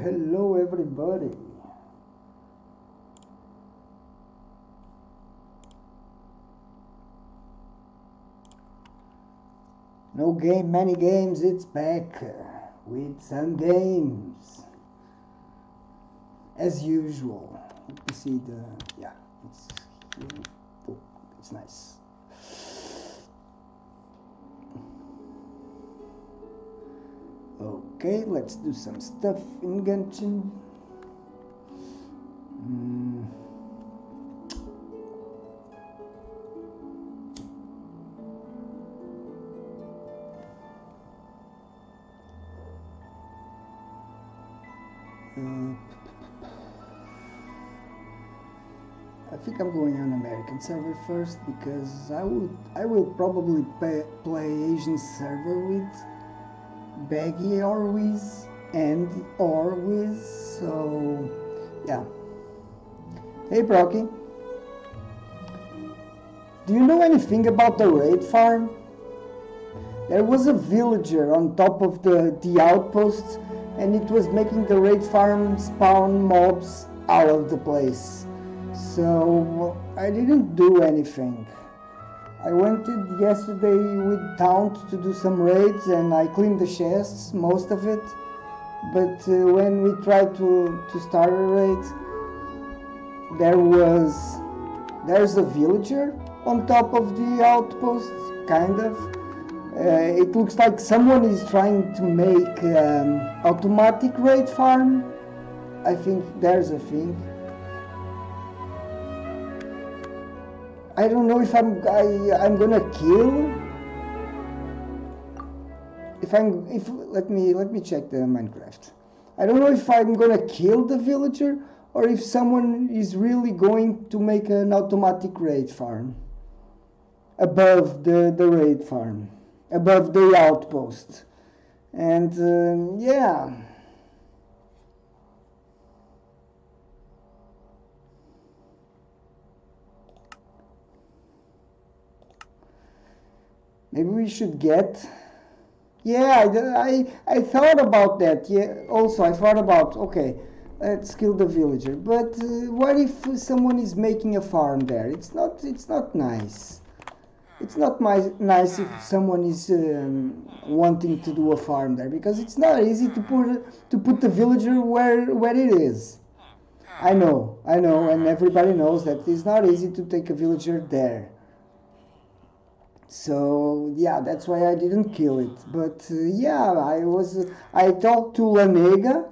Hello everybody. No game, many games, it's back with some games. As usual. Let me see it's nice. Okay, let's do some stuff in Genshin. I think I'm going on American server first because I will probably play Asian server with Baggy or Wiz or Wiz, so yeah. Hey Brocky, do you know anything about the raid farm? There was a villager on top of the outpost and it was making the raid farm spawn mobs all over the place. So I didn't do anything. I went yesterday with Taunt to do some raids and I cleaned the chests, most of it. But when we tried to start a raid, there's a villager on top of the outpost, kind of. It looks like someone is trying to make automatic raid farm. I think there's a thing. I don't know if I'm gonna kill. Let me check the Minecraft. I don't know if I'm gonna kill the villager or if someone is really going to make an automatic raid farm above the raid farm, above the outpost, and yeah. Maybe we should get. Yeah, I thought about that. Yeah, also I thought about, okay, let's kill the villager. But what if someone is making a farm there? It's not nice. It's not nice if someone is wanting to do a farm there because it's not easy to put the villager where it is. I know, and everybody knows that it's not easy to take a villager there. So yeah, that's why I didn't kill it. But yeah, I talked to Lanega.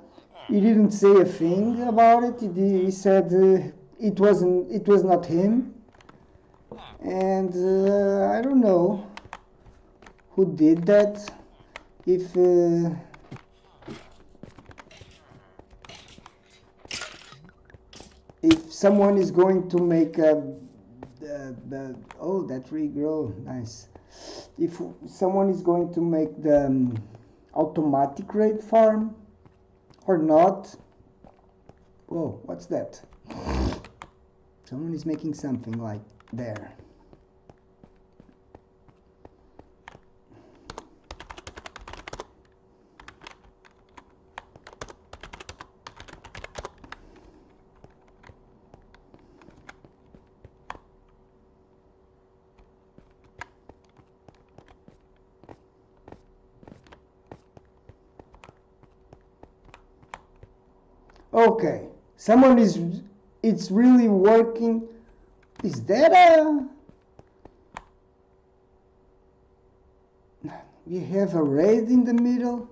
He didn't say a thing about it. He said it was not him. And I don't know who did that. If someone is going to make oh, that regrow, nice. If someone is going to make the automatic raid farm or not. Whoa, what's that? Someone is making something like there. Okay, someone is, it's really working. Is that we have a raid in the middle?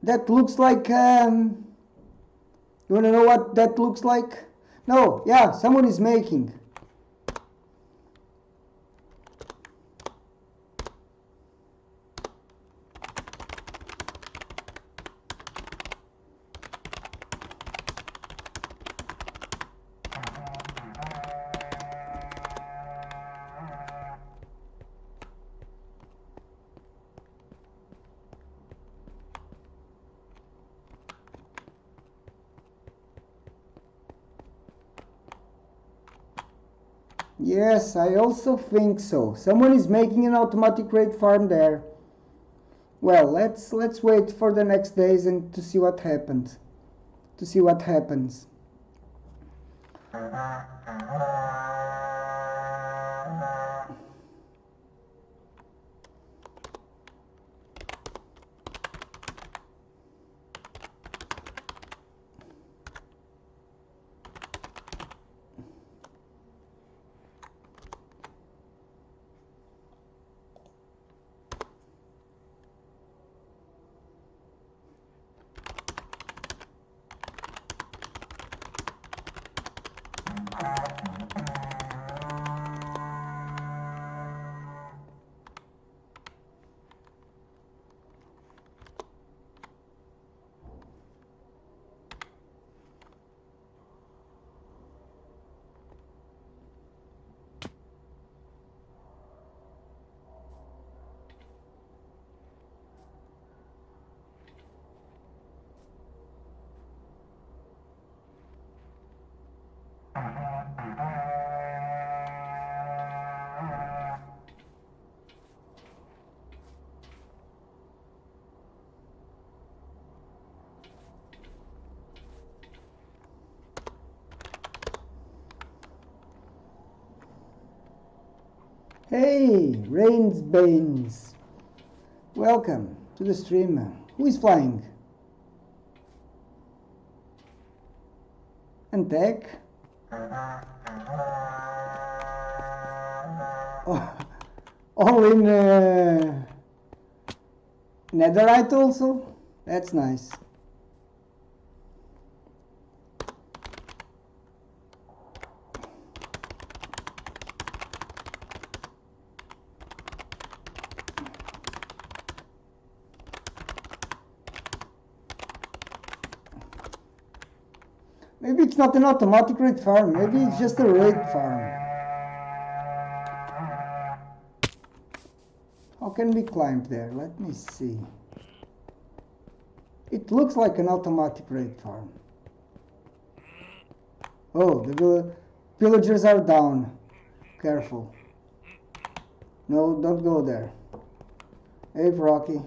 That looks like, you wanna know what that looks like? No, yeah, someone is making. Yes, I also think so. Someone is making an automatic raid farm there. Well, let's wait for the next days and to see what happened. To see what happens. Hey, Rains Banes. Welcome to the stream. Who is flying? Antec? Oh, all in Netherite also? That's nice. Maybe it's not an automatic raid farm, maybe it's just a raid farm. How can we climb there? Let me see. It looks like an automatic raid farm. Oh, the villagers are down. Careful. No, don't go there. Hey, Rocky.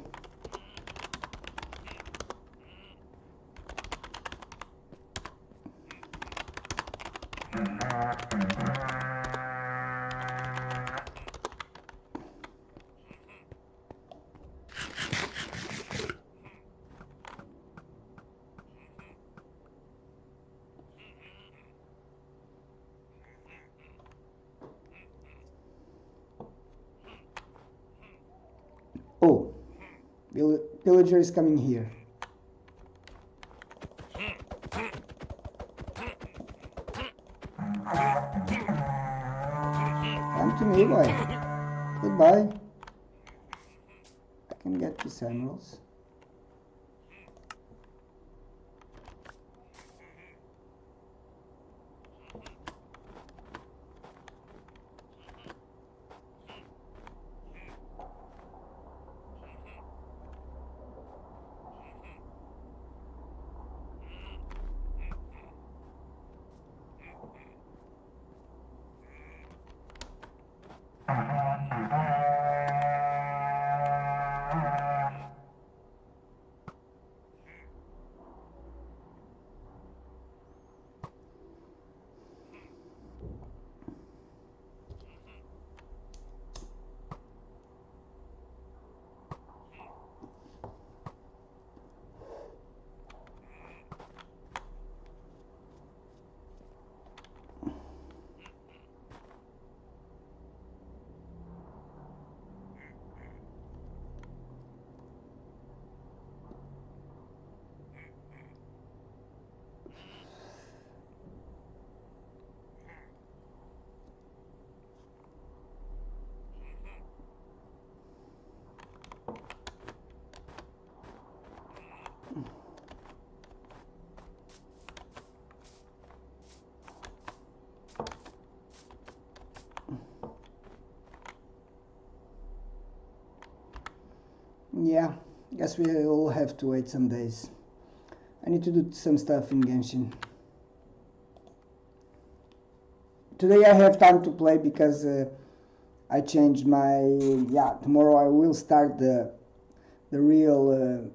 Oh, villager is coming here. Come to me, boy. Goodbye. I can get these emeralds. Yeah, guess we will have to wait some days. I need to do some stuff in Genshin. today I have time to play because I changed my, tomorrow I will start the real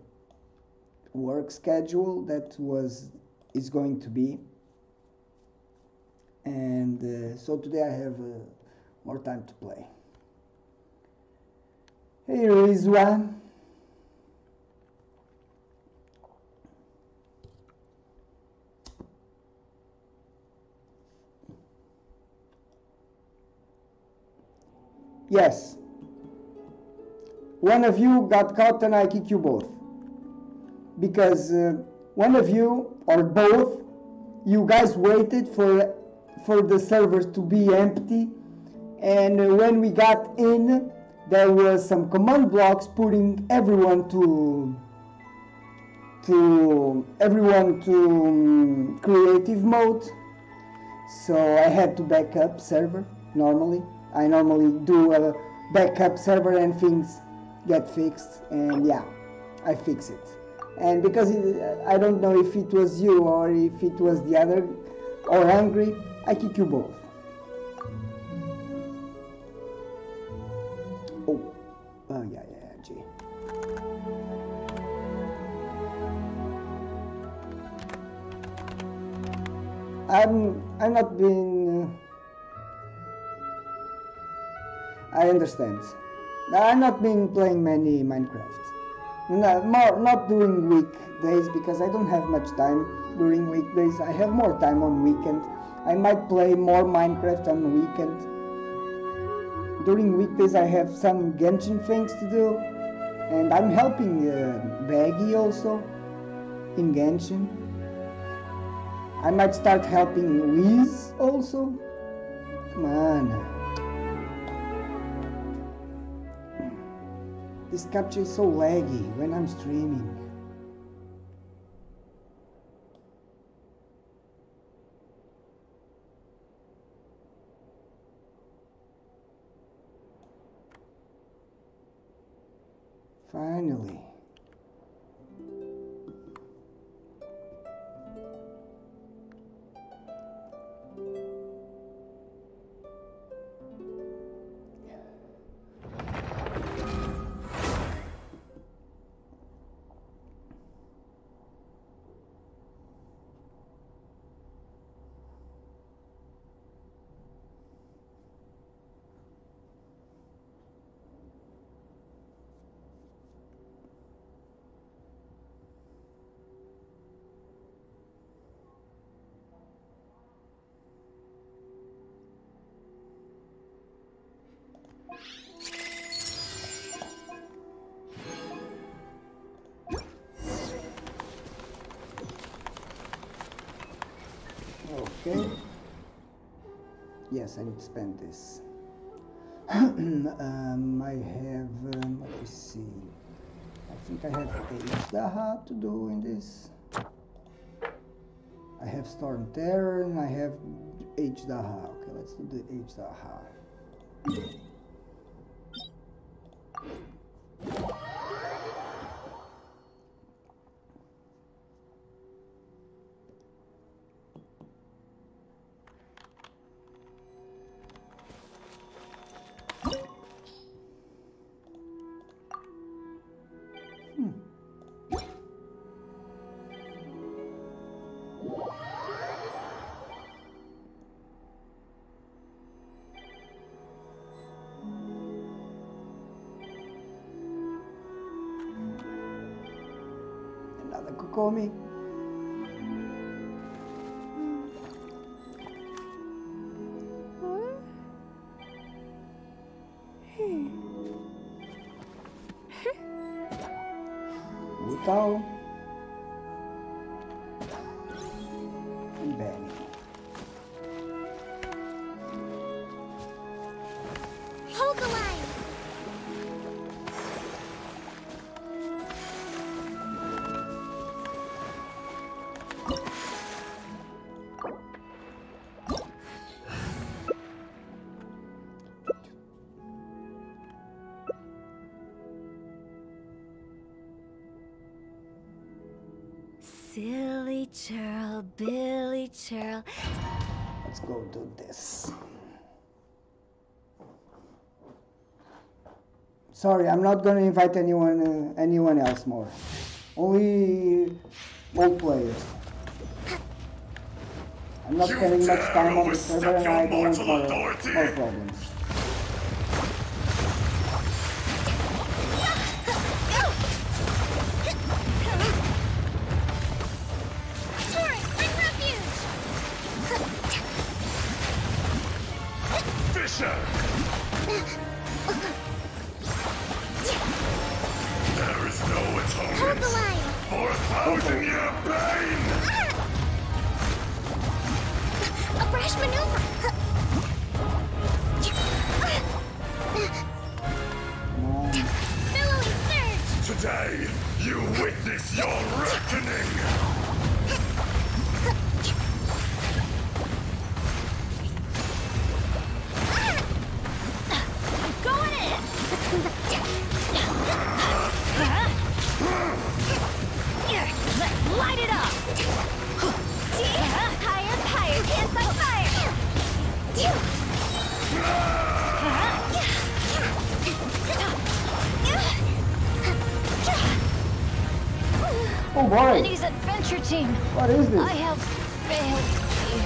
work schedule that is going to be, and so today I have more time to play. Hey Rizwan. Yes. One of you got caught and I kick you both. Because one of you, or both, you guys waited for the servers to be empty, and when we got in, there was some command blocks putting everyone to creative mode. So I had to back up server. I normally do a backup server and things get fixed, and yeah, I fix it. And because I don't know if it was you or if it was the other or Hungry, I kick you both. Oh yeah, G. I'm not being. I understand. I'm not been playing many Minecraft. No, not during weekdays because I don't have much time during weekdays. I have more time on weekend. I might play more Minecraft on the weekend. During weekdays I have some Genshin things to do, and I'm helping Baggy also in Genshin. I might start helping Wiz also. Come on. This capture is so laggy when I'm streaming. Finally. Okay. Yes, I need to spend this. I have, let me see. I think I have H-Daha to do in this. I have Storm Terror and I have H-Daha. Okay, let's do the H-Daha. Another Kokomi. Wutao. And Benny. Hold the line! Silly churl, Billy churl. Let's go do this. Sorry, I'm not gonna invite anyone else more. Only old players. I'm not spending much time on the server and I don't want more problems. Torrent, bring refuge! Fisher! There is no Hold atonement the line! for 1,000-year pain! A brash maneuver! Billowing surge! Today, you witness your reckoning! Going in! Let's light it up! Higher, higher, can't fight fire! Oh boy! Lenny's adventure team! What is this? I have failed you.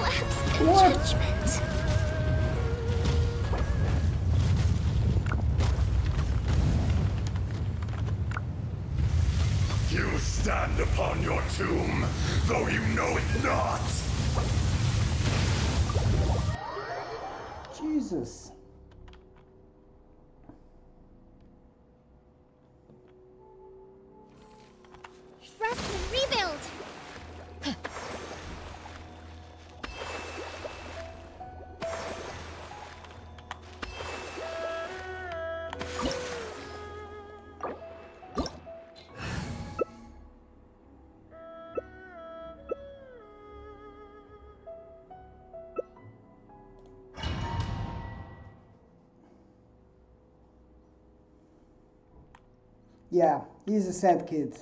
Lapse in What? judgment. You stand upon your tomb, though you know it not! Jesus. Rest and rebuild! Yeah, he's a sad kid.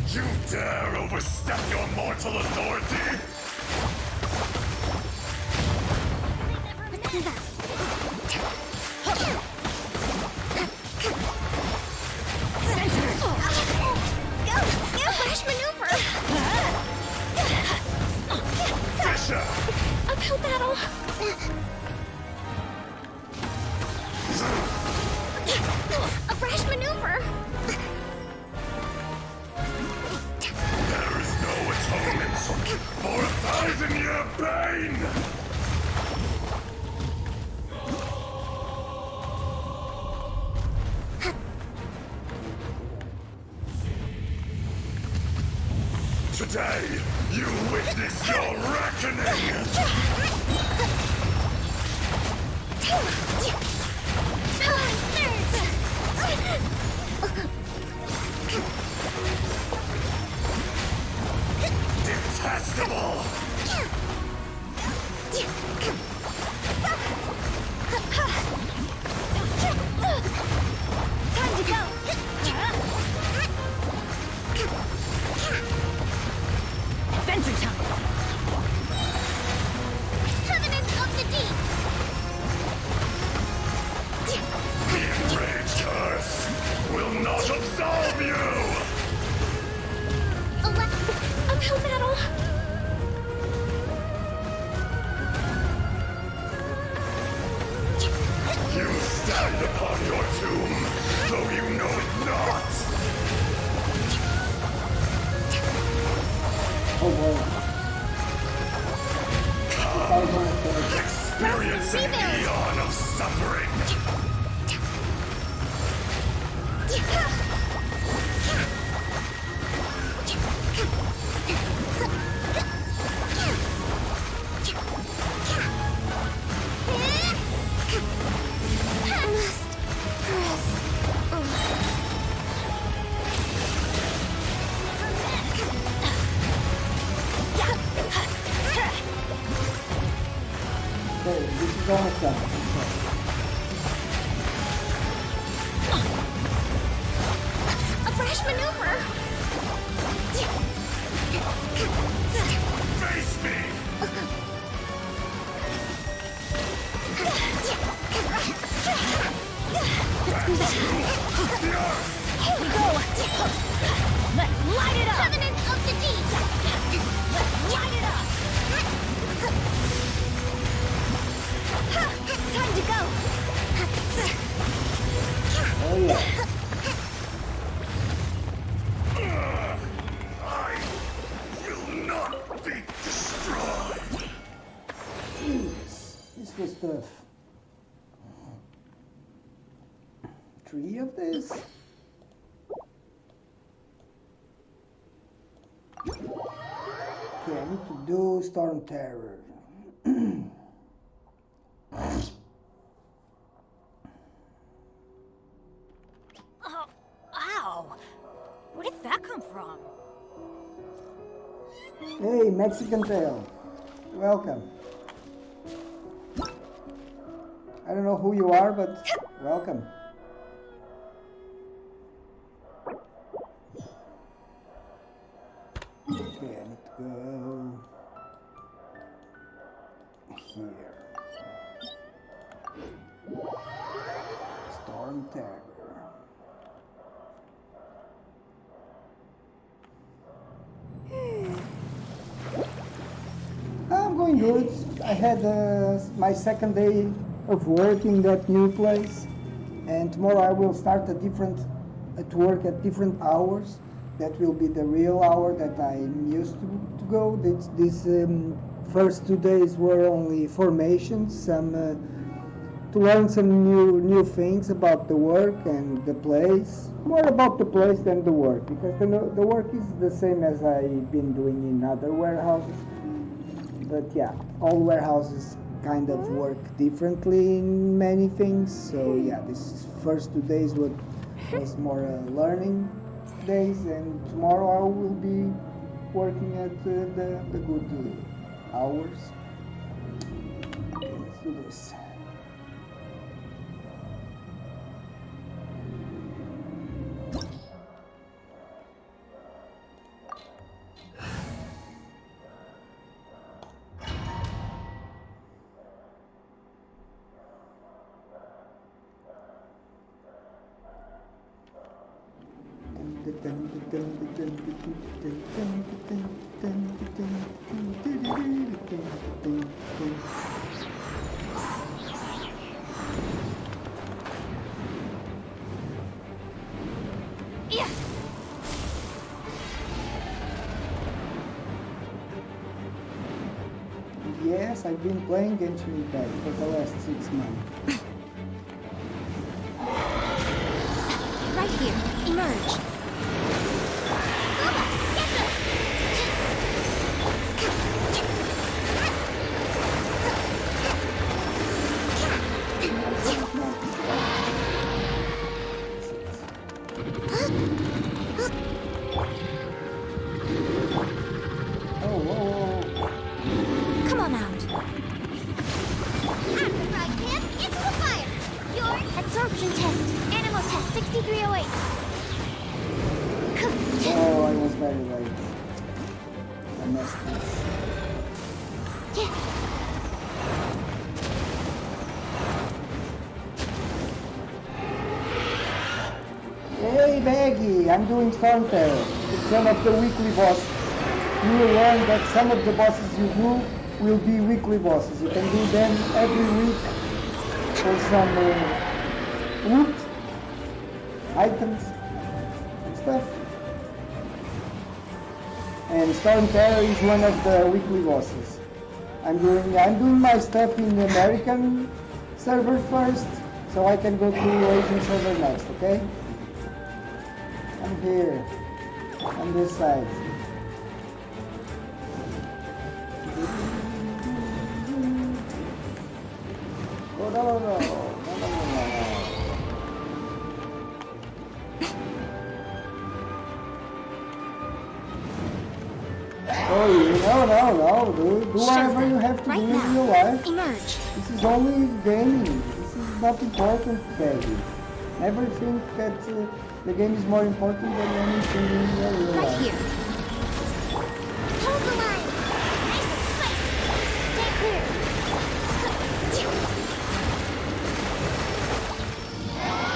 You dare overstep your mortal authority? Brash maneuver! Fisher! Uphill battle! A brash maneuver! There is no atonement for 1,000-year pain! Today, you witness your reckoning! Detestable! Time to go! Adventure time! Covenant of the Deep! Here we go. Let's light it up. Covenant of the Deep! Let's light it up. Time to go! Oh yeah. I will not be destroyed. Jeez, this was tough. 3 of this. Okay, I need to do Storm Terror. Oh, ow. Where did that come from? Hey, Mexican Tail. Welcome. I don't know who you are, but welcome. Okay, I need to go here. Storm Terror. I'm going good. I had my second day of work in that new place, and tomorrow I will start at work at different hours. That will be the real hour that I'm used to go. These first 2 days were only formations, to learn some new things about the work and the place. More about the place than the work, because the work is the same as I've been doing in other warehouses. But yeah, all warehouses kind of work differently in many things. So yeah, this first 2 days was more learning days, and tomorrow I will be working at the good hours. Okay, let's do this. Yeah. Yes, I've been playing Genshin Impact for the last 6 months. Right here. Emerge. Oh, whoa. Come on out. Afterfrag Pip, into the fire. Your absorption test. Animal test 6308. Oh, I was very late. I messed this. Hey, Baggy, I'm doing Storm Terror. It's one of the weekly bosses. You will learn that some of the bosses you do will be weekly bosses. You can do them every week for some loot, items, and stuff. And Storm Terror is one of the weekly bosses. I'm doing my stuff in the American server first, so I can go to Asian server next, okay? I'm here, on this side. Oh, no. Oh, no. Do whatever you have to Right do in now. your life. Emerge. This is only gaming. This is not important, baby. Never think that the game is more important than anything in your real Right life. here. Hold the line. Nice and spicy. Stay clear.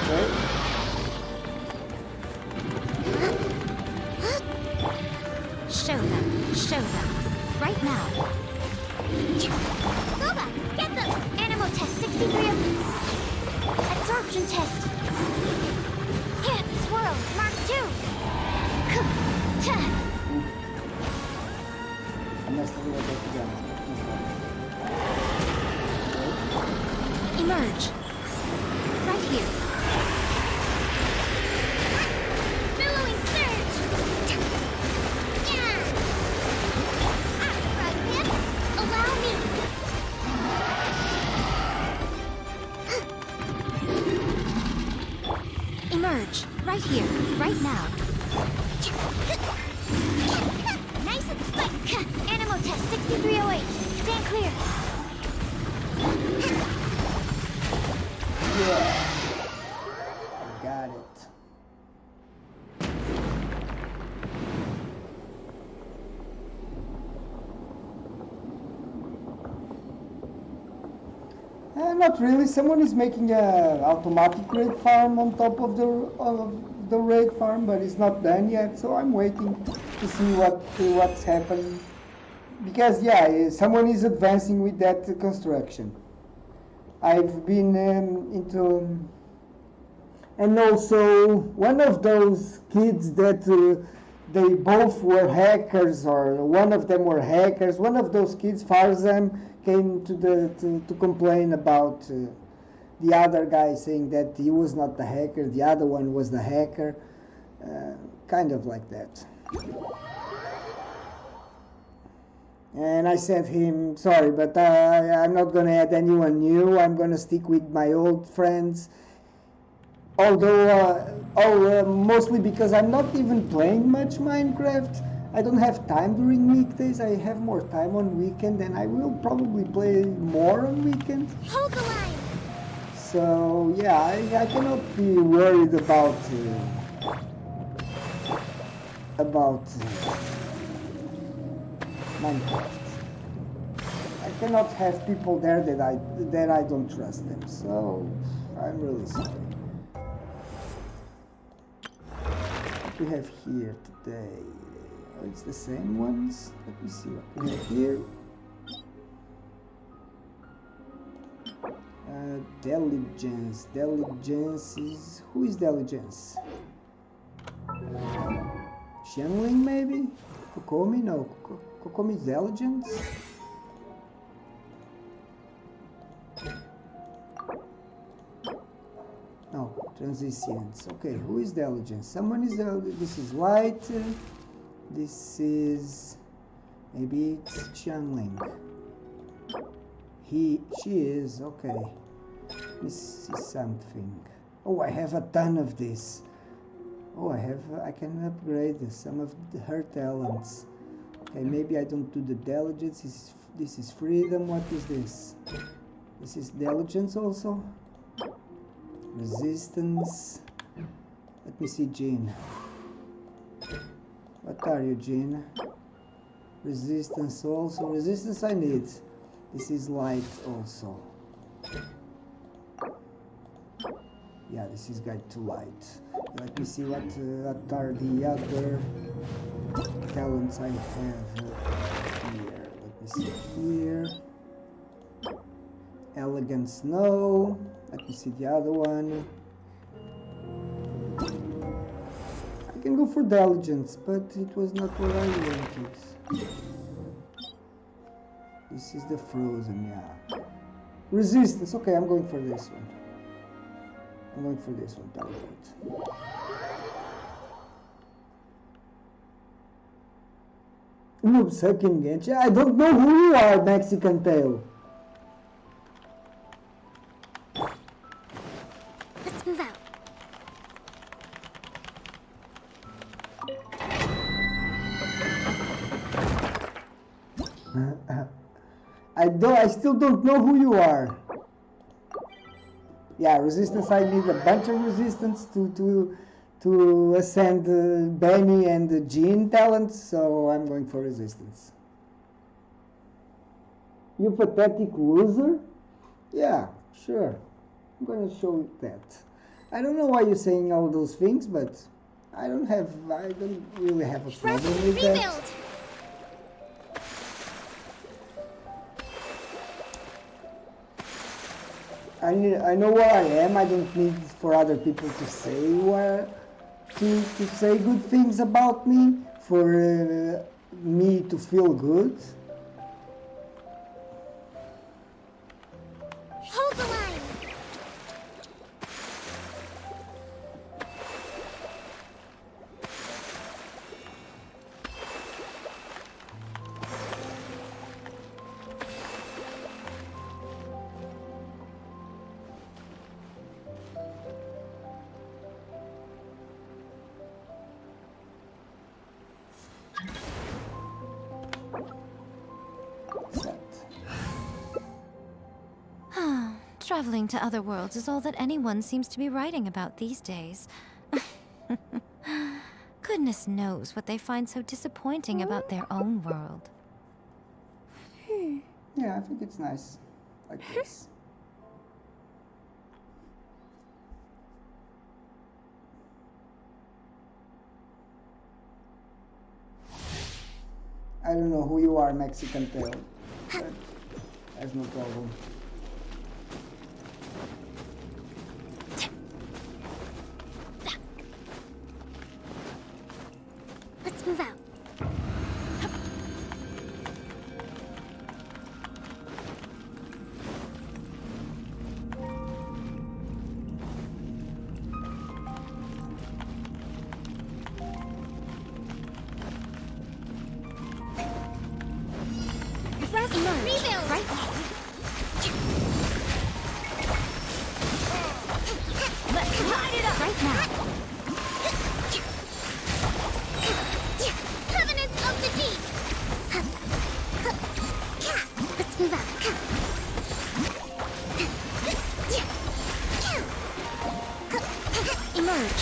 Okay? test. Hit, swirl, Mark 2. I messed a little bit together. Emerge. Right here. Billowing surge. Yeah. Right hip. Allow me. Emerge. Right here. Right now. Nice and spike. Animo test 6308. Stand clear. Yeah. I got it. Not really. Someone is making a automatic raid farm on top of the raid farm, but it's not done yet. So I'm waiting to see what's happening. Because yeah, someone is advancing with that construction. I've been into, and also one of those kids that they both were hackers, or one of them were hackers. One of those kids, Farzam, came to complain about the other guy, saying that he was not the hacker, the other one was the hacker, kind of like that. And I said him, sorry, but I'm not going to add anyone new. I'm going to stick with my old friends. Although, mostly because I'm not even playing much Minecraft. I don't have time during weekdays. I have more time on weekend, and I will probably play more on weekends. Hold the line. So yeah, I cannot be worried about Minecraft. I cannot have people there that I don't trust them. So I'm really sorry. What we have here today? Oh, it's the same ones. Let me see what we have here. Diligence. Diligence is... Who is Diligence? Xiangling maybe? Kokomi? No. Kokomi is Diligence? No. Transitions. Okay, who is Diligence? Someone is Diligence. This is Light. This is... Maybe it's Xiangling. She is, okay. This is something. Oh, I have a ton of this. Oh, I can upgrade some of her talents. Okay, maybe I don't do the diligence. This is freedom. What is this? This is diligence also. Resistance. Let me see, Jean. What are you, Jean? Resistance also. Resistance I need. This is light also. Yeah, this is guide to light. Let me see what are the other talents I have here. Let me see here. Elegance, no. Let me see the other one. I can go for diligence, but it was not what I wanted. This is the frozen, yeah. Resistance, okay, I'm going for this one. I'm going for this one, diligence. Noob sucking Genji. I don't know who you are, Mexican Tail. Let's move out. I still don't know who you are. Yeah, resistance. I need a bunch of resistance to ascend Benny and Jean talents, so I'm going for resistance. You pathetic loser? Yeah, sure. I'm going to show you that. I don't know why you're saying all those things, but I don't really have a problem with that. Rebuild. I know where I am. I don't need for other people to say to say good things about me, for me to feel good. Hold the line. Set. Traveling to other worlds is all that anyone seems to be writing about these days. Goodness knows what they find so disappointing about their own world. Yeah, I think it's nice like this. I don't know who you are, Mexican Tail, but that's no problem. Let's move out. Rest, rebuild. Right? Let's light it up right now. Covenants of the Deep. Let's move out. Emerge.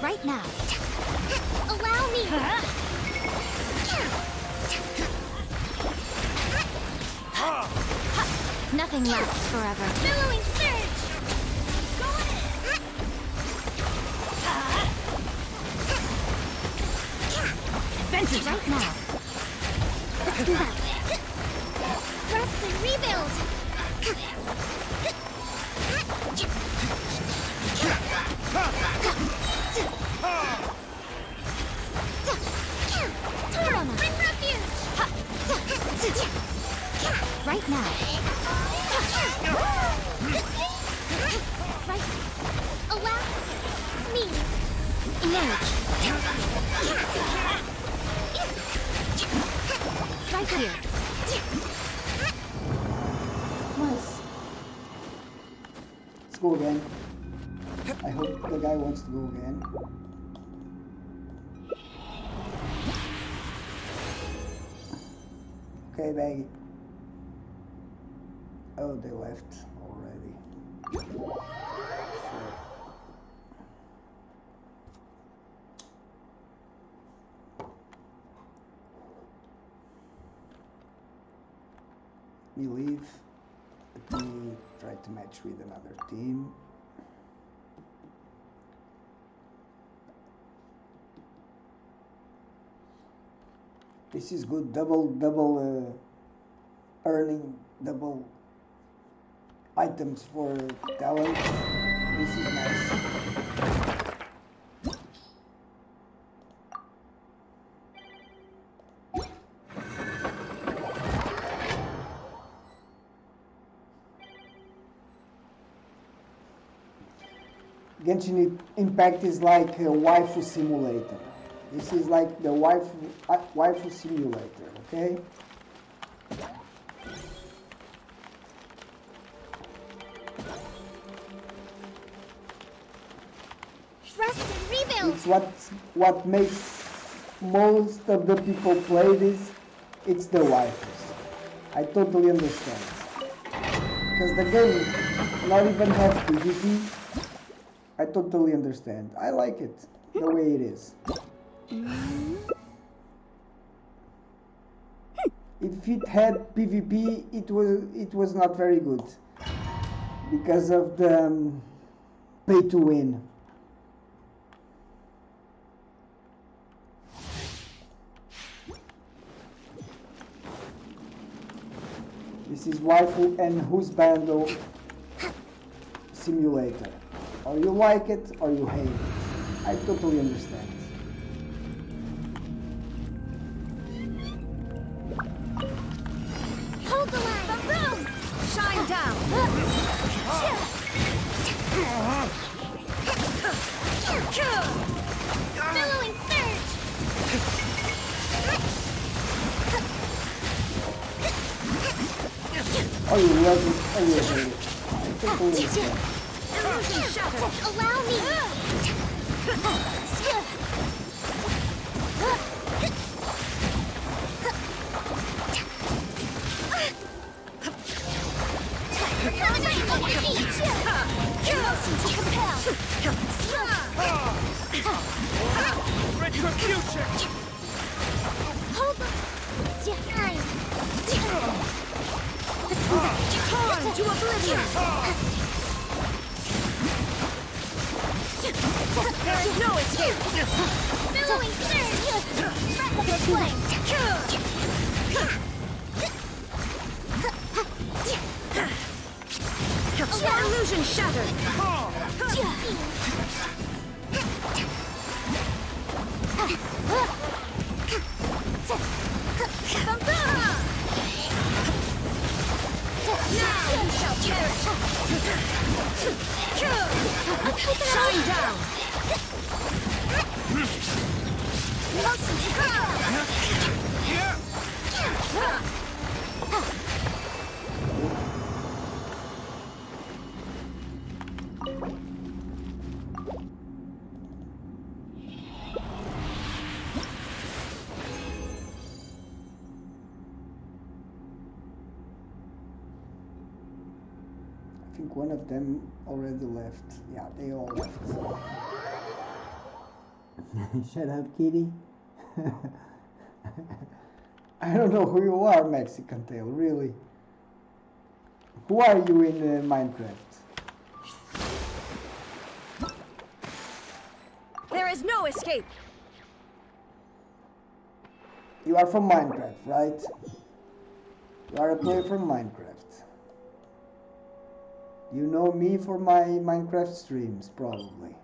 Right now. Allow me. Nothing lasts forever. Billowing surge. Go Vengeance right now. Let's move out. Rest and rebuild. Torama, bring refuge. Right now. Right. Allow me. Emerge. Right here. Nice. Let's go again. I hope the guy wants to go again. Okay, Baggy. Oh, they left already. Sure. Me leave. Let me try to match with another team. This is good. Double earning, double items for talent. This is nice. Genshin Impact is like a waifu simulator. This is like the waifu simulator, okay? Rest and rebuild. It's what makes most of the people play this. It's the waifus. I totally understand. Because the game not even have PvP. I totally understand. I like it the way it is. If it had PvP, it was not very good because of the pay to win. This is Waifu and Husbando Simulator. Or you like it or you hate it. I totally understand. Hold the line! Boom! Shine down! Billowing surge! Oh, you love it or you hate it. I totally understand. Illusion shattered! Allow me! Emotion to compel! Retribution! Hold the line! Torn to oblivion! There is no escape! Billowing surge! Breath of the flame! Illusion shattered! Now you shall perish! Shine down! Motion to I think one of them already left. Yeah, they all left. Shut up, kitty. I don't know who you are, Mexican Tail, really. Who are you in Minecraft? There is no escape! You are from Minecraft, right? You are a player from Minecraft. You know me for my Minecraft streams, probably.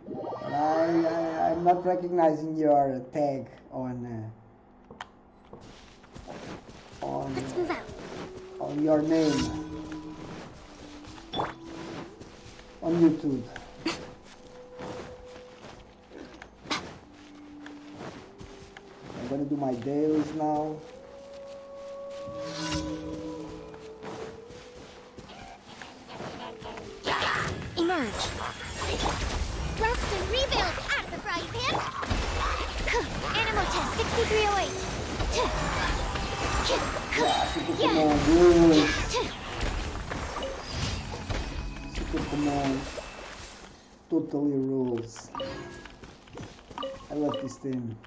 But I'm not recognizing your tag on Let's move out. on your name on YouTube. I'm gonna do my dailies now. Emerge. Blast and rebuild out of the frying pan. Animal test 6308. Super Command rules. Super Command totally rules. I love this thing.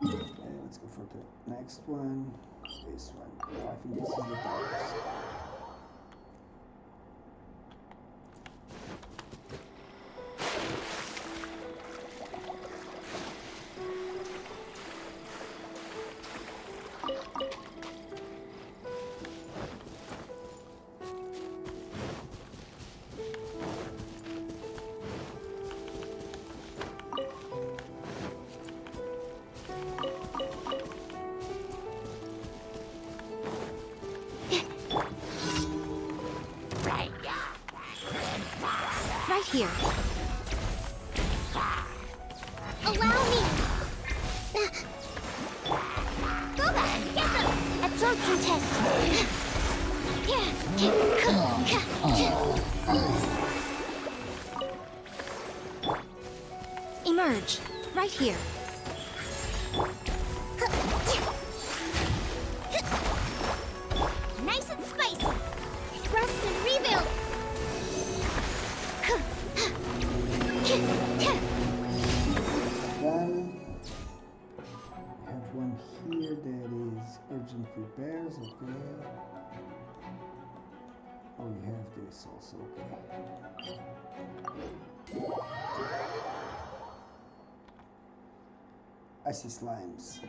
Okay, let's go for the next one. This one. No, I think this is the towers. Right here. Allow me. Go back. Get them. Absorption test. Emerge. Right here. Nice and spicy. Rest and rebuild. Done. I have one here that is urgent repairs, okay. Oh, we have this also, okay. I see slimes.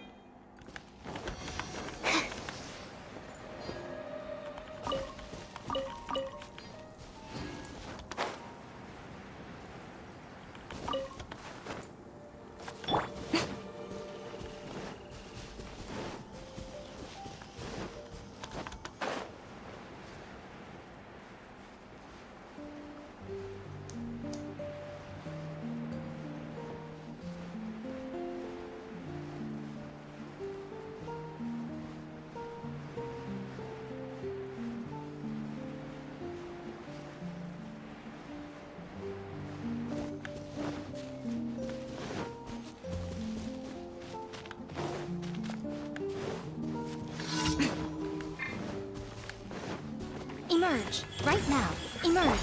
Emerge. Right now. Emerge.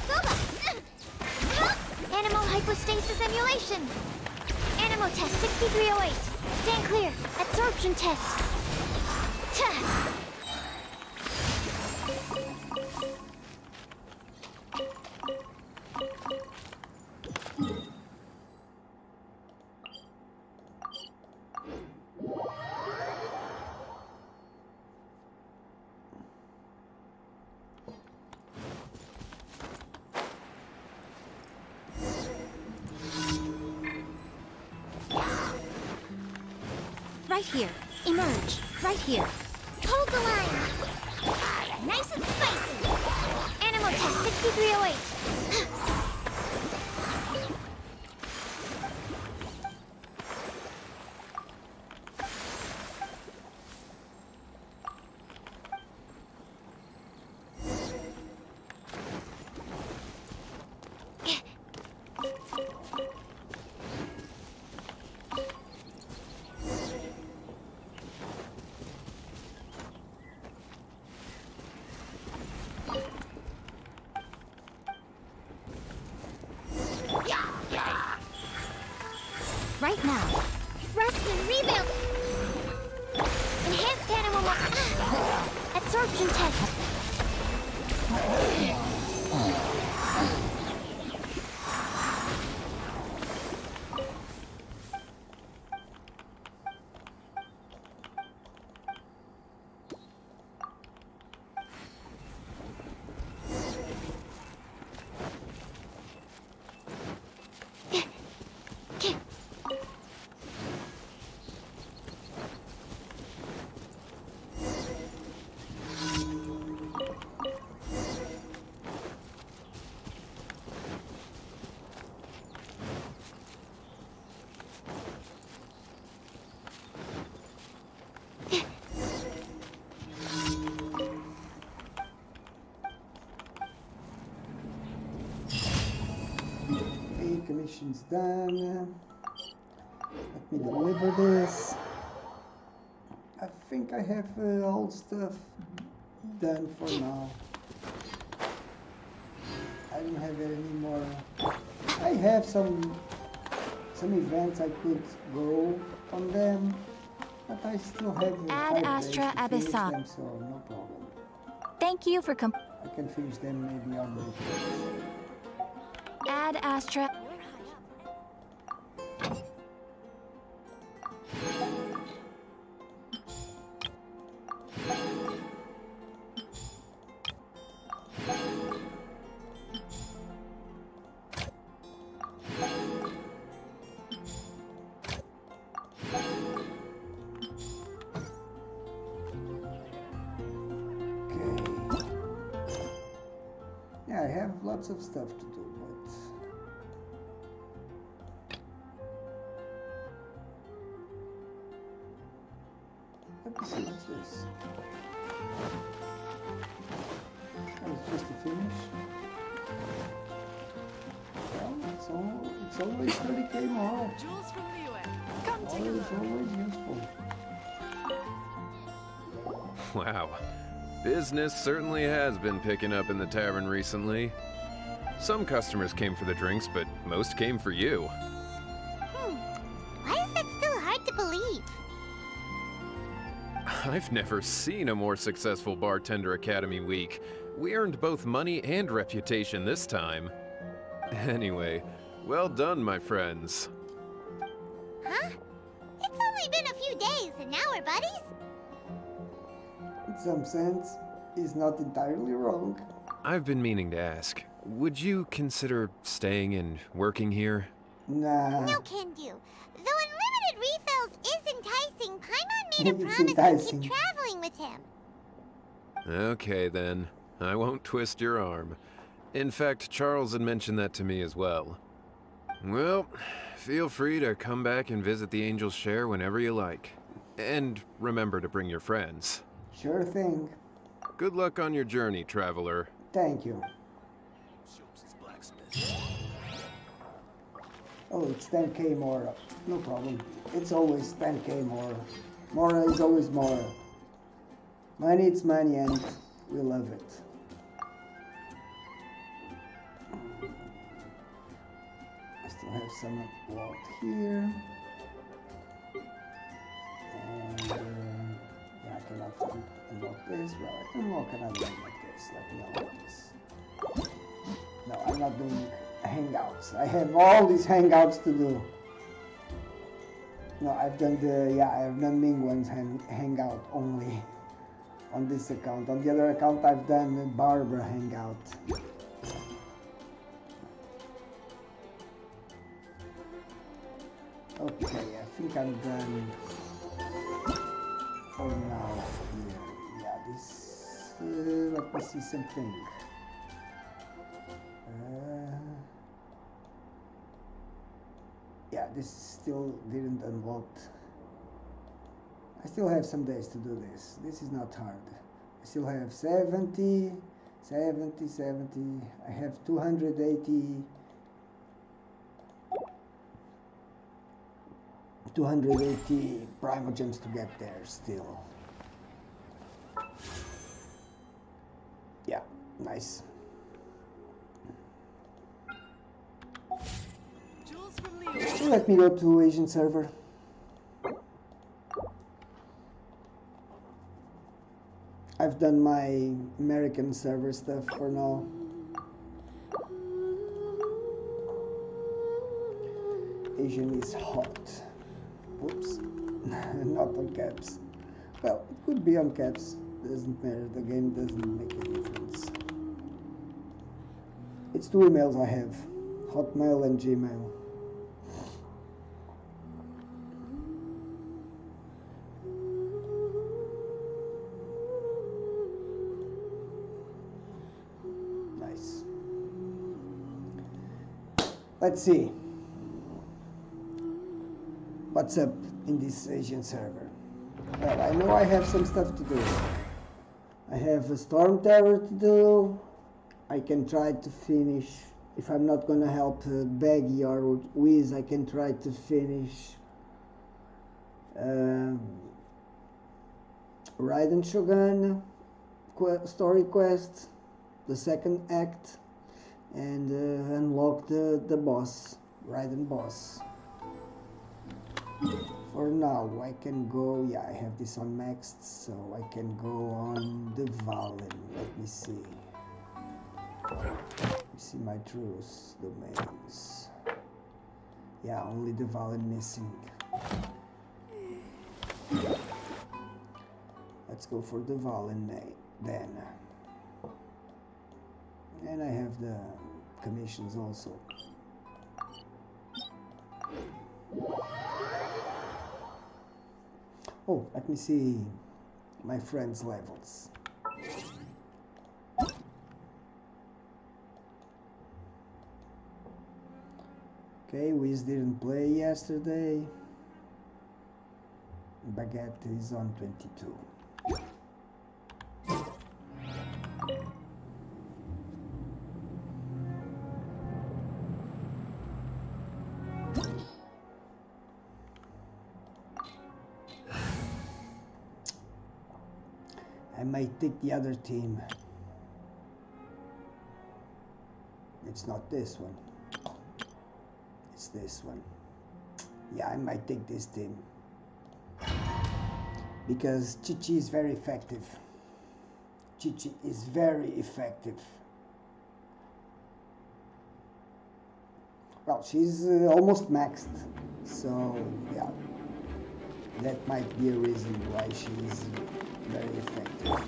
Boba! Animal hypostasis emulation! Animal test 6308. Stand clear. Absorption test. Tah! Right here. Emerge. Right here. Hold the line! Nice and spicy! Animal test 6308. Right now. Rest and rebuild! Enhanced animal absorption test. Commission's done. Let me deliver this. I think I have all stuff done for now. I don't have any more. I have some events I could go on them, but I still have Ad 5 days Astra to finish Abyssa. them, so no problem. Thank you for I can finish them maybe on the Ad Astra. Yeah, I have lots of stuff to do, but let me see what's this. Oh, it's just a finish. Well, it's always 30k more. Jules from the UN. Come take a Always, look. always useful. Wow. Business certainly has been picking up in the tavern recently. Some customers came for the drinks, but most came for you. Why is that still hard to believe? I've never seen a more successful Bartender Academy week. We earned both money and reputation this time. Anyway, well done, my friends. Huh? It's only been a few days and now we're buddies? In some sense, he's not entirely wrong. I've been meaning to ask, would you consider staying and working here? Nah. No can do. Though unlimited refills is enticing, Paimon made a It's promise enticing. to keep traveling with him. Okay then, I won't twist your arm. In fact, Charles had mentioned that to me as well. Well, feel free to come back and visit the Angel's Share whenever you like. And remember to bring your friends. Sure thing. Good luck on your journey, traveler. Thank you. Oh, it's 10k more. No problem. It's always 10k more. More is always more. Money, it's money, and we love it. I still have some locked here. And yeah, I cannot unlock this. Well, I can unlock another one like this. Let me unlock this. No, I'm not doing hangouts. I have all these hangouts to do. No, I've done I've done Mingwen's hangout only on this account. On the other account, I've done the Barbara hangout. Okay, I think I'm done for now here. Yeah, this, let me see something. Yeah, this still didn't unlock. I still have some days to do this. This is not hard. I still have 70, 70, 70. I have 280. 280 Primogems to get there still. Yeah, nice. Jules from Leo. Let me go to Asian server. I've done my American server stuff for now. Asian is hot. Oops. Not on caps. Well, it could be on caps. Doesn't matter. The game doesn't make a difference. It's two emails I have. Hotmail and Gmail. Nice. Let's see. What's up in this Asian server? Well, I know I have some stuff to do. I have a Storm Terror to do. I can try to finish. If I'm not gonna help Baggy or Wiz, I can try to finish Raiden Shogun story quest, the second act, and unlock the boss, Raiden boss. For now, I can go, yeah, I have this on maxed, so I can go on the Valen. Let me see. Let me see my truce domains. Yeah, only the Valen missing. Let's go for the Valen then. And I have the commissions also. Oh, let me see my friends' levels. Okay, Wiz didn't play yesterday. Baguette is on 22. I might take the other team. It's not this one. It's this one. Yeah, I might take this team. Because Chi-Chi is very effective. Chi-Chi is very effective. Well, she's almost maxed. So yeah, that might be a reason why she is very effective.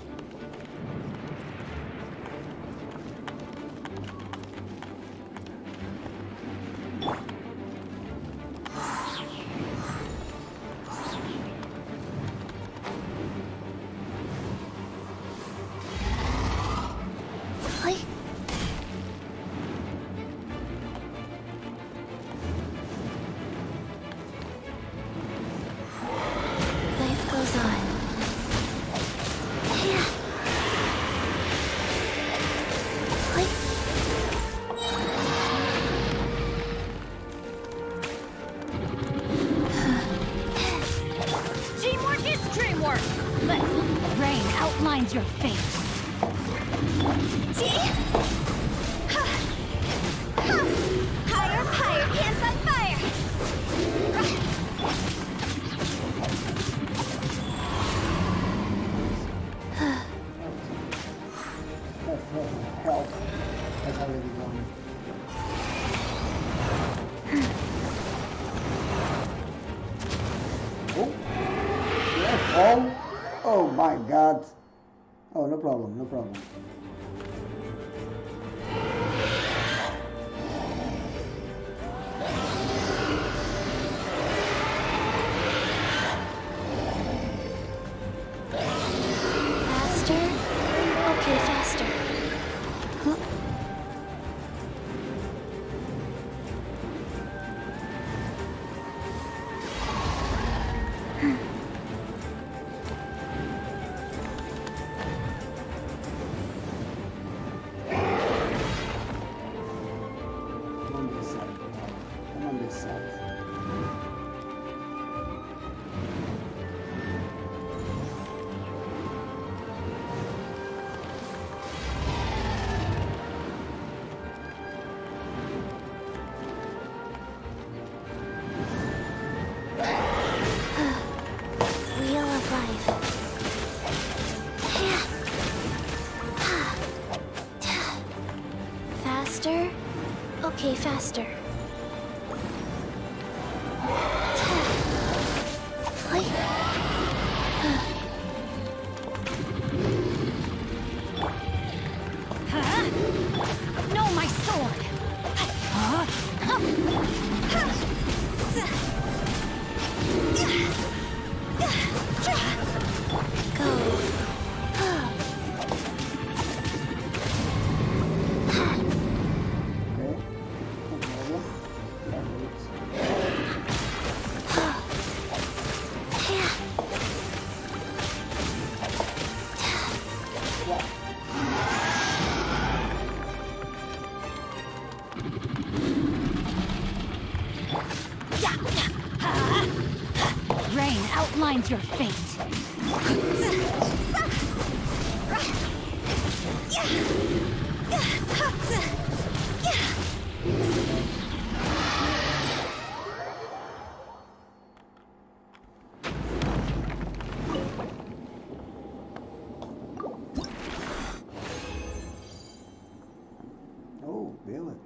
Life goes on. Teamwork is dreamwork! Let's... Rain outlines your fate. Higher, higher, hands on fire! Help has already gone. Oh, yeah, oh my God! Oh, no problem, no problem. Faster? Okay, faster. Huh? Come on this side. Come on this side. Wheel of life. Faster? Okay, faster. No, my sword! Okay, no problem. That works. Rain outlines your fate. Oh, billet.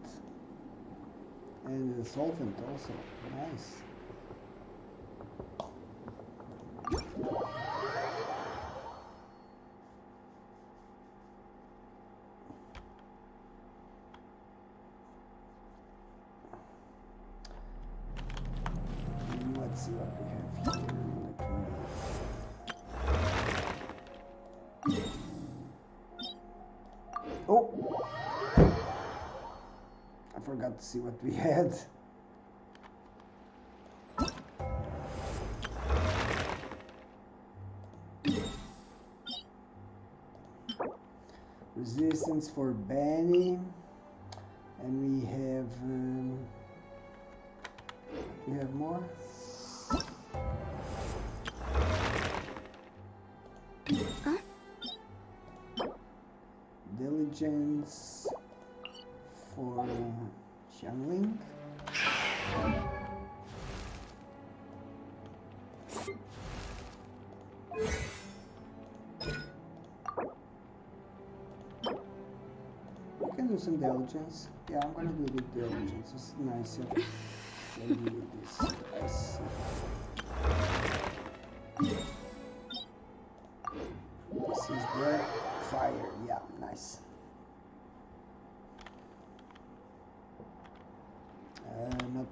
And the solvent also. Nice. Let's see what we have here. Oh! I forgot to see what we had. Resistance for Benny, and we have more. Diligence for Xiangling. We can do some diligence. Yeah, I'm gonna do the diligence. It's nicer. Maybe this.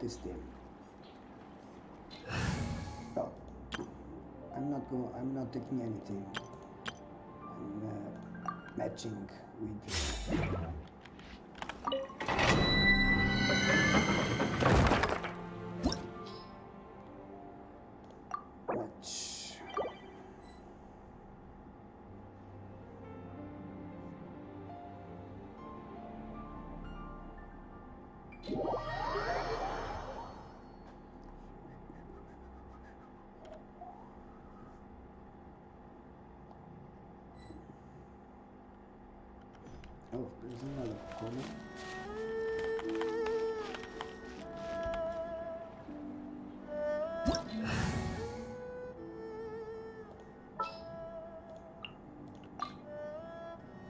this team. Well, I'm not taking anything. I'm matching with. Match. Oh, there's another corner.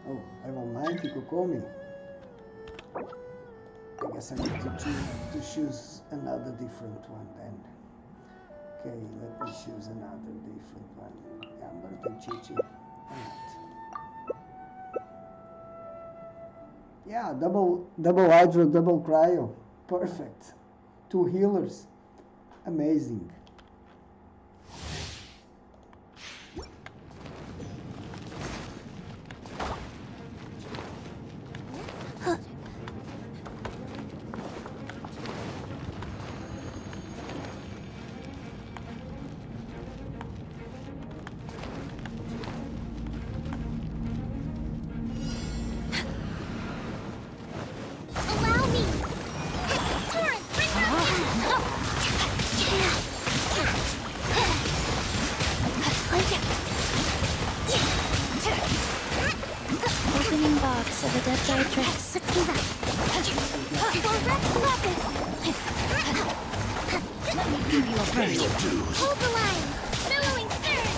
Oh, I have almighty Kokomi. I guess I need to choose another different one then. Okay, let me choose another different one. Yeah, I'm gonna take Chi-Chi. Why not? Yeah, double hydro, double cryo. Perfect. 2 healers. Amazing. Allow me! Torrent, bring Opening box of Adept Artrix. Let's do that! For Rex Lapis! Let me give you a break. Hold the line! Billowing surge!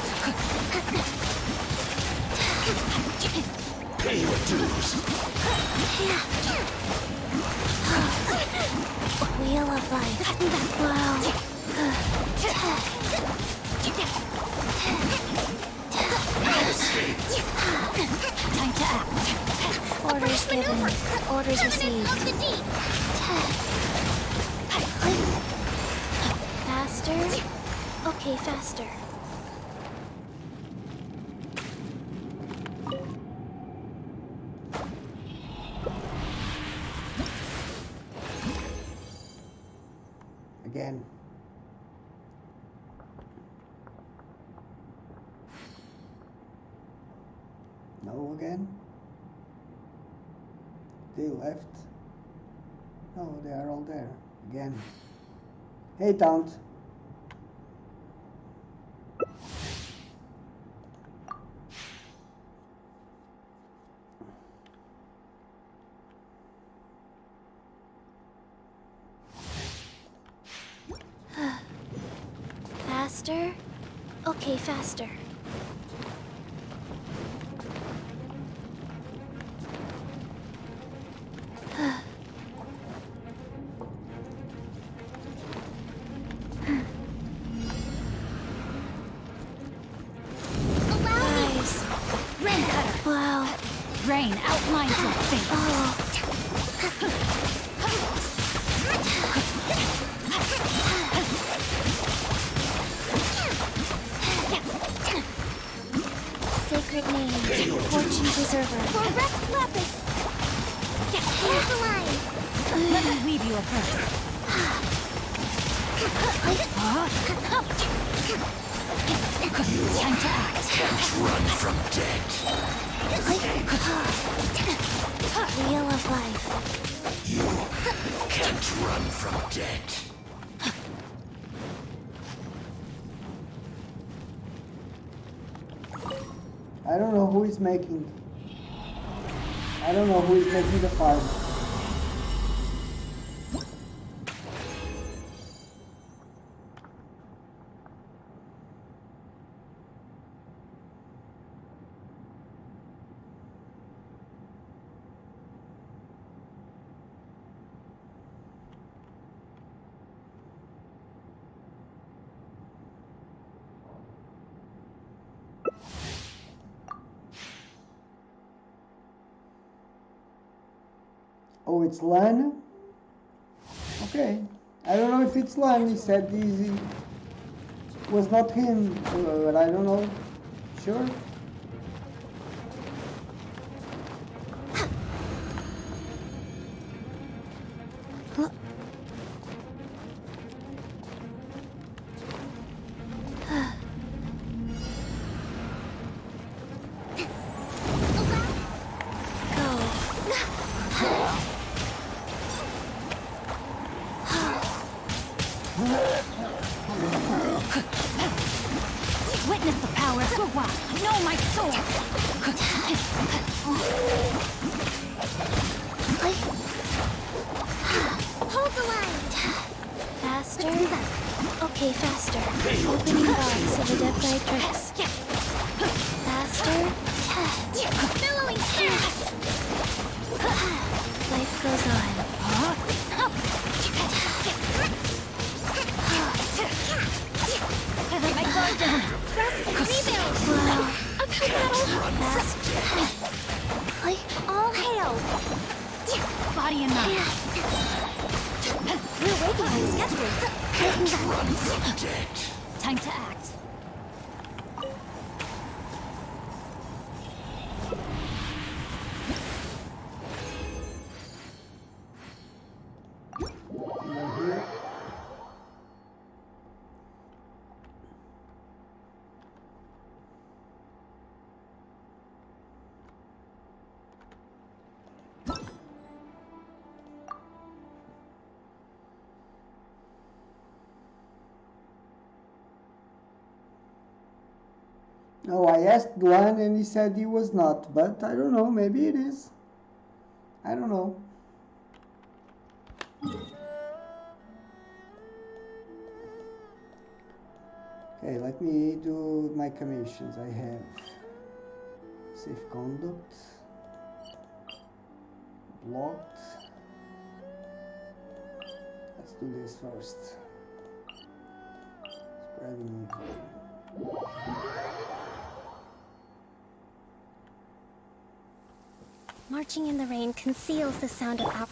Pay your dues. Wheel of Life. Wow. Time to act. Orders given. Orders received. Of the deep! Faster? Okay, faster. Again. No again. They left. No, they are all there. Again. Hey, Taunt. Faster? Okay, faster. Allow me! Guys, Rain cutter. wow. Rain outlines your fate. Oh, sacred name. Fortune preserver. For Rex Lapis! Hold the line! Let me weave you a verse. Time to act. Run from death. Wheel of Life. You can't run from death. I don't know who is making. I don't know who is making the farm. Oh, it's Lana? Okay. I don't know if it's Lan. He said he was not him, but I don't know. Sure. Witness the power of Gurwa. Know my soul. Hold the line. Faster. Okay, faster. Opening box of a dead bright dress. Faster. Billowing fast. Life goes on. My guard down. Rebuild. Wow. Uphill battle. Fast. All hail. Body and mind. We're waiting on the schedule. Time to act. Oh, I asked Lan and he said he was not, but I don't know, maybe it is. I don't know. Okay, let me do my commissions. I have safe conduct, blocked. Let's do this first. Spreading info. Marching in the rain conceals the sound of our...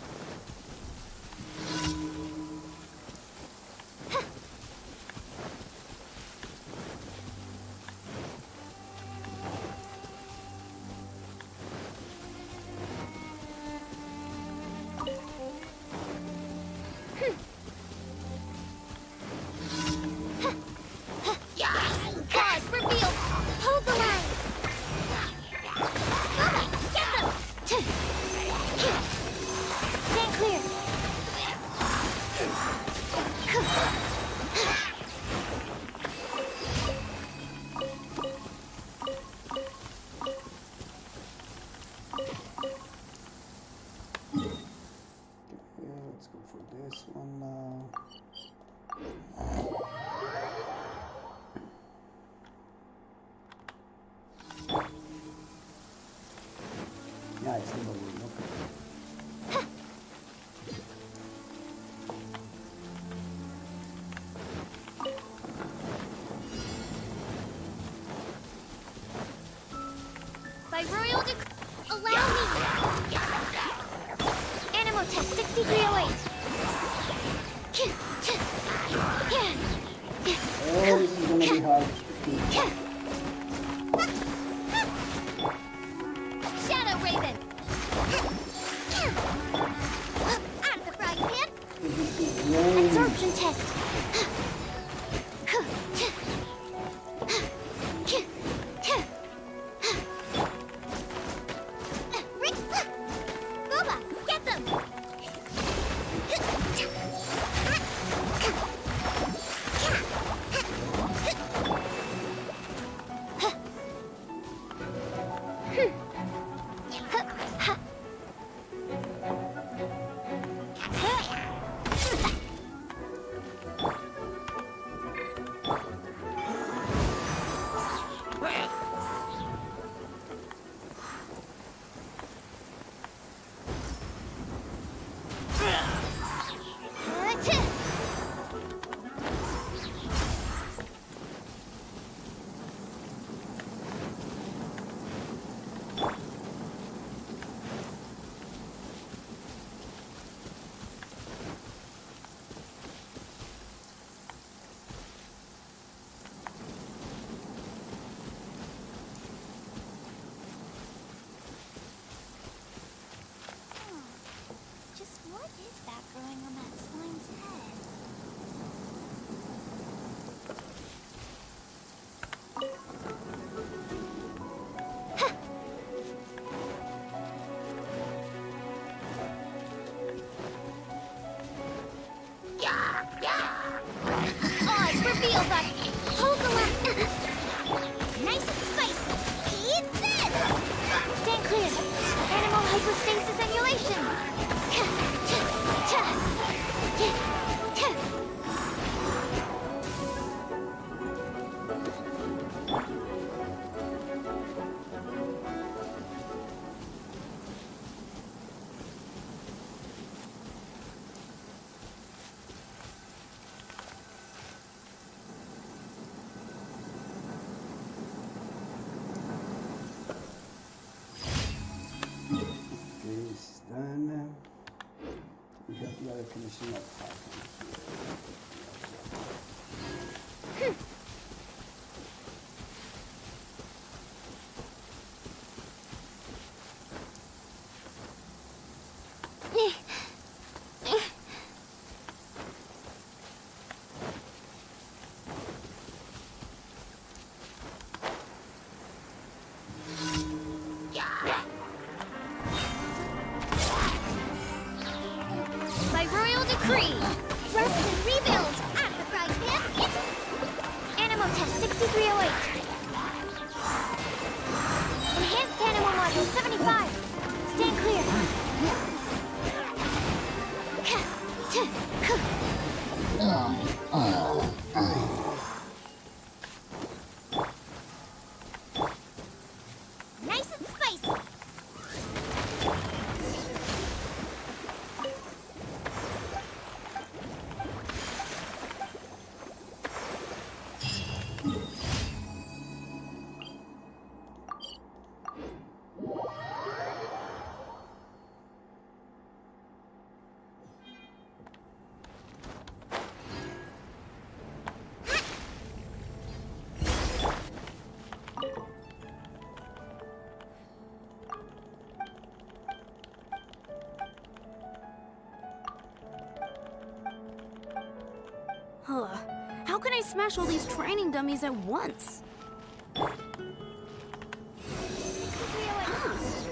Guys, reveal! Hold the line! Get them! Stand clear! Okay, let's go for this one now. Yeah, it's in the room, okay. By royal allow me! Animal test 6308. Oh, this is gonna be hard. Shadow Raven! Out of the frying pan! This is rain. Absorption test! Boba, get them! should not fight. By royal decree, rest and rebuild at the frying pan. Animal test 6308. Enhanced animal module 75. Stand clear. Nice and spicy. Huh. How can I smash all these training dummies at once?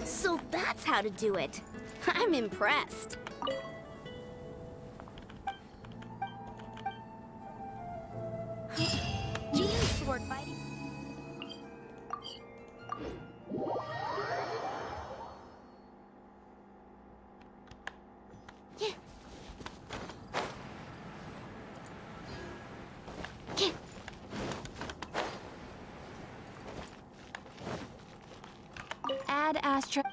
So that's how to do it. I'm impressed. Gene sword fighting. Add Astra.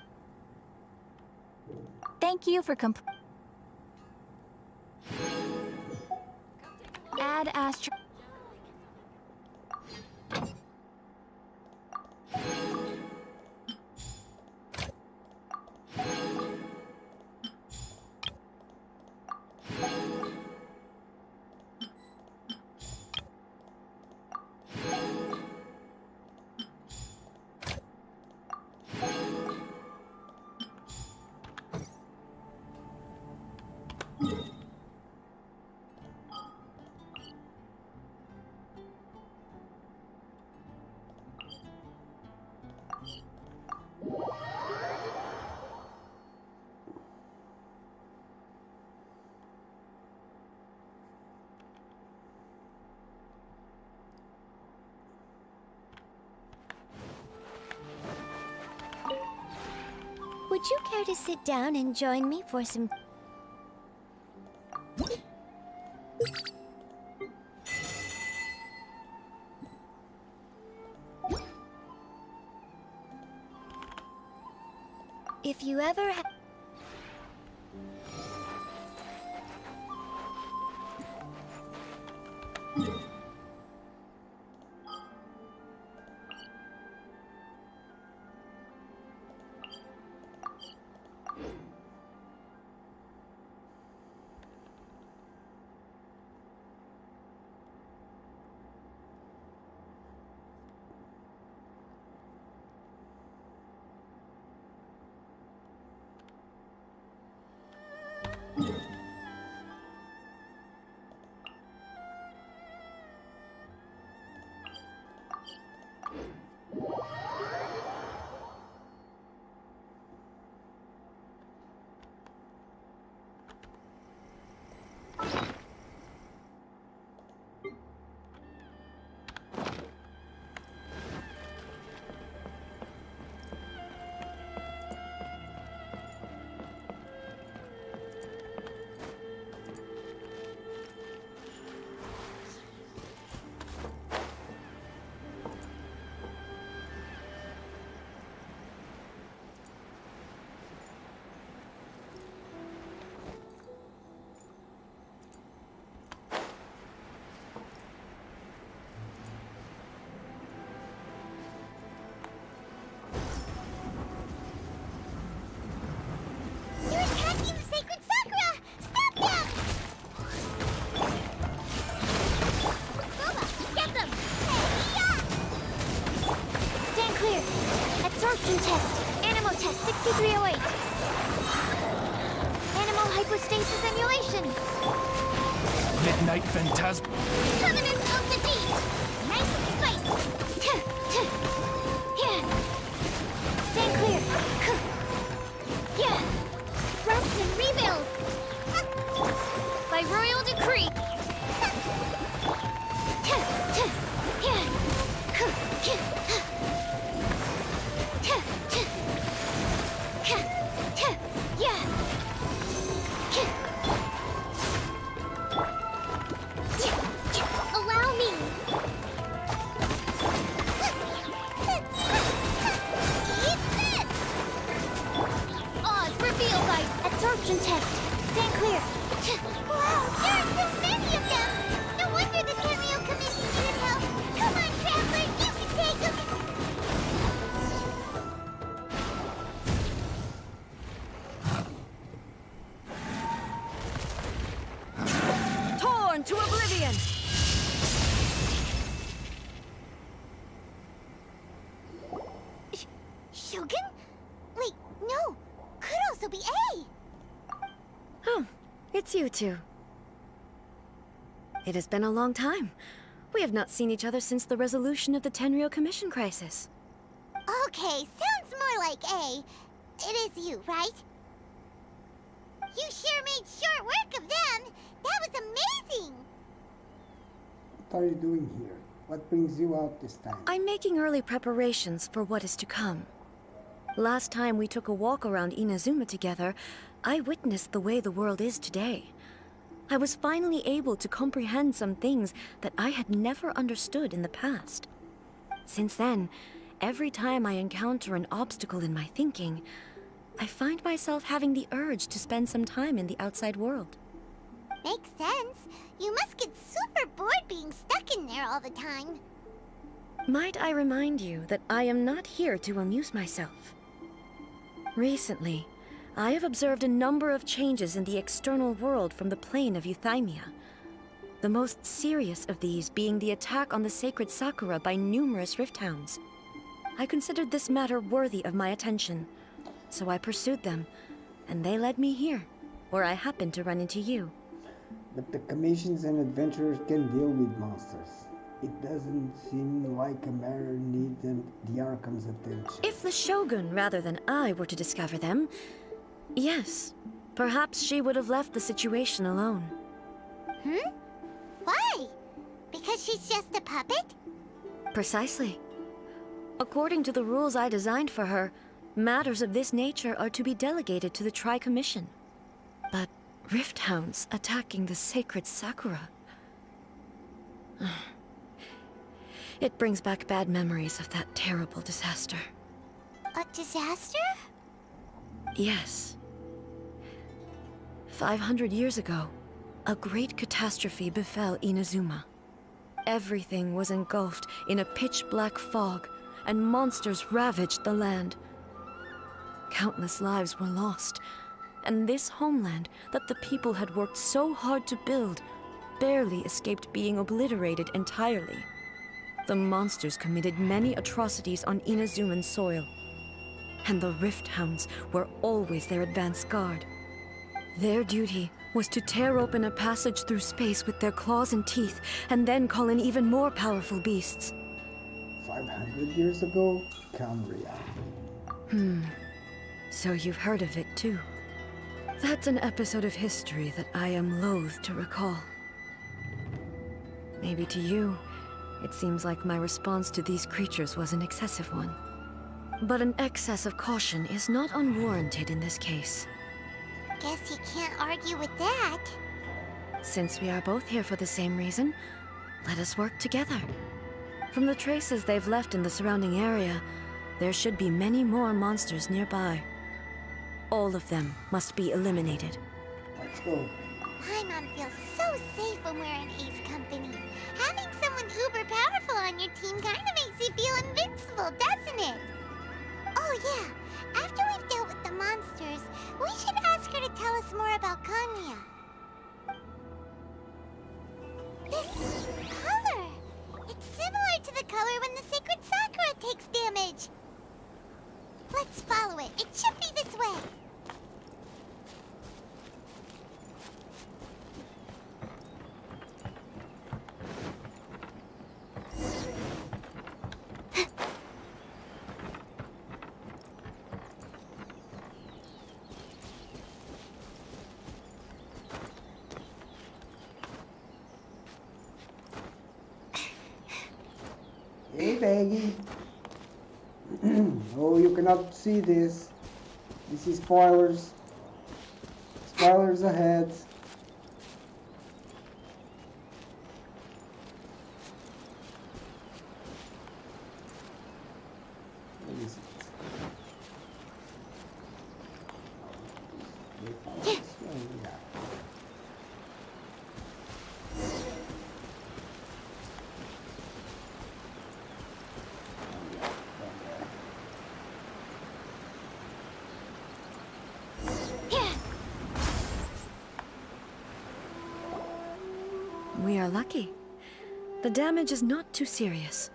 Thank you for Add Astra. Would you care to sit down and join me for some... If you ever test. Animal test 6308. Animal hypostasis emulation. Midnight Phantasm. Covenant of the Deep. Nice and spicy. Stay clear. Rest and rebuild. By royal decree. Allow me. Eat this. Oz revealed by absorption test. Stand clear. Wow, there are so many of them. No wonder the Cameo Commission needed help. Come on, Traveler, you can take them. Torn to oblivion! Shogun? Wait, no. Could also be A. Oh, it's you two. It has been a long time. We have not seen each other since the resolution of the Tenryo Commission crisis. Okay, sounds more like A. It is you, right? You sure made short work of them. That was amazing. What are you doing here? What brings you out this time? I'm making early preparations for what is to come. Last time we took a walk around Inazuma together, I witnessed the way the world is today. I was finally able to comprehend some things that I had never understood in the past. Since then, every time I encounter an obstacle in my thinking, I find myself having the urge to spend some time in the outside world. Makes sense. You must get super bored being stuck in there all the time. Might I remind you that I am not here to amuse myself. Recently, I have observed a number of changes in the external world from the plane of Euthymia. The most serious of these being the attack on the sacred Sakura by numerous Rifthounds. I considered this matter worthy of my attention, so I pursued them, and they led me here, where I happened to run into you. But the commissions and adventurers can deal with monsters. It doesn't seem like a matter needing the Arkham's attention. If the Shogun, rather than I, were to discover them, yes, perhaps she would have left the situation alone. Why? Because she's just a puppet? Precisely. According to the rules I designed for her, matters of this nature are to be delegated to the Tri-Commission. But Rifthounds attacking the sacred Sakura... It brings back bad memories of that terrible disaster. A disaster? Yes. 500 years ago, a great catastrophe befell Inazuma. Everything was engulfed in a pitch-black fog, and monsters ravaged the land. Countless lives were lost, and this homeland that the people had worked so hard to build barely escaped being obliterated entirely. The monsters committed many atrocities on Inazuman soil, and the Rifthounds were always their advance guard. Their duty was to tear open a passage through space with their claws and teeth, and then call in even more powerful beasts. 500 years ago? Calm reality. So you've heard of it too. That's an episode of history that I am loath to recall. Maybe to you, it seems like my response to these creatures was an excessive one. But an excess of caution is not unwarranted in this case. Guess you can't argue with that. Since we are both here for the same reason, let us work together. From the traces they've left in the surrounding area, there should be many more monsters nearby. All of them must be eliminated. Let's go. Paimon feels so safe when we're in Ace Company. Having someone uber powerful on your team kind of makes you feel invincible, doesn't it? Oh yeah, after we've dealt with the monsters, we should ask her to tell us more about Kanya. This color! It's similar to the color when the sacred Sakura takes damage. Hey, Baggy. Oh, you cannot see this. This is spoilers. Spoilers ahead. What is it? Yeah. We are lucky. The damage is not too serious.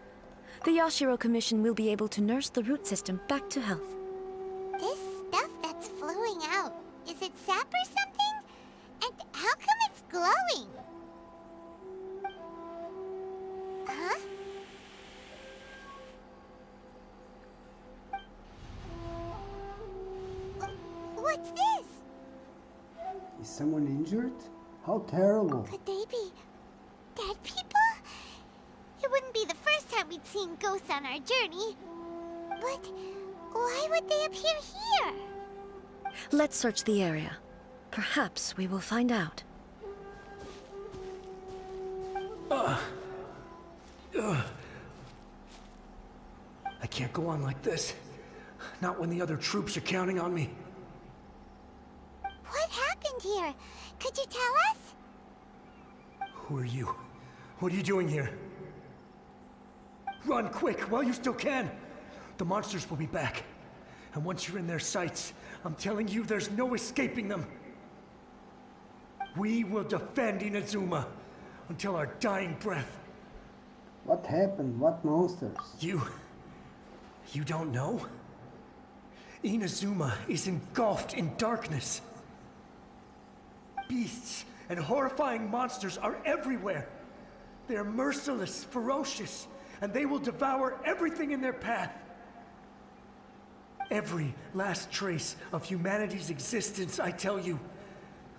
The Yashiro Commission will be able to nurse the root system back to health. This stuff that's flowing out, is it sap or something? And how come it's glowing? Huh? What's this? Is someone injured? How terrible. Could they be dead people? It wouldn't be the first time we'd seen ghosts on our journey. But why would they appear here? Let's search the area. Perhaps we will find out. I can't go on like this. Not when the other troops are counting on me. What happened here? Could you tell us? Who are you? What are you doing here? Run quick while you still can. The monsters will be back. And once you're in their sights, I'm telling you, there's no escaping them. We will defend Inazuma until our dying breath. What happened? What monsters? You don't know? Inazuma is engulfed in darkness. Beasts and horrifying monsters are everywhere. They are merciless, ferocious, and they will devour everything in their path. Every last trace of humanity's existence, I tell you.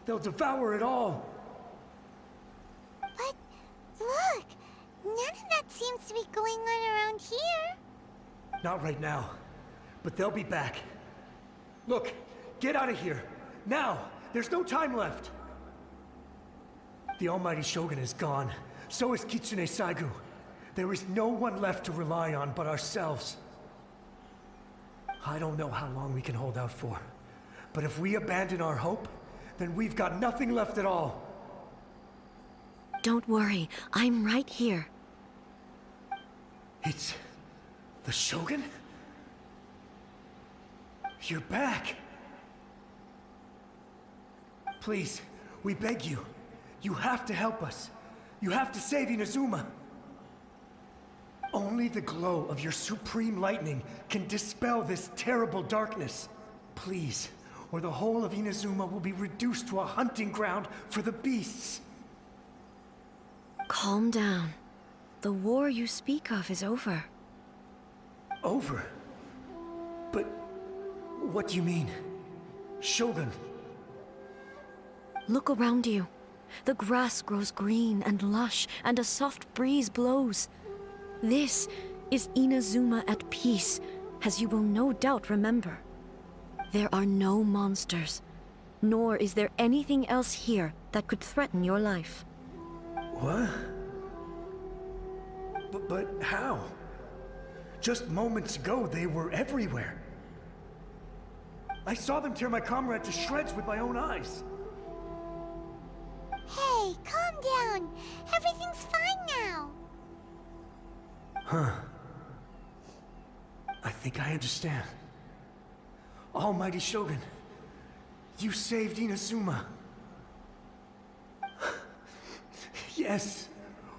They'll devour it all. But look, none of that seems to be going on around here. Not right now, but they'll be back. Look, get out of here. Now! There's no time left! The Almighty Shogun is gone. So is Kitsune Saigu. There is no one left to rely on but ourselves. I don't know how long we can hold out for. But if we abandon our hope, then we've got nothing left at all. Don't worry, I'm right here. It's... the Shogun? You're back! Please, we beg you. You have to help us. You have to save Inazuma. Only the glow of your supreme lightning can dispel this terrible darkness. Please, or the whole of Inazuma will be reduced to a hunting ground for the beasts. Calm down. The war you speak of is over. Over? But what do you mean? Shogun? Look around you. The grass grows green and lush, and a soft breeze blows. This is Inazuma at peace, as you will no doubt remember. There are no monsters, nor is there anything else here that could threaten your life. What? But how? Just moments ago, they were everywhere. I saw them tear my comrade to shreds with my own eyes. Hey, calm down. Everything's fine now. Huh. I think I understand. Almighty Shogun, you saved Inazuma. Yes,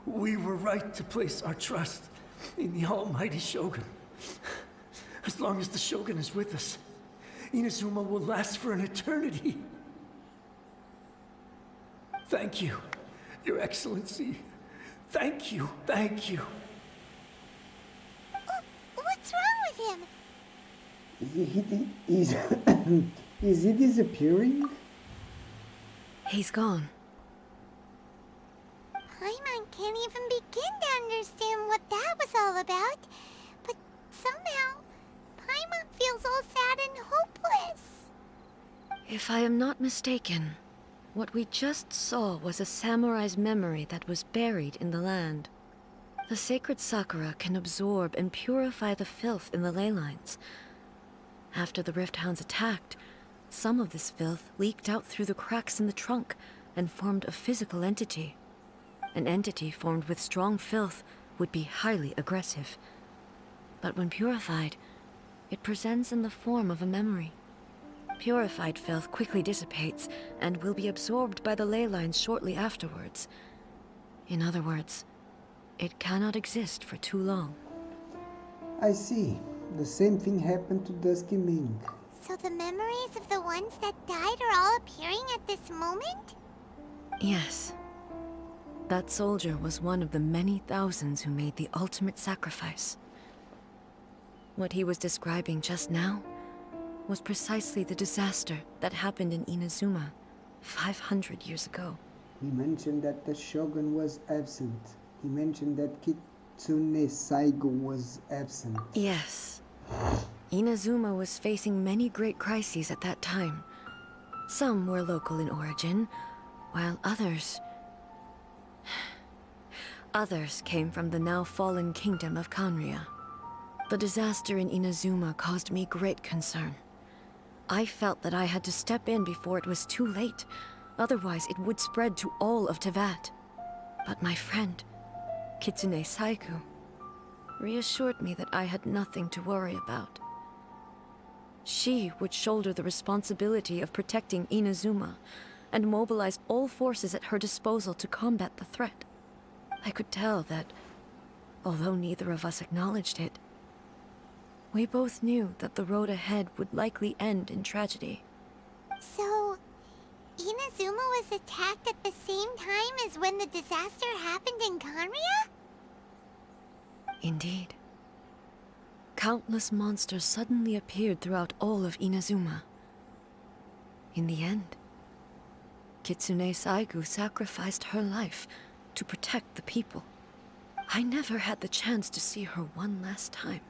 we were right to place our trust in the Almighty Shogun. As long as the Shogun is with us, Inazuma will last for an eternity. Thank you, Your Excellency. Thank you, thank you. What's wrong with him? Is he disappearing? He's gone. Paimon can't even be begin to understand what that was all about, but somehow, Paimon feels all sad and hopeless. If I am not mistaken, what we just saw was a samurai's memory that was buried in the land. The sacred Sakura can absorb and purify the filth in the ley lines. After the Rift Hounds attacked, some of this filth leaked out through the cracks in the trunk and formed a physical entity. An entity formed with strong filth would be highly aggressive. But when purified, it presents in the form of a memory. Purified filth quickly dissipates and will be absorbed by the ley lines shortly afterwards. In other words, it cannot exist for too long. I see. The same thing happened to Dusky Ming. So the memories of the ones that died are all appearing at this moment? Yes. That soldier was one of the many thousands who made the ultimate sacrifice. What he was describing just now was precisely the disaster that happened in Inazuma 500 years ago. He mentioned that the Shogun was absent. He mentioned that Kitsune Saigo was absent. Yes. Inazuma was facing many great crises at that time. Some were local in origin, while others came from the now fallen kingdom of Kanria. The disaster in Inazuma caused me great concern. I felt that I had to step in before it was too late, otherwise it would spread to all of Teyvat. But my friend, Kitsune Saigo, reassured me that I had nothing to worry about. She would shoulder the responsibility of protecting Inazuma and mobilized all forces at her disposal to combat the threat. I could tell that, although neither of us acknowledged it, we both knew that the road ahead would likely end in tragedy. So, Inazuma was attacked at the same time as when the disaster happened in Kanria? Indeed. Countless monsters suddenly appeared throughout all of Inazuma. In the end, Kitsune Saigo sacrificed her life to protect the people. I never had the chance to see her one last time.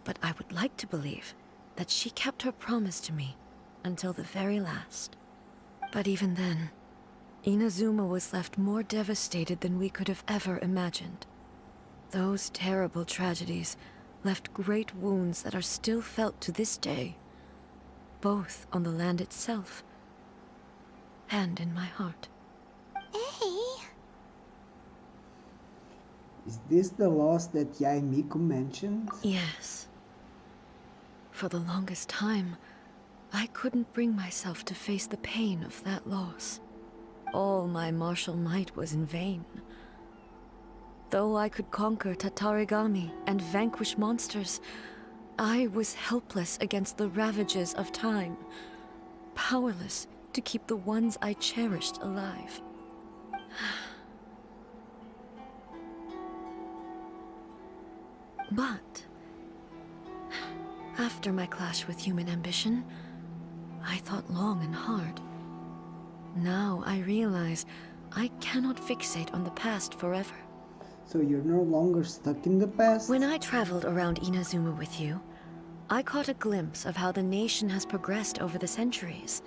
But I would like to believe that she kept her promise to me until the very last. But even then, Inazuma was left more devastated than we could have ever imagined. Those terrible tragedies left great wounds that are still felt to this day, both on the land itself and in my heart. Hey, Is this the loss that Yaemiko mentioned? Yes. For the longest time, I couldn't bring myself to face the pain of that loss. All my martial might was in vain. Though I could conquer Tatarigami and vanquish monsters, I was helpless against the ravages of time, powerless to keep the ones I cherished alive. But after my clash with human ambition, I thought long and hard. Now I realize I cannot fixate on the past forever. So you're no longer stuck in the past? When I traveled around Inazuma with you, I caught a glimpse of how the nation has progressed over the centuries.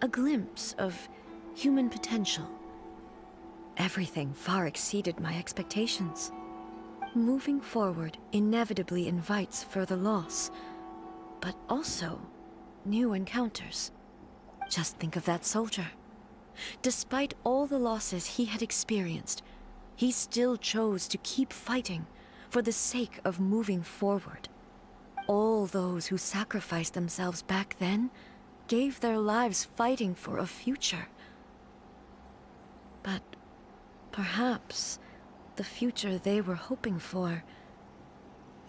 A glimpse of human potential. Everything far exceeded my expectations. Moving forward inevitably invites further loss, but also new encounters. Just think of that soldier. Despite all the losses he had experienced, he still chose to keep fighting for the sake of moving forward. All those who sacrificed themselves back then gave their lives fighting for a future. But perhaps the future they were hoping for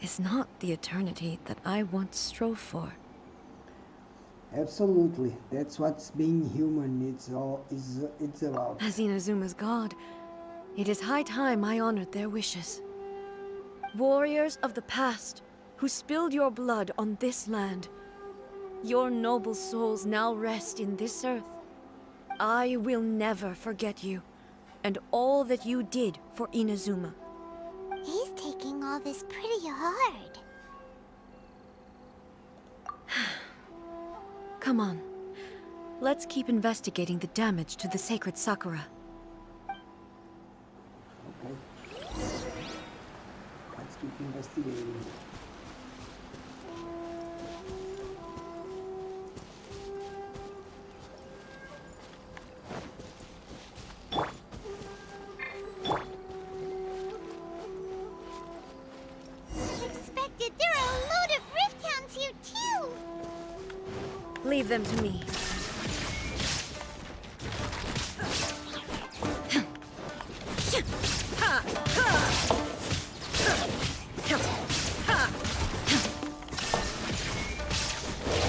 is not the eternity that I once strove for. Absolutely. That's what being human it's about. As Inazuma's god, it is high time I honored their wishes. Warriors of the past, who spilled your blood on this land, your noble souls now rest in this earth. I will never forget you, and all that you did for Inazuma. He's taking all this pretty hard. Come on. Let's keep investigating the damage to the sacred Sakura. Okay. Let's keep investigating. As expected, there are a load of Rift Hounds here too! Leave them to me.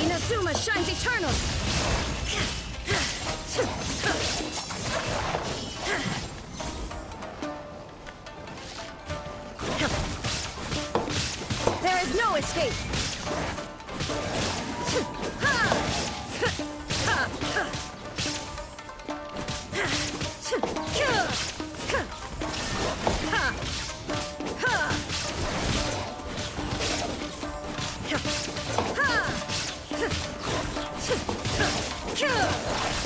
Inazuma shines eternal! There is no escape!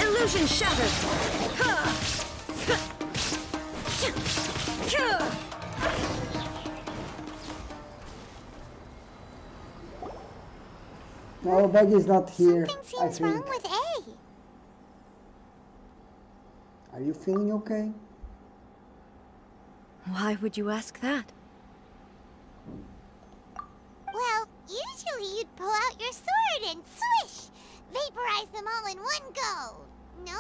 Illusion shattered! No, Beggy's not here. Something I seems think. wrong with A. Are you feeling okay? Why would you ask that? Well, usually you'd pull out your sword and swish! Vaporize them all in one go! No?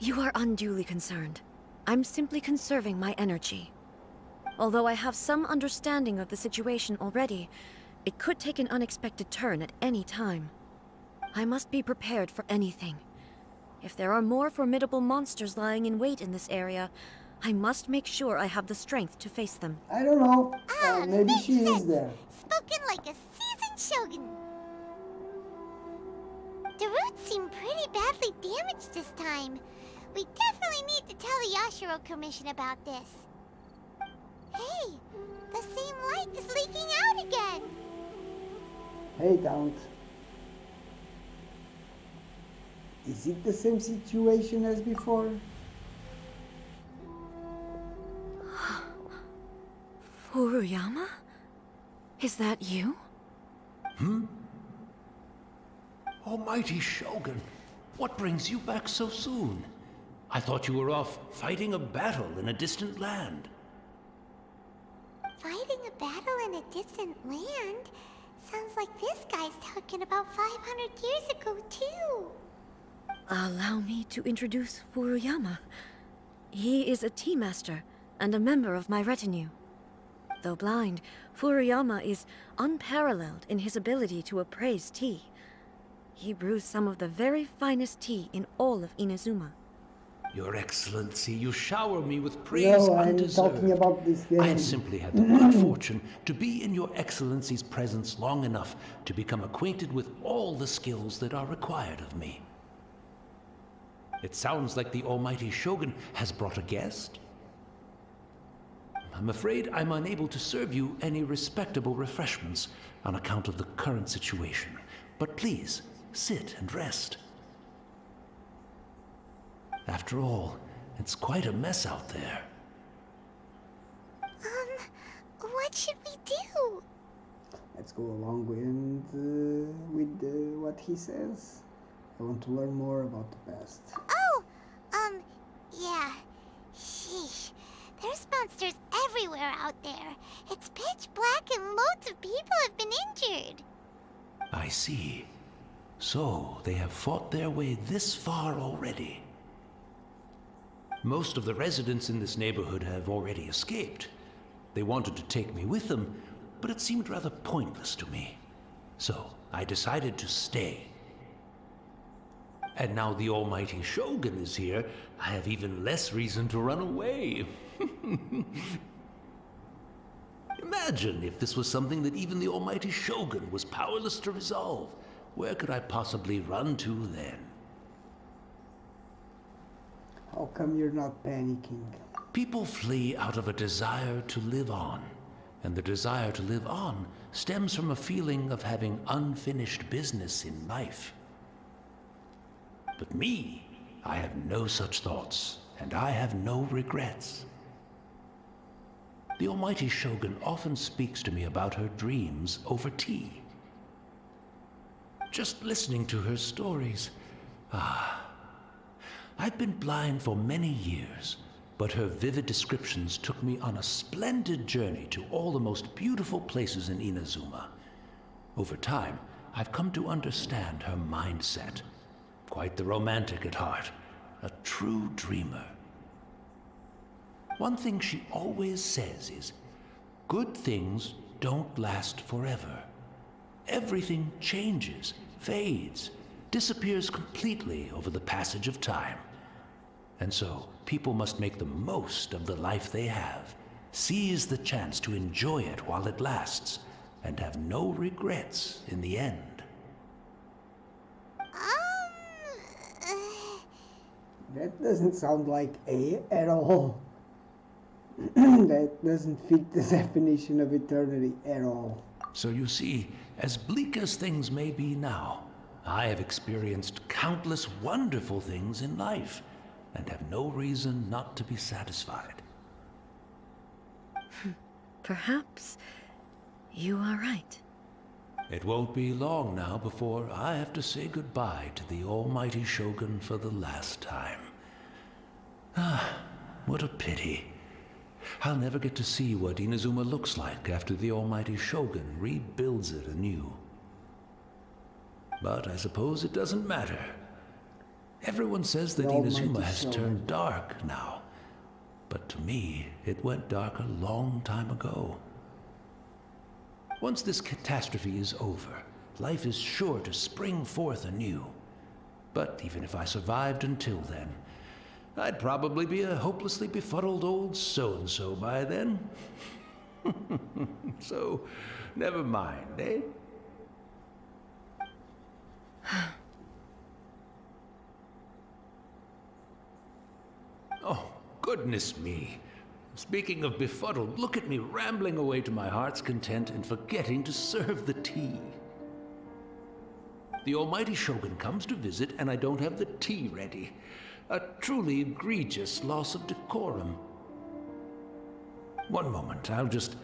You are unduly concerned. I'm simply conserving my energy. Although I have some understanding of the situation already, it could take an unexpected turn at any time. I must be prepared for anything. If there are more formidable monsters lying in wait in this area, I must make sure I have the strength to face them. I don't know. Maybe makes she is sense. there. Spoken like a seasoned shogun. The roots seem pretty badly damaged this time. We definitely need to tell the Yashiro Commission about this. Hey, the same light is leaking out again. Hey, Count. Is it the same situation as before? Furuyama? Is that you? Almighty Shogun, what brings you back so soon? I thought you were off fighting a battle in a distant land. Fighting a battle in a distant land? Sounds like this guy's talking about 500 years ago, too. Allow me to introduce Furuyama. He is a tea master and a member of my retinue. Though blind, Furuyama is unparalleled in his ability to appraise tea. He brews some of the very finest tea in all of Inazuma. Your Excellency, you shower me with praise No, I'm undeserved. talking about this game. I have simply had the good fortune to be in your Excellency's presence long enough to become acquainted with all the skills that are required of me. It sounds like the Almighty Shogun has brought a guest. I'm afraid I'm unable to serve you any respectable refreshments on account of the current situation. But please, sit and rest. After all, it's quite a mess out there. What should we do? Let's go along with what he says. I want to learn more about the past. Oh, yeah. Sheesh. There's monsters everywhere out there. It's pitch black and loads of people have been injured. I see. So, they have fought their way this far already. Most of the residents in this neighborhood have already escaped. They wanted to take me with them, but it seemed rather pointless to me. So, I decided to stay. And now the Almighty Shogun is here, I have even less reason to run away. Imagine if this was something that even the Almighty Shogun was powerless to resolve. Where could I possibly run to then? How come you're not panicking? People flee out of a desire to live on, and the desire to live on stems from a feeling of having unfinished business in life. But me, I have no such thoughts, and I have no regrets. The Almighty Shogun often speaks to me about her dreams over tea. Just listening to her stories, I've been blind for many years, but her vivid descriptions took me on a splendid journey to all the most beautiful places in Inazuma. Over time, I've come to understand her mindset. Quite the romantic at heart, a true dreamer. One thing she always says is, good things don't last forever. Everything changes, fades, disappears completely over the passage of time. And so, people must make the most of the life they have, seize the chance to enjoy it while it lasts, and have no regrets in the end. That doesn't sound like A at all. That doesn't fit the definition of eternity at all. So you see, as bleak as things may be now, I have experienced countless wonderful things in life, and have no reason not to be satisfied. Perhaps you are right. It won't be long now before I have to say goodbye to the Almighty Shogun for the last time. What a pity. I'll never get to see what Inazuma looks like after the Almighty Shogun rebuilds it anew. But I suppose it doesn't matter. Everyone says that Inazuma has turned dark now. But to me, it went dark a long time ago. Once this catastrophe is over, life is sure to spring forth anew. But even if I survived until then, I'd probably be a hopelessly befuddled old so-and-so by then. So, never mind, eh? Oh, goodness me. Speaking of befuddled, look at me rambling away to my heart's content and forgetting to serve the tea. The Almighty Shogun comes to visit and I don't have the tea ready. A truly egregious loss of decorum. One moment, I'll just...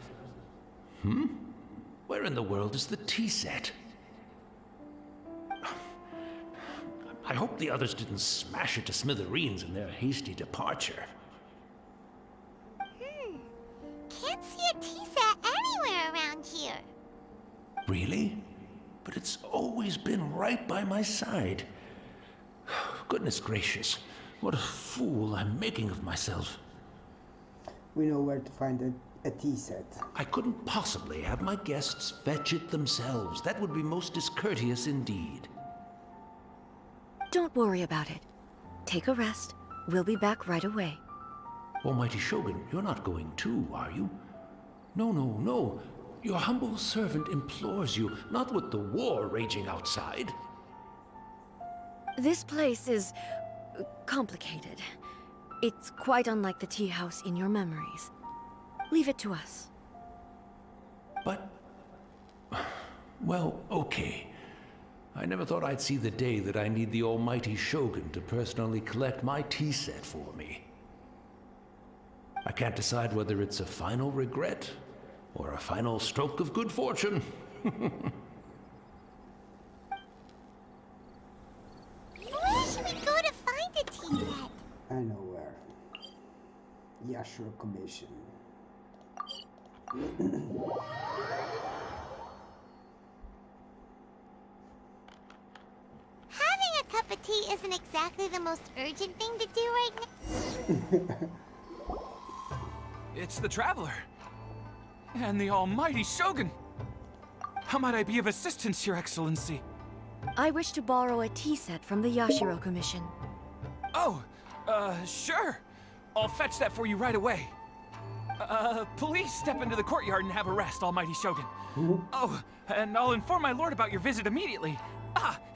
Where in the world is the tea set? I hope the others didn't smash it to smithereens in their hasty departure. Can't see a tea set anywhere around here. Really? But it's always been right by my side. Goodness gracious, what a fool I'm making of myself. We know where to find a tea set. I couldn't possibly have my guests fetch it themselves. That would be most discourteous indeed. Don't worry about it. Take a rest. We'll be back right away. Almighty Shogun, you're not going too, are you? No. Your humble servant implores you, not with the war raging outside. This place is complicated. It's quite unlike the tea house in your memories. Leave it to us. But... well, okay. I never thought I'd see the day that I need the Almighty Shogun to personally collect my tea set for me. I can't decide whether it's a final regret or a final stroke of good fortune. Where should we go to find a tea set? I know where. Yashiro Commission. Having a cup of tea isn't exactly the most urgent thing to do right now. It's the Traveler. And the Almighty Shogun. How might I be of assistance, Your Excellency? I wish to borrow a tea set from the Yashiro Commission. Oh, sure. I'll fetch that for you right away. Please step into the courtyard and have a rest, Almighty Shogun. Oh, and I'll inform my lord about your visit immediately.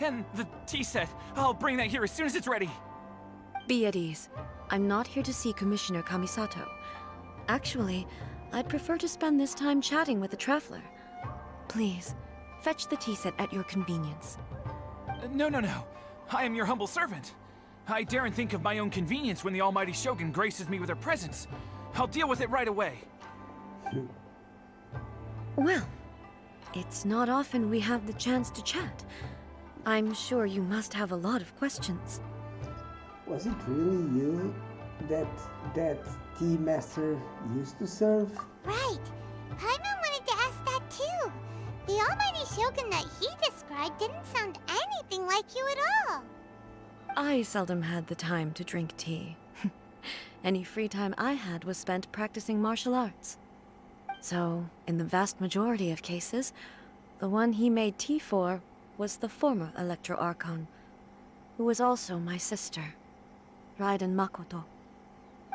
And the tea set. I'll bring that here as soon as it's ready. Be at ease. I'm not here to see Commissioner Kamisato. Actually, I'd prefer to spend this time chatting with the Traveler. Please, fetch the tea set at your convenience. No. I am your humble servant. I daren't think of my own convenience when the Almighty Shogun graces me with her presence. I'll deal with it right away. Well, it's not often we have the chance to chat. I'm sure you must have a lot of questions. Was it really you that tea master used to serve? Right. Paimon wanted to ask that too. The Almighty Shogun that he described didn't sound anything like you at all. I seldom had the time to drink tea. Any free time I had was spent practicing martial arts. So, in the vast majority of cases, the one he made tea for was the former Electro Archon, who was also my sister, Raiden Makoto.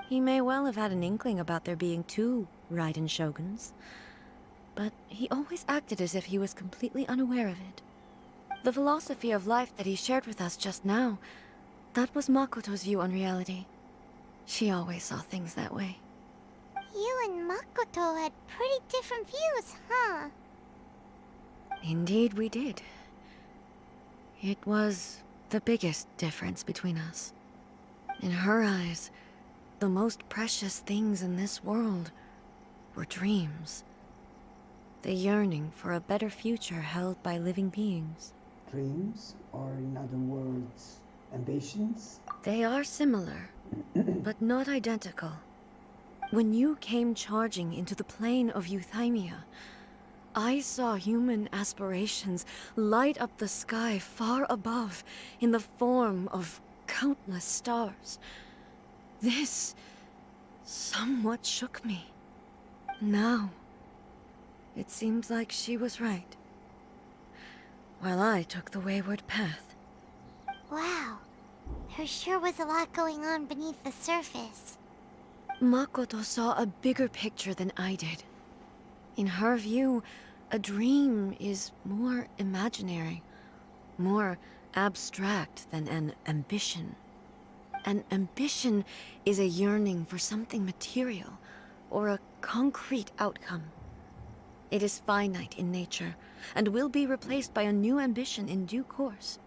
He may well have had an inkling about there being two Raiden Shoguns, but he always acted as if he was completely unaware of it. The philosophy of life that he shared with us just now, that was Makoto's view on reality. She always saw things that way. You and Makoto had pretty different views, huh? Indeed we did. It was the biggest difference between us. In her eyes, the most precious things in this world were dreams. The yearning for a better future held by living beings. Dreams, or in other words, ambitions? They are similar, but not identical. When you came charging into the plane of Euthymia, I saw human aspirations light up the sky far above in the form of countless stars. This somewhat shook me. Now, it seems like she was right, while I took the wayward path. Wow. There sure was a lot going on beneath the surface. Makoto saw a bigger picture than I did. In her view, a dream is more imaginary, more abstract than an ambition. An ambition is a yearning for something material, or a concrete outcome. It is finite in nature, and will be replaced by a new ambition in due course.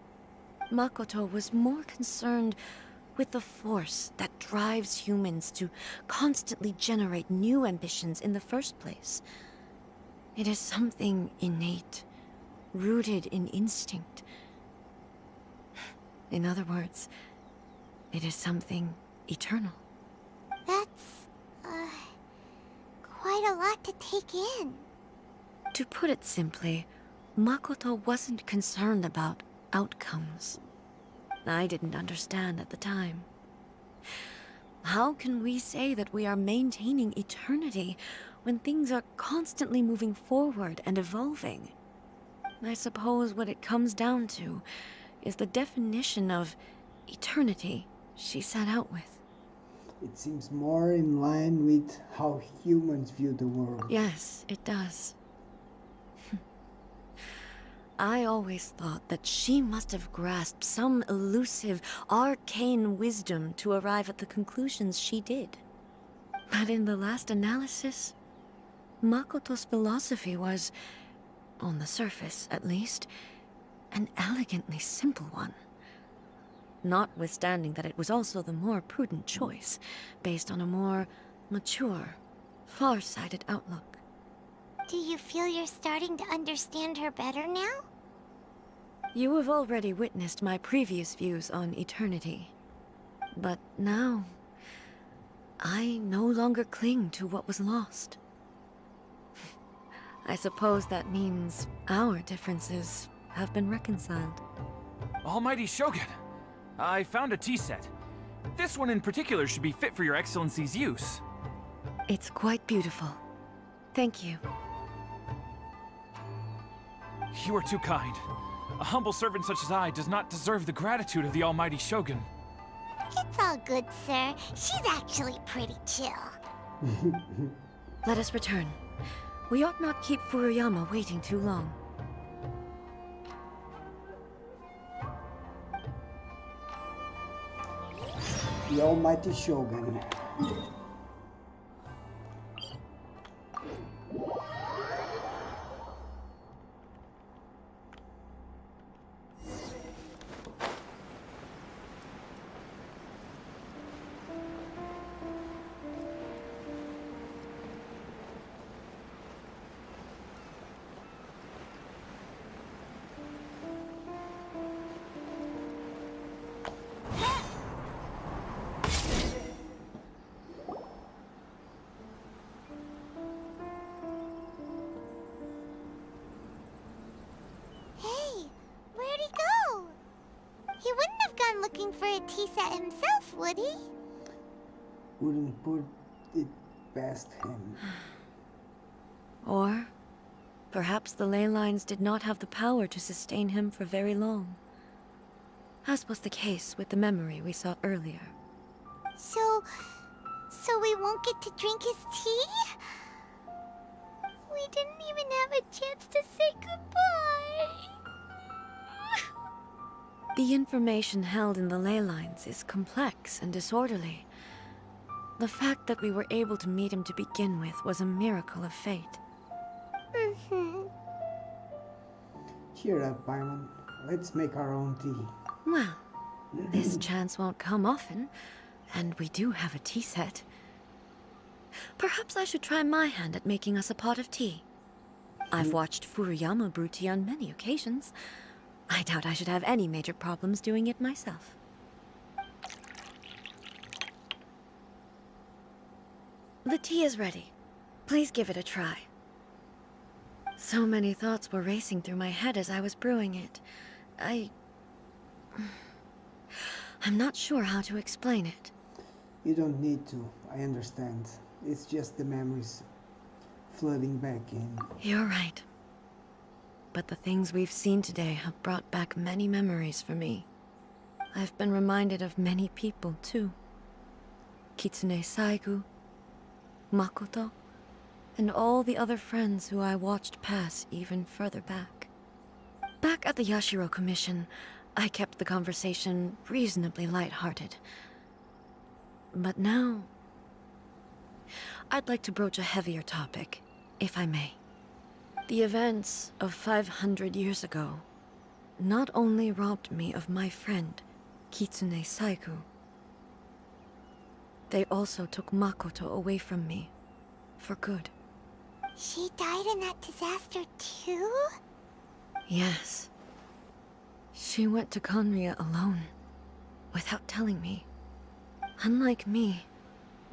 Makoto was more concerned with the force that drives humans to constantly generate new ambitions in the first place. It is something innate, rooted in instinct. In other words, it is something eternal. That's, quite a lot to take in. To put it simply, Makoto wasn't concerned about outcomes. I didn't understand at the time. How can we say that we are maintaining eternity when things are constantly moving forward and evolving? I suppose what it comes down to is the definition of eternity she set out with. It seems more in line with how humans view the world. Yes, it does. I always thought that she must have grasped some elusive, arcane wisdom to arrive at the conclusions she did. But in the last analysis, Makoto's philosophy was, on the surface at least, an elegantly simple one. Notwithstanding that it was also the more prudent choice, based on a more mature, far-sighted outlook. Do you feel you're starting to understand her better now? You have already witnessed my previous views on eternity. But now, I no longer cling to what was lost. I suppose that means our differences have been reconciled. Almighty Shogun, I found a tea set. This one in particular should be fit for your Excellency's use. It's quite beautiful. Thank you. You are too kind. A humble servant such as I does not deserve the gratitude of the Almighty Shogun. It's all good, sir. She's actually pretty chill. Let us return. We ought not keep Furuyama waiting too long. The Almighty Shogun. Hey, where'd he go? He wouldn't have gone looking for a tea set himself, would he? Wouldn't put it past him. Or perhaps the ley lines did not have the power to sustain him for very long, as was the case with the memory we saw earlier. So we won't get to drink his tea? We didn't even have a chance to say goodbye. The information held in the ley lines is complex and disorderly. The fact that we were able to meet him to begin with was a miracle of fate. Cheer up, Paimon. Let's make our own tea. Well, this chance won't come often, and we do have a tea set. Perhaps I should try my hand at making us a pot of tea. I've watched Furuyama brew tea on many occasions. I doubt I should have any major problems doing it myself. The tea is ready. Please give it a try. So many thoughts were racing through my head as I was brewing it. I'm not sure how to explain it. You don't need to. I understand. It's just the memories flooding back in. You're right. But the things we've seen today have brought back many memories for me. I've been reminded of many people, too. Kitsune Saigu, Makoto, and all the other friends who I watched pass even further back. Back at the Yashiro Commission, I kept the conversation reasonably lighthearted. But now, I'd like to broach a heavier topic, if I may. The events of 500 years ago not only robbed me of my friend, Kitsune Saigu, they also took Makoto away from me, for good. She died in that disaster too? Yes. She went to Conria alone, without telling me. Unlike me,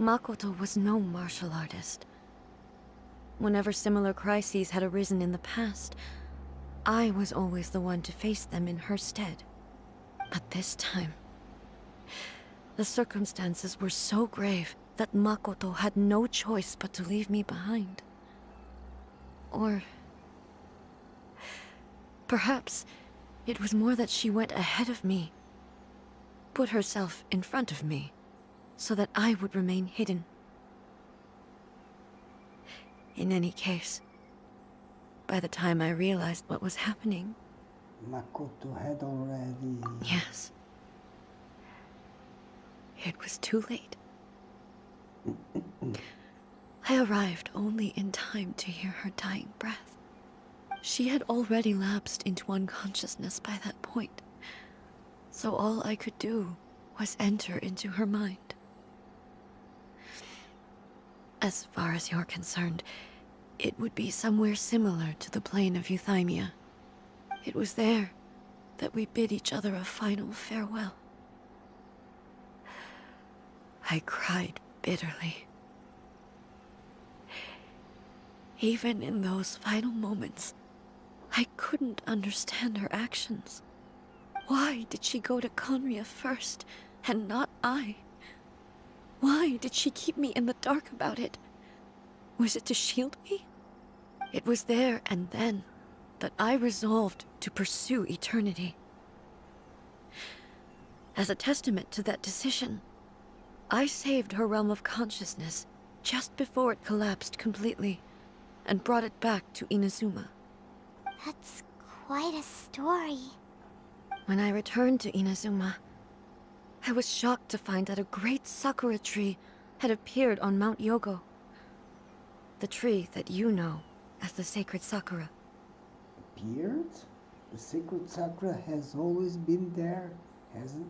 Makoto was no martial artist. Whenever similar crises had arisen in the past, I was always the one to face them in her stead. But this time, the circumstances were so grave that Makoto had no choice but to leave me behind. Or perhaps it was more that she went ahead of me, put herself in front of me, so that I would remain hidden. In any case, by the time I realized what was happening... Makoto had already... Yes. It was too late. I arrived only in time to hear her dying breath. She had already lapsed into unconsciousness by that point, so all I could do was enter into her mind. As far as you're concerned, it would be somewhere similar to the plane of Euthymia. It was there that we bid each other a final farewell. I cried bitterly. Even in those final moments, I couldn't understand her actions. Why did she go to Conria first, and not I? Why did she keep me in the dark about it? Was it to shield me? It was there and then that I resolved to pursue eternity. As a testament to that decision, I saved her realm of consciousness just before it collapsed completely, and brought it back to Inazuma. That's quite a story. When I returned to Inazuma, I was shocked to find that a great sakura tree had appeared on Mount Yogo. The tree that you know as the sacred sakura. Appeared? The sacred sakura has always been there, hasn't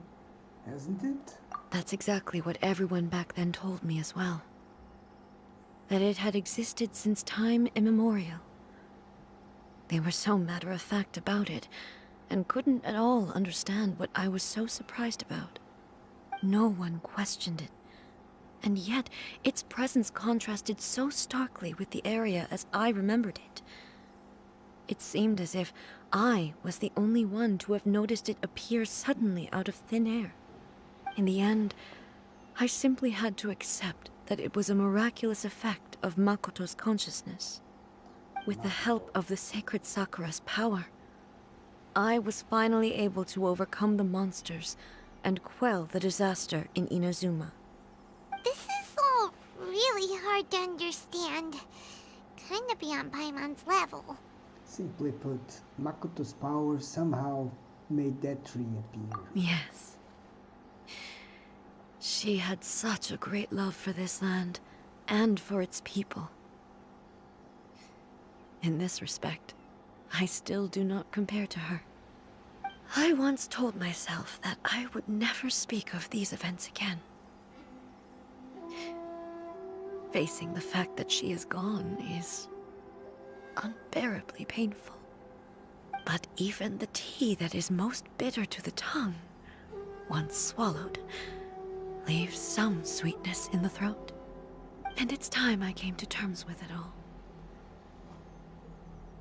it? That's exactly what everyone back then told me as well. That it had existed since time immemorial. They were so matter-of-fact about it, and couldn't at all understand what I was so surprised about. No one questioned it, and yet its presence contrasted so starkly with the area as I remembered it. It seemed as if I was the only one to have noticed it appear suddenly out of thin air. In the end, I simply had to accept that it was a miraculous effect of Makoto's consciousness. With the help of the sacred Sakura's power, I was finally able to overcome the monsters and quell the disaster in Inazuma. This is all really hard to understand. Kinda beyond Paimon's level. Simply put, Makoto's power somehow made that tree appear. Yes. She had such a great love for this land, and for its people. In this respect, I still do not compare to her. I once told myself that I would never speak of these events again. Facing the fact that she is gone is unbearably painful. But even the tea that is most bitter to the tongue, once swallowed, leaves some sweetness in the throat. And it's time I came to terms with it all.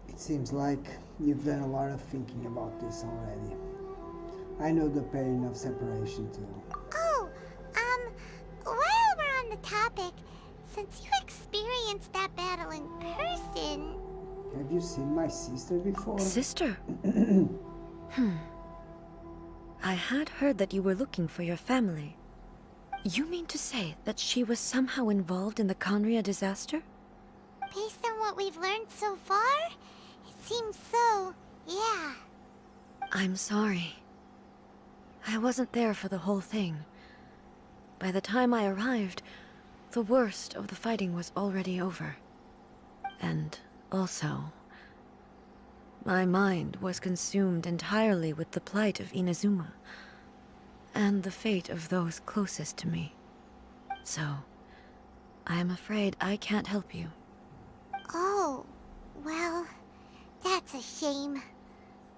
It seems like you've done a lot of thinking about this already. I know the pain of separation too. Oh, while we're on the topic, since you experienced that battle in person... Have you seen my sister before? Sister? I had heard that you were looking for your family. You mean to say that she was somehow involved in the Conria disaster? Based on what we've learned so far, it seems so, yeah. I'm sorry. I wasn't there for the whole thing. By the time I arrived, the worst of the fighting was already over. And also, my mind was consumed entirely with the plight of Inazuma, and the fate of those closest to me. So, I'm afraid I can't help you. Oh, well, that's a shame.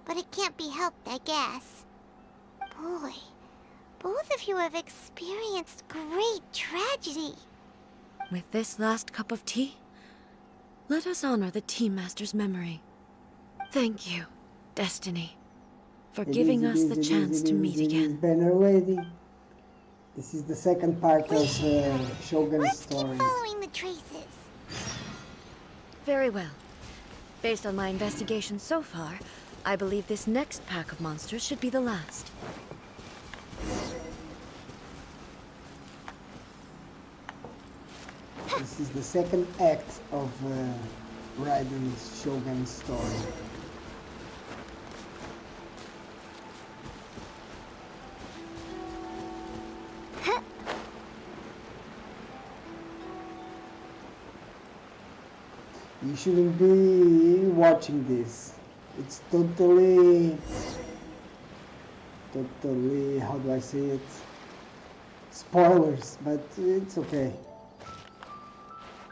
But it can't be helped, I guess. Boy, both of you have experienced great tragedy. With this last cup of tea, let us honor the Tea Master's memory. Thank you, Destiny, for giving us the chance to meet again. Banner Lady. This is the second part of Shogun's Let's story. keep following the traces. Very well. Based on my investigation so far, I believe this next pack of monsters should be the last. This is the second act of Raiden's Shogun story. You shouldn't be watching this. It's totally, how do I say it? Spoilers, but it's okay.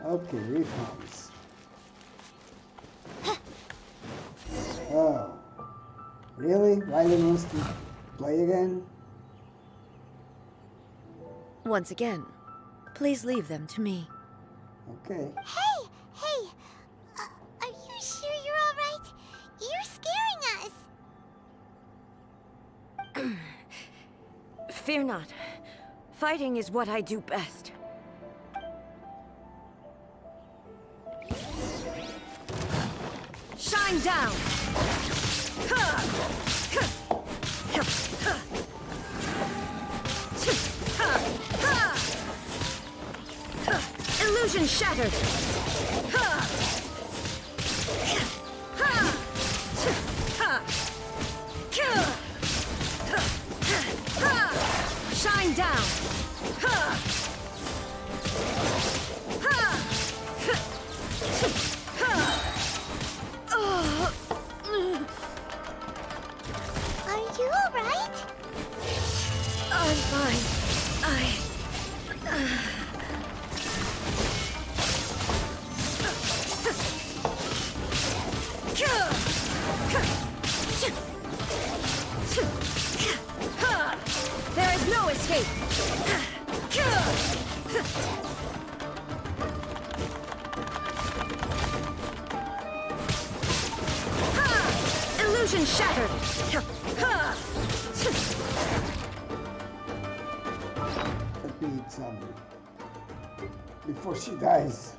Okay, refunds. Oh, really? Raiden wants to play again? Once again, please leave them to me. Okay. Hey, are you sure you're all right? You're scaring us. Fear not. Fighting is what I do best. Shine down! Illusion shattered! Shine Shine down! Ha! Ha! Are you alright? I'm fine. There is no escape. Illusion shattered. Let me eat some before she dies.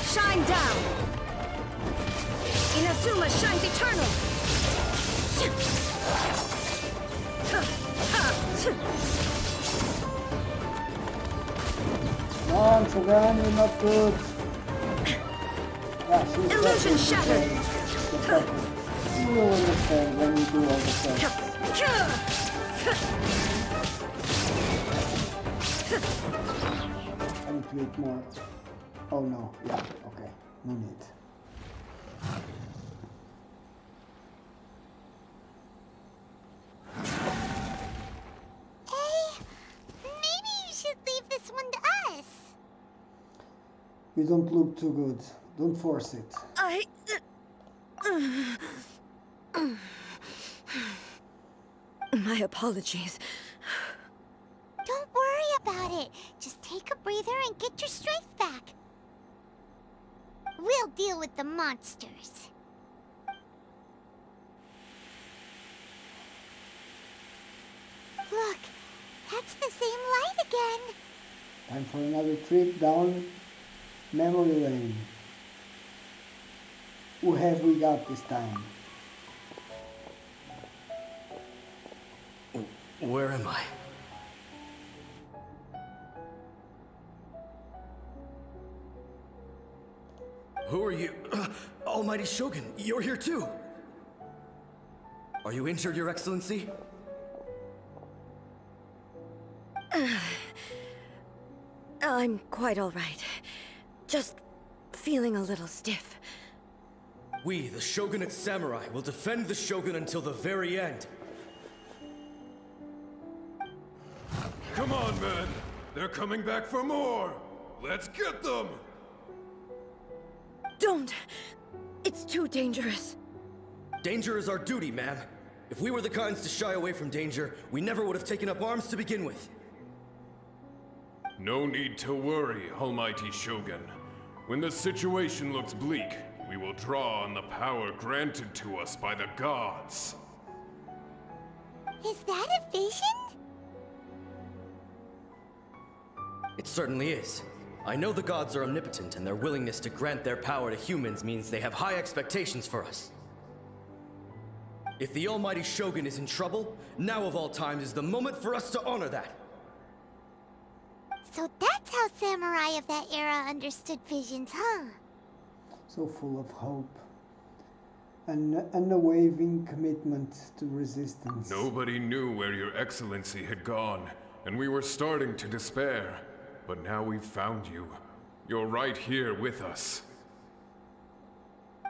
Shine down. Inazuma shines eternal. Come on, Shogun, you're not good. Yeah, she's Illusion shattered. You will understand when you do all the things. I need to eat more. Oh no, yeah, okay, no need. Hey, maybe you should leave this one to us. You don't look too good. Don't force it. My apologies. Don't worry about it. Just take a breather and get your strength back. We'll deal with the monsters. Look, that's the same light again. Time for another trip down memory lane. Who have we got this time? Where am I? Who are you? Almighty Shogun, you're here too! Are you injured, Your Excellency? I'm quite all right. Just feeling a little stiff. We, the Shogunate Samurai, will defend the Shogun until the very end. Come on, men. They're coming back for more. Let's get them. Don't! It's too dangerous. Danger is our duty, ma'am. If we were the kinds to shy away from danger, we never would have taken up arms to begin with. No need to worry, Almighty Shogun. When the situation looks bleak, we will draw on the power granted to us by the gods. Is that a vision? It certainly is. I know the gods are omnipotent, and their willingness to grant their power to humans means they have high expectations for us. If the Almighty Shogun is in trouble, now of all times is the moment for us to honor that. So that's how samurai of that era understood visions, huh? So full of hope. An unwavering commitment to resistance. Nobody knew where your excellency had gone, and we were starting to despair. But now we've found you. You're right here with us.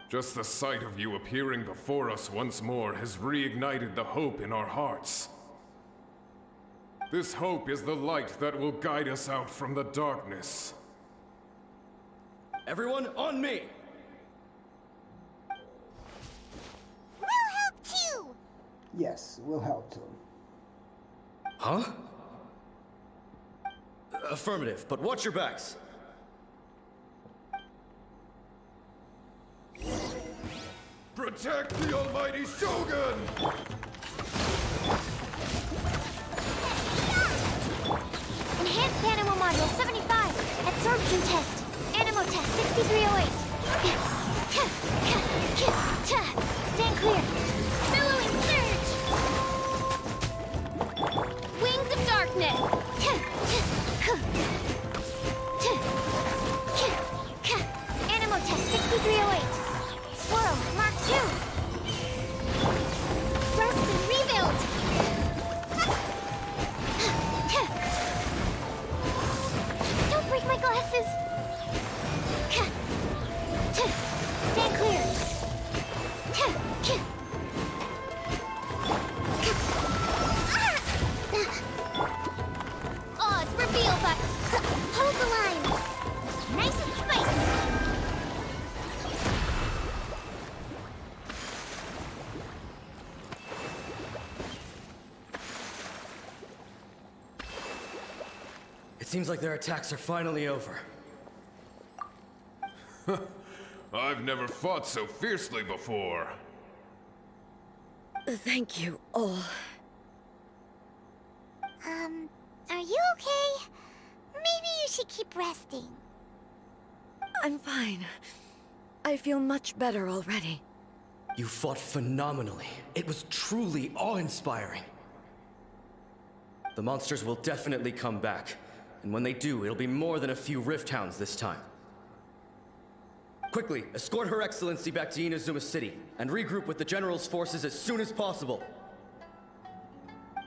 Just the sight of you appearing before us once more has reignited the hope in our hearts. This hope is the light that will guide us out from the darkness. Everyone, on me! We'll help too! Yes, we'll help too. Huh? Affirmative, but watch your backs. Protect the Almighty Shogun! Enhanced Animo Module 75. Absorption test. Animo test 6308. Stand clear. Billowing surge! Wings of darkness! seems like their attacks are finally over. I've never fought so fiercely before. Thank you all. Are you okay? Maybe you should keep resting. I'm fine. I feel much better already. You fought phenomenally. It was truly awe-inspiring. The monsters will definitely come back. And when they do, it'll be more than a few Rift Hounds this time. Quickly, escort Her Excellency back to Inazuma City, and regroup with the General's forces as soon as possible.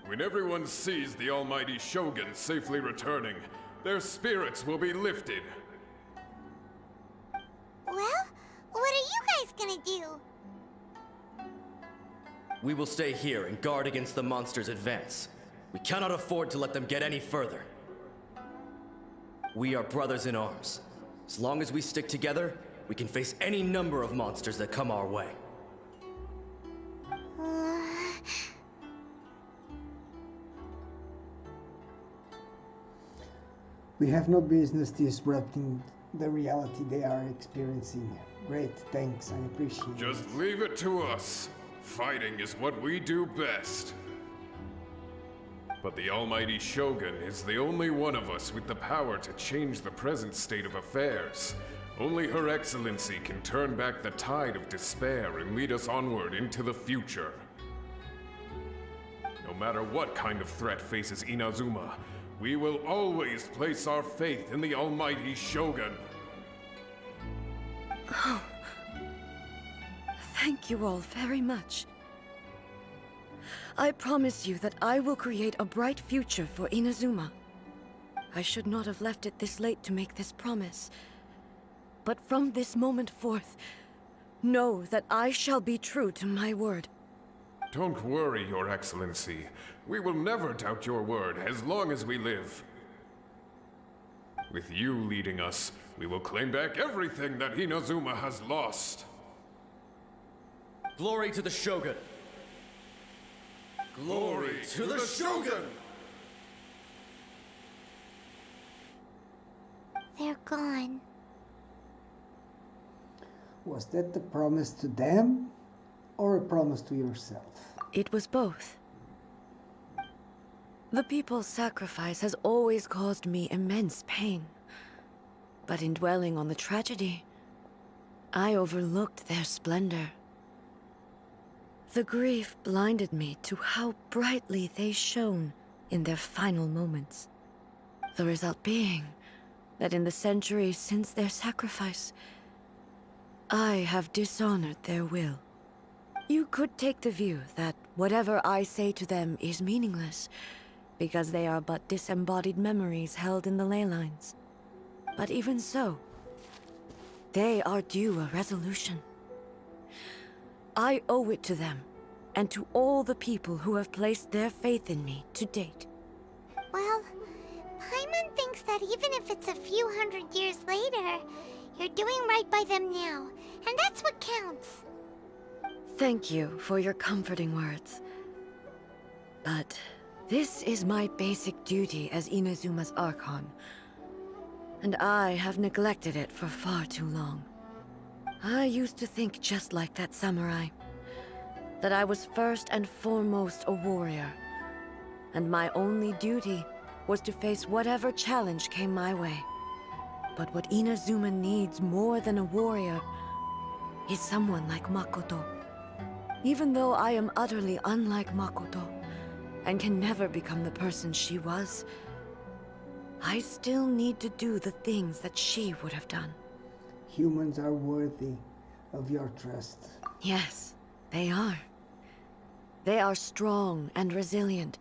When everyone sees the almighty Shogun safely returning, their spirits will be lifted. Well, what are you guys gonna do? We will stay here and guard against the monsters' advance. We cannot afford to let them get any further. We are brothers in arms. As long as we stick together, we can face any number of monsters that come our way. We have no business disrupting the reality they are experiencing. Great, thanks, I appreciate it. Just leave it to us. Fighting is what we do best. But the almighty Shogun is the only one of us with the power to change the present state of affairs. Only Her Excellency can turn back the tide of despair and lead us onward into the future. No matter what kind of threat faces Inazuma, we will always place our faith in the almighty Shogun. Oh. Thank you all very much. I promise you that I will create a bright future for Inazuma. I should not have left it this late to make this promise. But from this moment forth, know that I shall be true to my word. Don't worry, Your Excellency. We will never doubt your word as long as we live. With you leading us, we will claim back everything that Inazuma has lost. Glory to the Shogun! Glory to the Shogun! They're gone. Was that the promise to them, or a promise to yourself? It was both. The people's sacrifice has always caused me immense pain. But in dwelling on the tragedy, I overlooked their splendor. The grief blinded me to how brightly they shone in their final moments. The result being that in the centuries since their sacrifice, I have dishonored their will. You could take the view that whatever I say to them is meaningless, because they are but disembodied memories held in the ley lines. But even so, they are due a resolution. I owe it to them, and to all the people who have placed their faith in me to date. Well, Paimon thinks that even if it's a few hundred years later, you're doing right by them now, and that's what counts. Thank you for your comforting words. But this is my basic duty as Inazuma's Archon, and I have neglected it for far too long. I used to think just like that samurai, that I was first and foremost a warrior, and my only duty was to face whatever challenge came my way. But what Inazuma needs more than a warrior is someone like Makoto. Even though I am utterly unlike Makoto, and can never become the person she was, I still need to do the things that she would have done. Humans are worthy of your trust. Yes, they are. They are strong and resilient,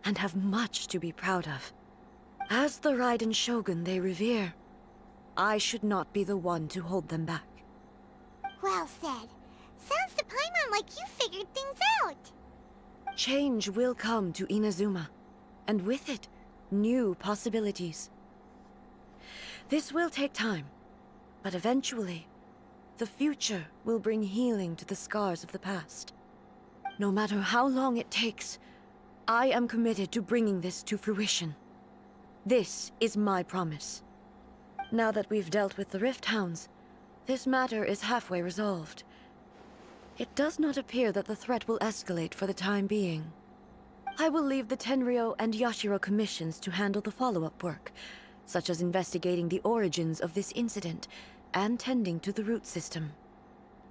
and have much to be proud of. As the Raiden Shogun they revere, I should not be the one to hold them back. Well said. Sounds to Paimon like you figured things out. Change will come to Inazuma, and with it, new possibilities. This will take time, but eventually, the future will bring healing to the scars of the past. No matter how long it takes, I am committed to bringing this to fruition. This is my promise. Now that we've dealt with the Rift Hounds, this matter is halfway resolved. It does not appear that the threat will escalate for the time being. I will leave the Tenryo and Yashiro commissions to handle the follow-up work, such as investigating the origins of this incident and tending to the root system.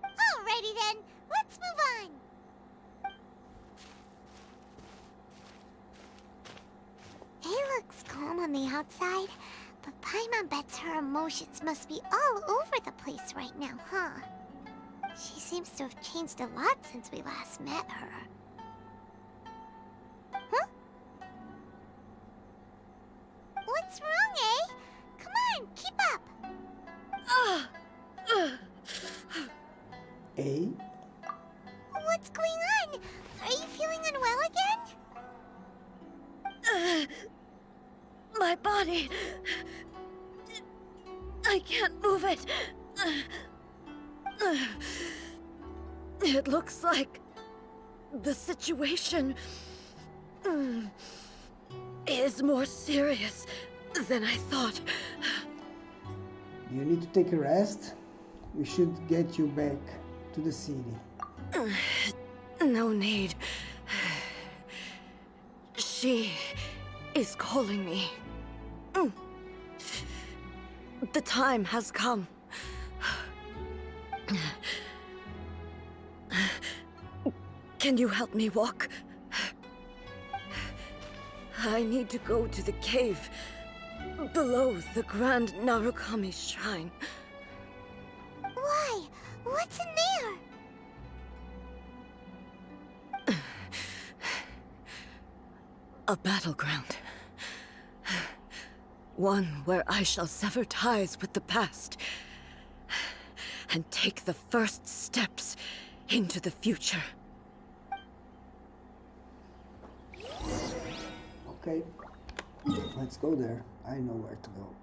Alrighty then, let's move on. It looks calm on the outside, but Paimon bets her emotions must be all over the place right now, huh? She seems to have changed a lot since we last met her. Huh? What's wrong, eh? Come on, keep up! Eh? What's going on? Are you feeling unwell again? My body... I can't move it. It looks like the situation is more serious than I thought. You need to take a rest. We should get you back to the city. No need. She is calling me. The time has come. Can you help me walk? I need to go to the cave below the Grand Narukami Shrine. Why? What's in there? A battleground. One where I shall sever ties with the past and take the first steps into the future. Okay, let's go there. I know where to go.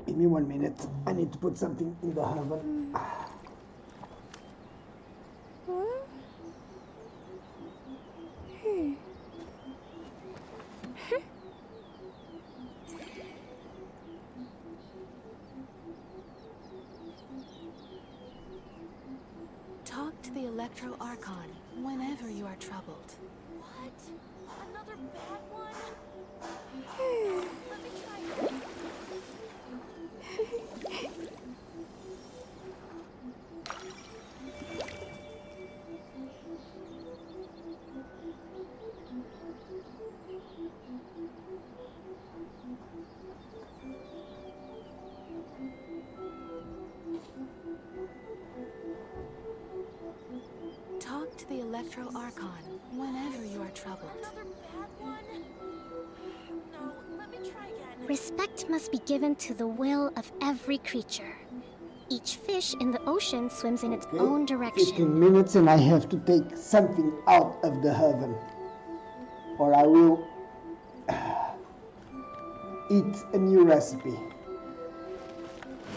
Give me 1 minute. I need to put something in the oven. Talk to the Electro Archon whenever you are troubled. What? Another bad one? Let me try. Talk to the Electro Archon whenever you are troubled. Another bad one? No, let me try again. Respect must be given to the will of every creature. Each fish in the ocean swims in its own direction. 15 minutes and I have to take something out of the oven. Or I will eat a new recipe.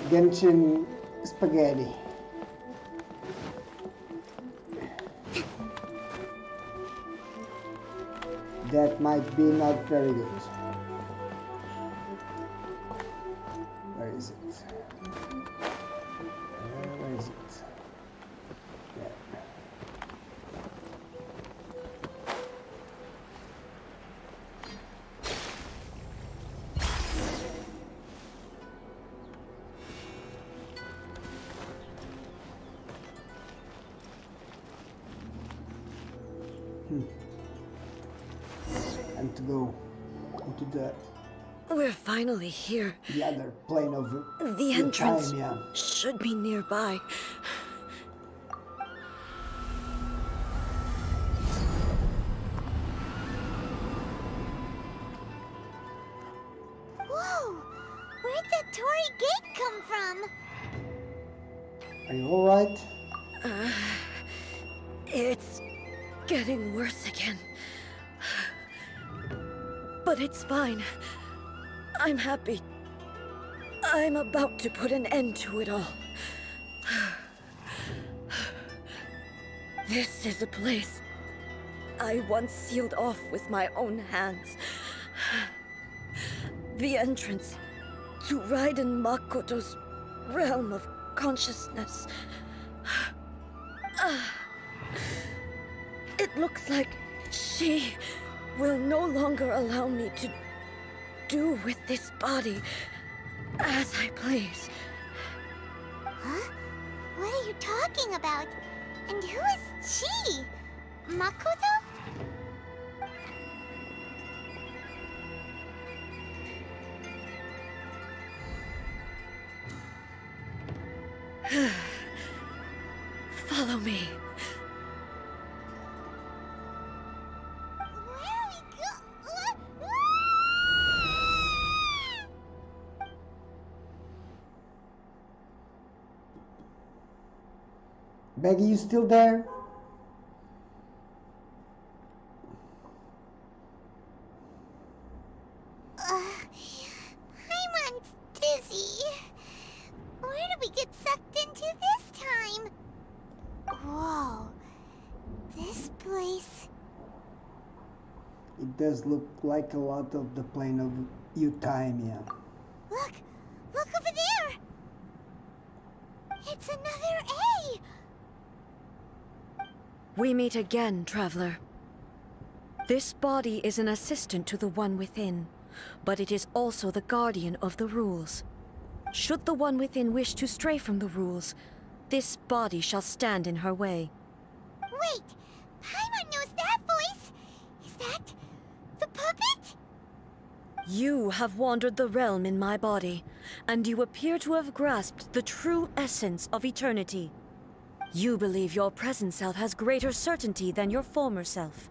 Genshin spaghetti. That might be not very good. Where is it? Where is it? There. And to go into We're finally here. the other plane of The entrance time, yeah. should be nearby. Whoa! Where'd that Torii gate come from? Are you alright? It's getting worse again. But it's fine. I'm happy. I'm about to put an end to it all. This is a place I once sealed off with my own hands. The entrance to Raiden Makoto's realm of consciousness. It looks like she will no longer allow me to do with this body as I please. Huh? What are you talking about? And who is she? Makoto? Follow me. Where are we go? Maggie, you still there? Paimon's dizzy. Where did we get sucked into this time? Whoa. This place... It does look like a lot of the plane of Eutimia. Look! Look over there! It's another A! We meet again, traveler. This body is an assistant to the one within, but it is also the guardian of the rules. Should the one within wish to stray from the rules, this body shall stand in her way. Wait! Paimon knows that voice! Is that... the puppet? You have wandered the realm in my body, and you appear to have grasped the true essence of eternity. You believe your present self has greater certainty than your former self.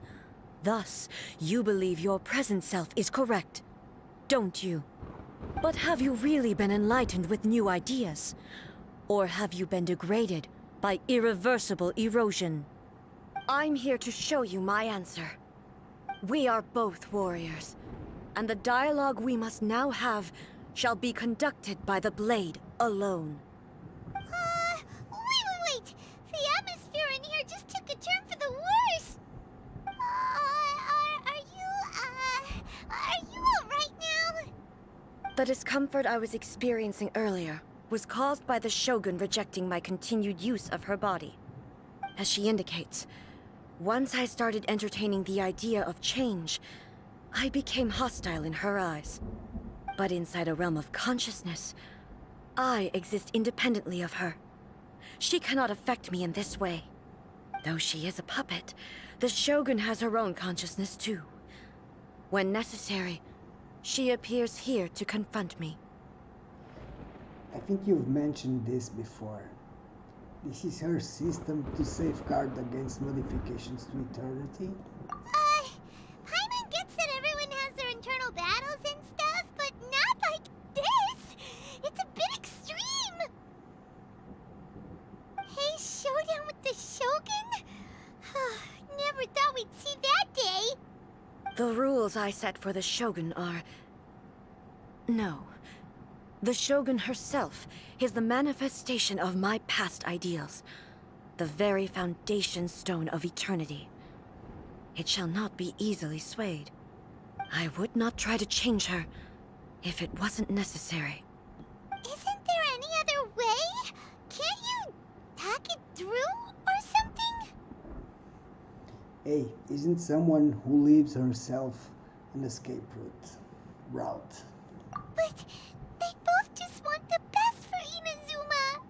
Thus, you believe your present self is correct, don't you? But have you really been enlightened with new ideas? Or have you been degraded by irreversible erosion? I'm here to show you my answer. We are both warriors, and the dialogue we must now have shall be conducted by the blade alone. Wait! The atmosphere in here just took a turn for the worse! Are you alright now? The discomfort I was experiencing earlier was caused by the Shogun rejecting my continued use of her body. As she indicates, once I started entertaining the idea of change, I became hostile in her eyes. But inside a realm of consciousness, I exist independently of her. She cannot affect me in this way. Though she is a puppet, the Shogun has her own consciousness too. When necessary, she appears here to confront me. I think you've mentioned this before. This is her system to safeguard against modifications to eternity. Paimon gets that everyone has their internal battles and stuff, but not like this! It's a bit extreme! Hey, showdown with the Shogun? Never thought we'd see that day! The rules I set for the Shogun are... No. The Shogun herself is the manifestation of my past ideals. The very foundation stone of eternity. It shall not be easily swayed. I would not try to change her if it wasn't necessary. Isn't there any other way? Can't you talk it through or something? Hey, isn't someone who leaves herself an escape route? But they both just want the best for Inazuma.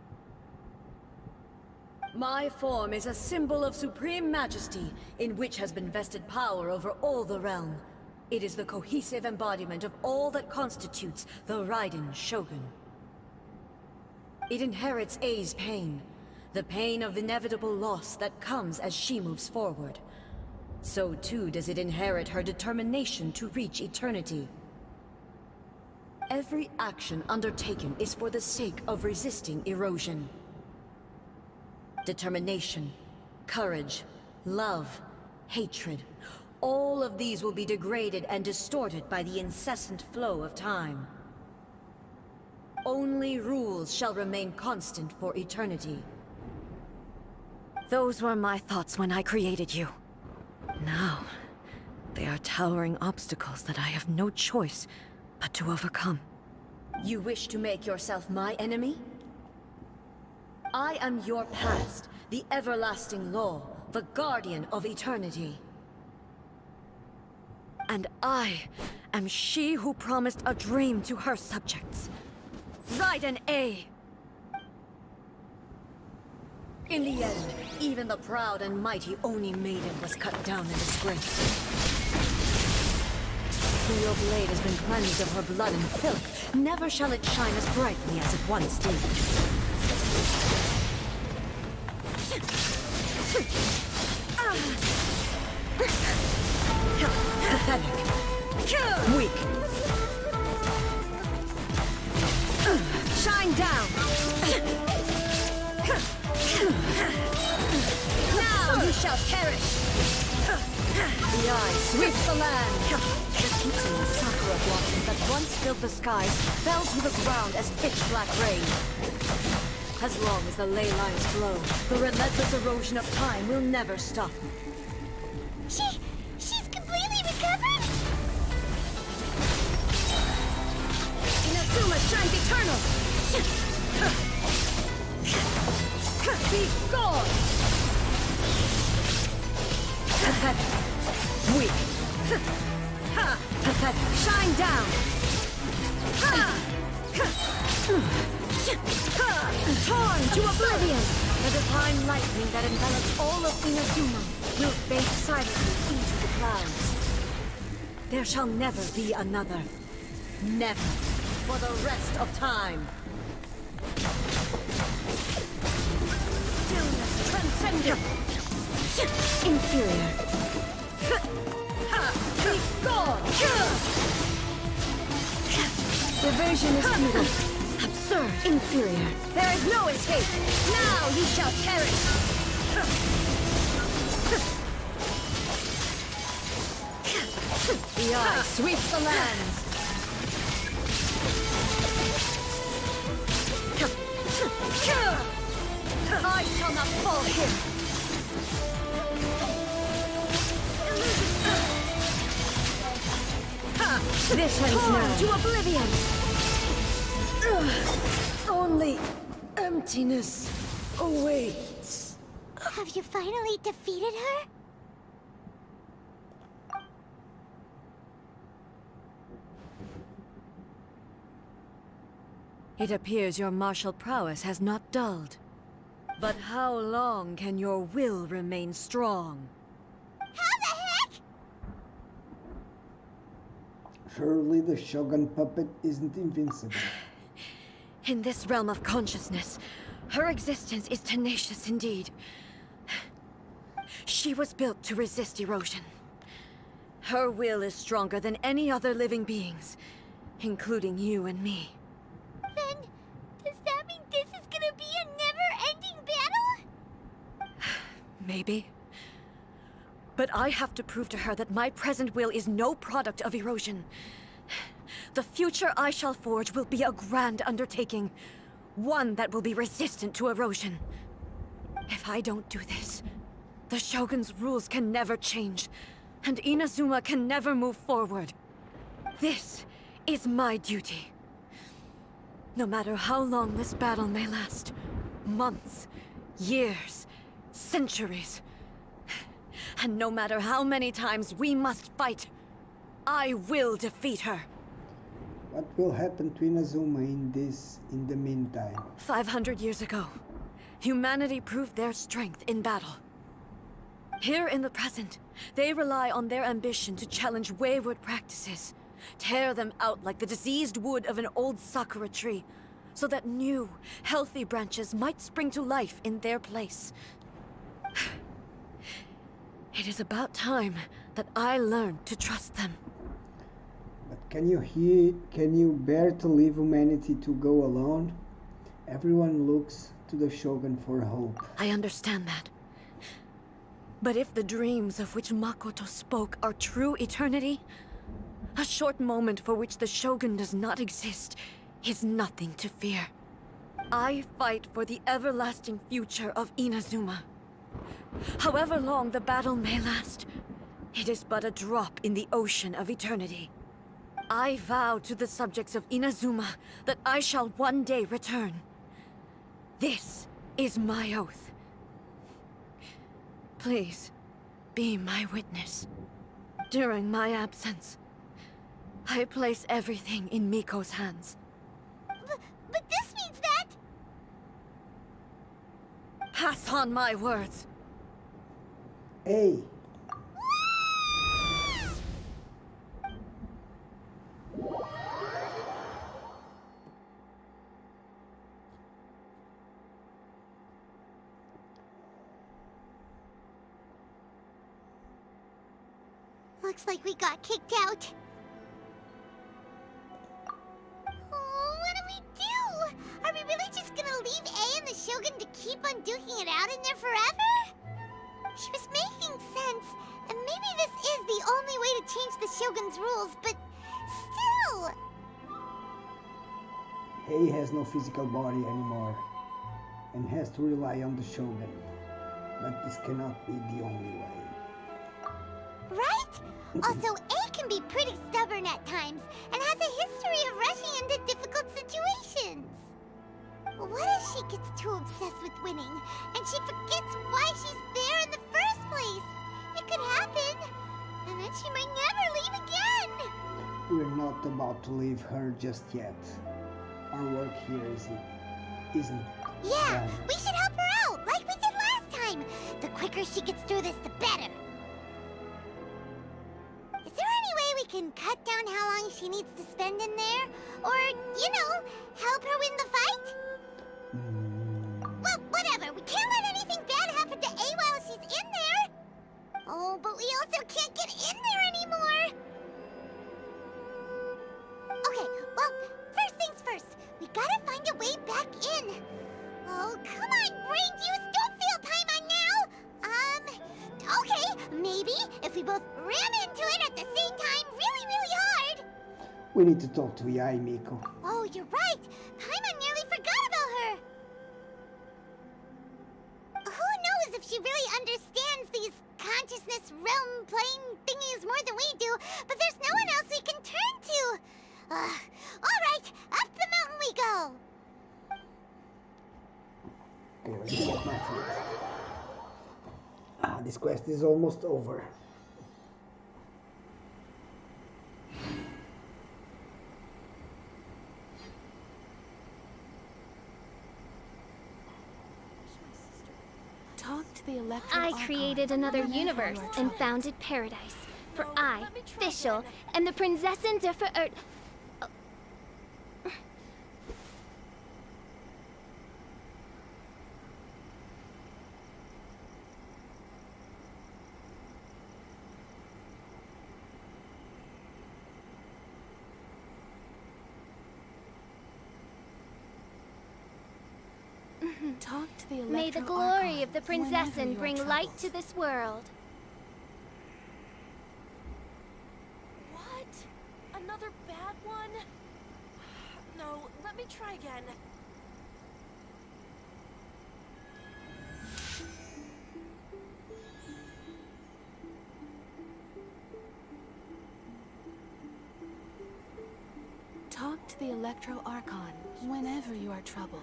My form is a symbol of supreme majesty, in which has been vested power over all the realm. It is the cohesive embodiment of all that constitutes the Raiden Shogun. It inherits Ei's pain, the pain of inevitable loss that comes as she moves forward. So too does it inherit her determination to reach eternity. Every action undertaken is for the sake of resisting erosion. Determination, courage, love, hatred, all of these will be degraded and distorted by the incessant flow of time. Only rules shall remain constant for eternity. Those were my thoughts when I created you. Now, they are towering obstacles that I have no choice but to overcome. You wish to make yourself my enemy? I am your past, the everlasting law, the guardian of eternity. And I am she who promised a dream to her subjects. Raiden A. In the end, even the proud and mighty Oni Maiden was cut down in disgrace. Though your blade has been cleansed of her blood and filth, never shall it shine as brightly as it once did. Pathetic. Weak. Shine down! Now you shall perish! The eye sweeps the land! The tinsel sakura blossoms that once filled the skies fell to the ground as pitch-black rain. As long as the ley lines flow, the relentless erosion of time will never stop. She's completely recovered? Inazuma shines eternal! Be gone! Pathetic. Weak. Ha! Pathetic. Shine down! Ha! Torn to oblivion! The divine lightning that envelops all of Inazuma will fade silently into the clouds. There shall never be another. Never. For the rest of time. Stillness transcendent. Inferior. Be gone! Diversion is futile. Absurd. Inferior. There is no escape. Now you shall perish. The eye sweeps the lands. I shall not fall here. This ends now. To oblivion. Only emptiness awaits. Have you finally defeated her? It appears your martial prowess has not dulled. But how long can your will remain strong? How the heck? Surely the Shogun puppet isn't invincible. In this realm of consciousness, her existence is tenacious indeed. She was built to resist erosion. Her will is stronger than any other living being's, including you and me. Then, does that mean this is gonna be a never-ending battle? Maybe. But I have to prove to her that my present will is no product of erosion. The future I shall forge will be a grand undertaking. One that will be resistant to erosion. If I don't do this, the Shogun's rules can never change, and Inazuma can never move forward. This is my duty. No matter how long this battle may last, months, years, centuries, and no matter how many times we must fight, I will defeat her. What will happen to Inazuma in the meantime? 500 years ago, humanity proved their strength in battle. Here in the present, they rely on their ambition to challenge wayward practices, tear them out like the diseased wood of an old sakura tree, so that new, healthy branches might spring to life in their place. It is about time that I learned to trust them. But can you bear to leave humanity to go alone? Everyone looks to the Shogun for hope. I understand that. But if the dreams of which Makoto spoke are true eternity, a short moment for which the Shogun does not exist is nothing to fear. I fight for the everlasting future of Inazuma. However long the battle may last, it is but a drop in the ocean of eternity. I vow to the subjects of Inazuma that I shall one day return. This is my oath. Please, be my witness. During my absence, I place everything in Miko's hands. But this means that... Pass on my words. Hey. Looks like we got kicked out. Oh, what do we do? Are we really just gonna leave A and the Shogun to keep on duking it out in there forever? She was making sense, and maybe this is the only way to change the Shogun's rules, but still... Hei has no physical body anymore and has to rely on the Shogun. But this cannot be the only way. Right? Also, A can be pretty stubborn at times, and has a history of rushing into difficult situations. What if she gets too obsessed with winning, and she forgets why she's there in the first place? It could happen, and then she might never leave again! We're not about to leave her just yet. Our work here isn't Yeah, done. we should help her out, like we did last time! The quicker she gets through this, the better! Is there any way we can cut down how long she needs to spend in there? Or, you know, help her win the fight? Well, whatever. We can't let anything bad happen to A while she's in there. Oh, but we also can't get in there anymore. Okay, well, first things first. We gotta find a way back in. Oh, come on, brain juice. Don't feel time on now. Okay, maybe if we both ram into it at the same time really, really hard. We need to talk to Yae, Miko. Oh, you're right. Paimon nearly forgot about her. Who knows if she really understands these consciousness realm plane thingies more than we do, but there's no one else we can turn to. All right, up the mountain we go. Okay, let's get my food. This quest is almost over. Talk to the Electro I Archon created another whenever you universe are and troubled. founded paradise. For No, I, let me try Fischl, again. and the Prinzessin der Verirrt... Talk to the Electro May the glory Archon of the whenever Prinzessin you are bring light troubled. to this world. What? Another bad one? No, let me try again. Talk to the Electro Archon whenever you are troubled.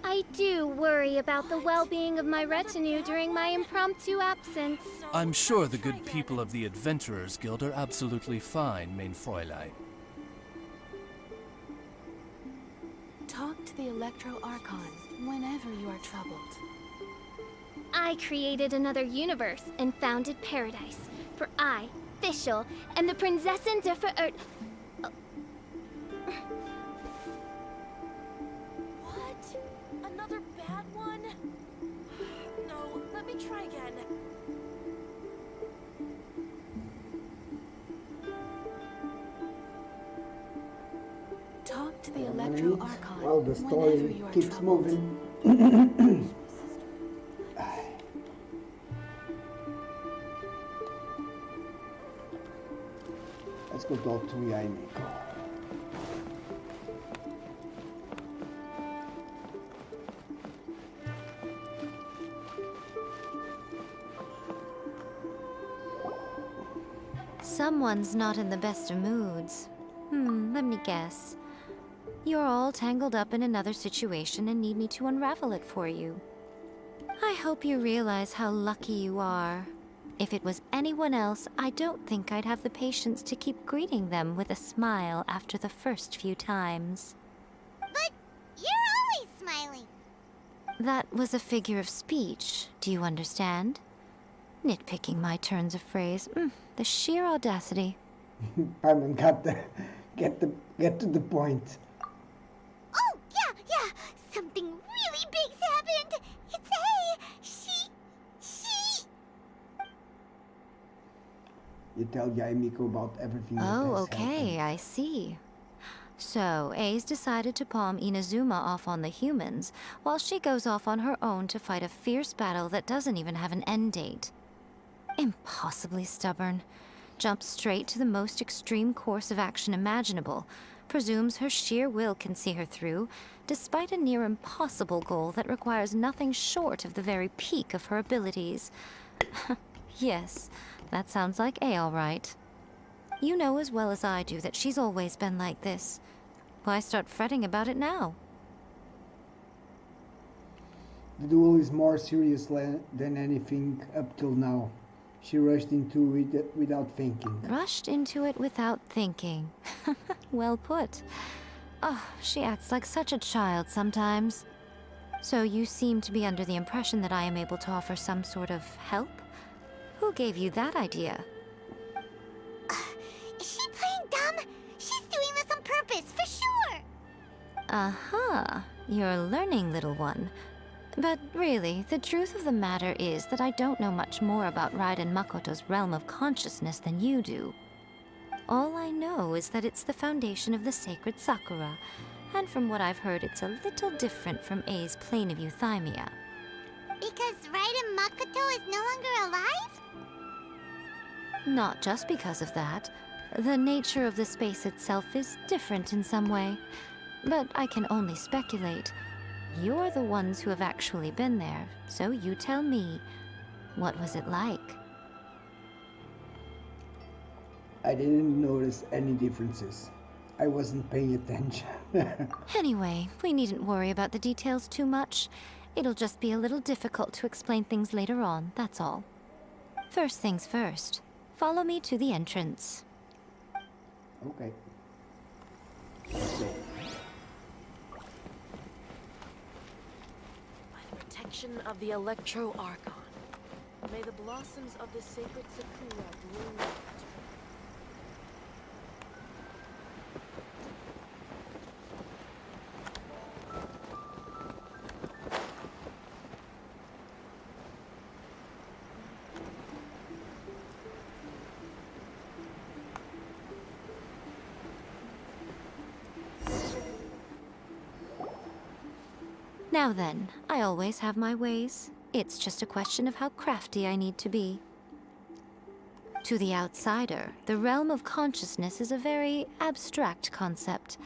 I do worry about the well-being of my retinue during my impromptu absence. I'm sure the good people of the Adventurers Guild are absolutely fine, mein Fräulein. Talk to the Electro Archon whenever you are troubled. I created another universe and founded paradise. For I, Fischl, and the Prinzessin der Verirrt... What? Another bad one? No, let me try again. Talk to the Electro Archon Well, the whenever story you are keeps troubled. moving. go talk to Yaimiko. Someone's not in the best of moods. Let me guess. You're all tangled up in another situation and need me to unravel it for you. I hope you realize how lucky you are. If it was anyone else, I don't think I'd have the patience to keep greeting them with a smile after the first few times. But you're always smiling. That was a figure of speech, do you understand? Nitpicking my turns of phrase. The sheer audacity. Paimon, get to the point. Oh, yeah. Something really big's happened. It's she. You tell Yaimiko about everything that Oh, has okay, happened. I see. So, A's decided to palm Inazuma off on the humans, while she goes off on her own to fight a fierce battle that doesn't even have an end date. Impossibly stubborn. Jumps straight to the most extreme course of action imaginable. Presumes her sheer will can see her through, despite a near impossible goal that requires nothing short of the very peak of her abilities. Yes, that sounds like A all right. You know as well as I do that she's always been like this. Why start fretting about it now? The duel is more serious than anything up till now. She rushed into it without thinking. Rushed into it without thinking. Well put. Oh, she acts like such a child sometimes. So you seem to be under the impression that I am able to offer some sort of help? Who gave you that idea? Is she playing dumb? She's doing this on purpose, for sure. Uh-huh. You're learning, little one. But really, the truth of the matter is that I don't know much more about Raiden Makoto's realm of consciousness than you do. All I know is that it's the foundation of the sacred Sakura, and from what I've heard, it's a little different from A's plane of euthymia. Because Raiden Makoto is no longer alive? Not just because of that. The nature of the space itself is different in some way. But I can only speculate. You're the ones who have actually been there, so you tell me. What was it like? I didn't notice any differences. I wasn't paying attention. Anyway, we needn't worry about the details too much. It'll just be a little difficult to explain things later on, that's all. First things first. Follow me to the entrance. Okay. Protection of the Electro Archon. May the blossoms of the sacred Sakura bloom. Now then, I always have my ways. It's just a question of how crafty I need to be. To the outsider, the realm of consciousness is a very abstract concept.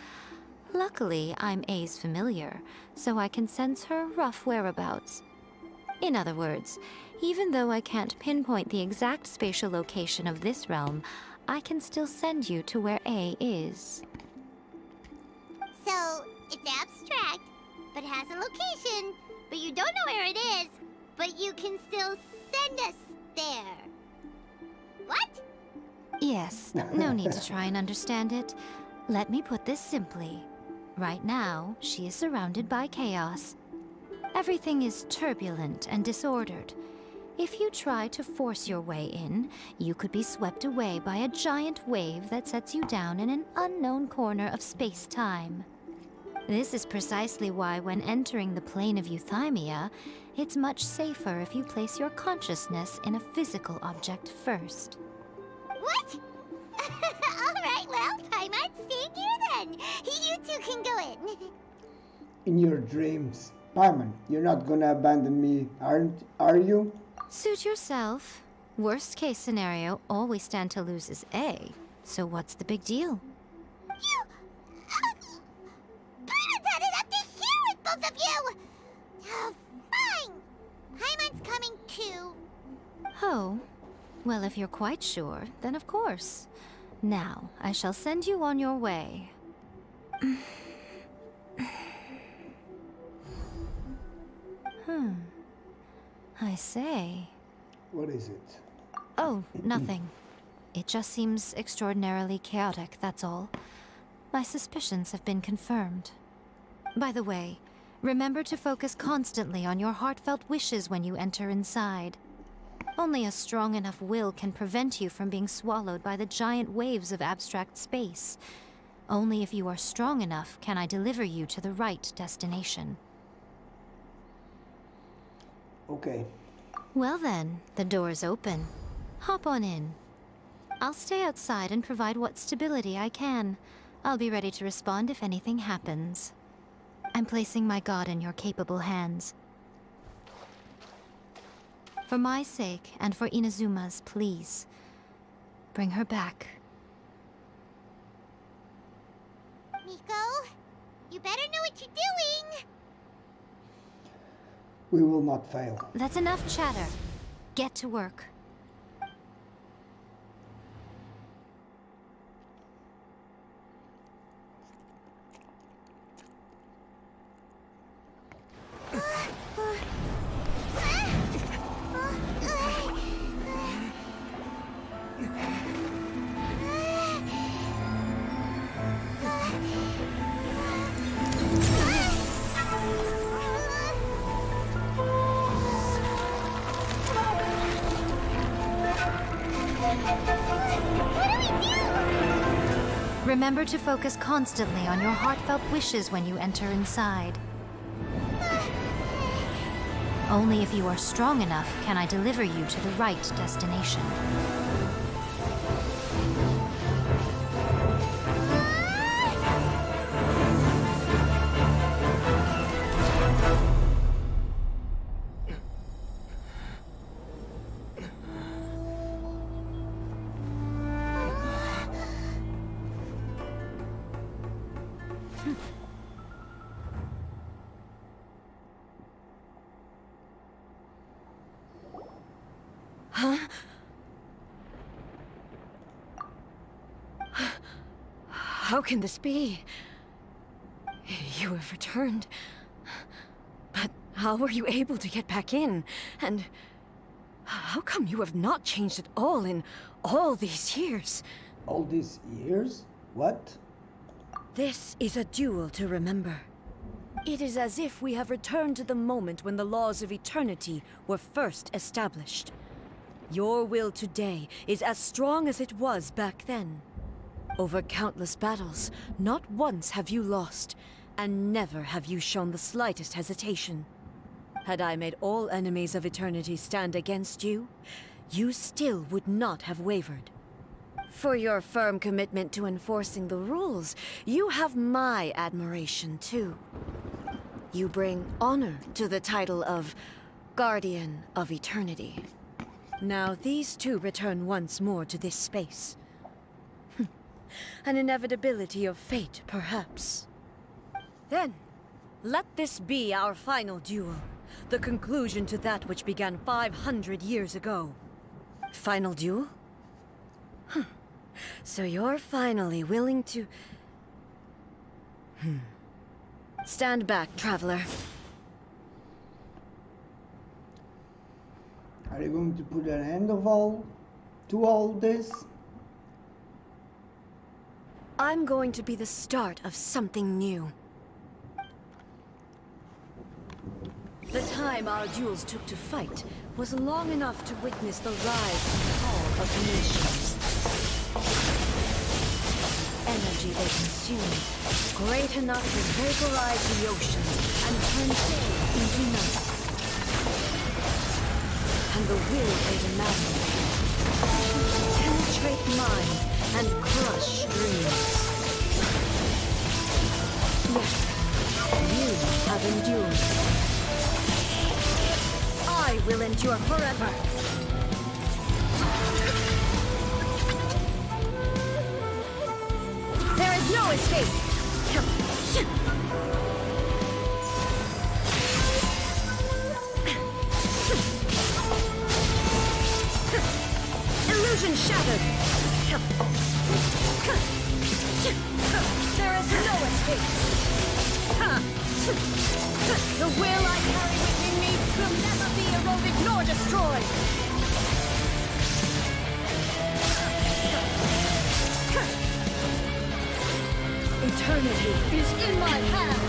Luckily, I'm A's familiar, so I can sense her rough whereabouts. In other words, even though I can't pinpoint the exact spatial location of this realm, I can still send you to where A is. So, it's abstract, but has a location, but you don't know where it is, but you can still send us there. What? Yes, no need to try and understand it. Let me put this simply. Right now, she is surrounded by chaos. Everything is turbulent and disordered. If you try to force your way in, you could be swept away by a giant wave that sets you down in an unknown corner of space-time. This is precisely why when entering the plane of euthymia, it's much safer if you place your consciousness in a physical object first. What? Alright, well, Paimon's staying here then. You two can go in. In your dreams. Paimon, you're not gonna abandon me, are you? Suit yourself. Worst case scenario, all we stand to lose is A. So what's the big deal? You... Parents had it up to here with both of you! Oh, fine! Paimon's coming too. Oh, well, if you're quite sure, then of course. Now, I shall send you on your way. I say. What is it? Oh, nothing. It just seems extraordinarily chaotic, that's all. My suspicions have been confirmed. By the way, remember to focus constantly on your heartfelt wishes when you enter inside. Only a strong enough will can prevent you from being swallowed by the giant waves of abstract space. Only if you are strong enough can I deliver you to the right destination. Okay. Well then, the door's open. Hop on in. I'll stay outside and provide what stability I can. I'll be ready to respond if anything happens. I'm placing my god in your capable hands. For my sake, and for Inazuma's, please. Bring her back. Miko, you better know what you're doing! We will not fail. That's enough chatter. Get to work. Remember to focus constantly on your heartfelt wishes when you enter inside. Only if you are strong enough can I deliver you to the right destination. Huh? How can this be? You have returned. But how were you able to get back in? And how come you have not changed at all in all these years? All these years? What? This is a duel to remember. It is as if we have returned to the moment when the laws of eternity were first established. Your will today is as strong as it was back then. Over countless battles, not once have you lost, and never have you shown the slightest hesitation. Had I made all enemies of eternity stand against you, you still would not have wavered. For your firm commitment to enforcing the rules, you have my admiration too. You bring honor to the title of Guardian of Eternity. Now these two return once more to this space. An inevitability of fate, perhaps. Then, let this be our final duel. The conclusion to that which began 500 years ago. Final duel? So you're finally willing to... Stand back, traveler. Are you going to put an end to all this? I'm going to be the start of something new. The time our duels took to fight was long enough to witness the rise and fall of nations. Energy they consumed, great enough to vaporize the ocean and turn day into night. And the will they demanded, penetrate minds and crush dreams. Yet, you have endured. I will endure forever. no escape! Illusion shattered! There is no escape! The will I carry within me will never be eroded nor destroyed! Eternity is in my hands!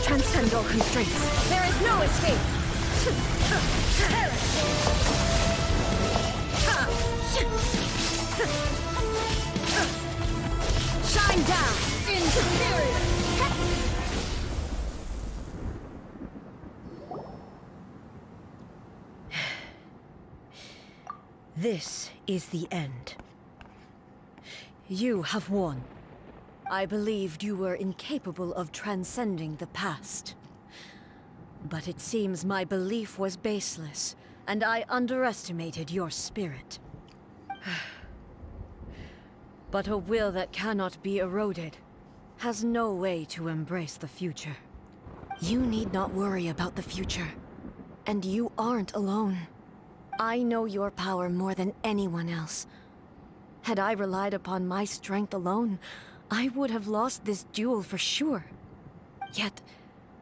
Transcend all constraints. There is no escape. Shine down in superior. This is the end. You have won. I believed you were incapable of transcending the past. But it seems my belief was baseless, and I underestimated your spirit. But a will that cannot be eroded has no way to embrace the future. You need not worry about the future, and you aren't alone. I know your power more than anyone else. Had I relied upon my strength alone, I would have lost this duel for sure. Yet,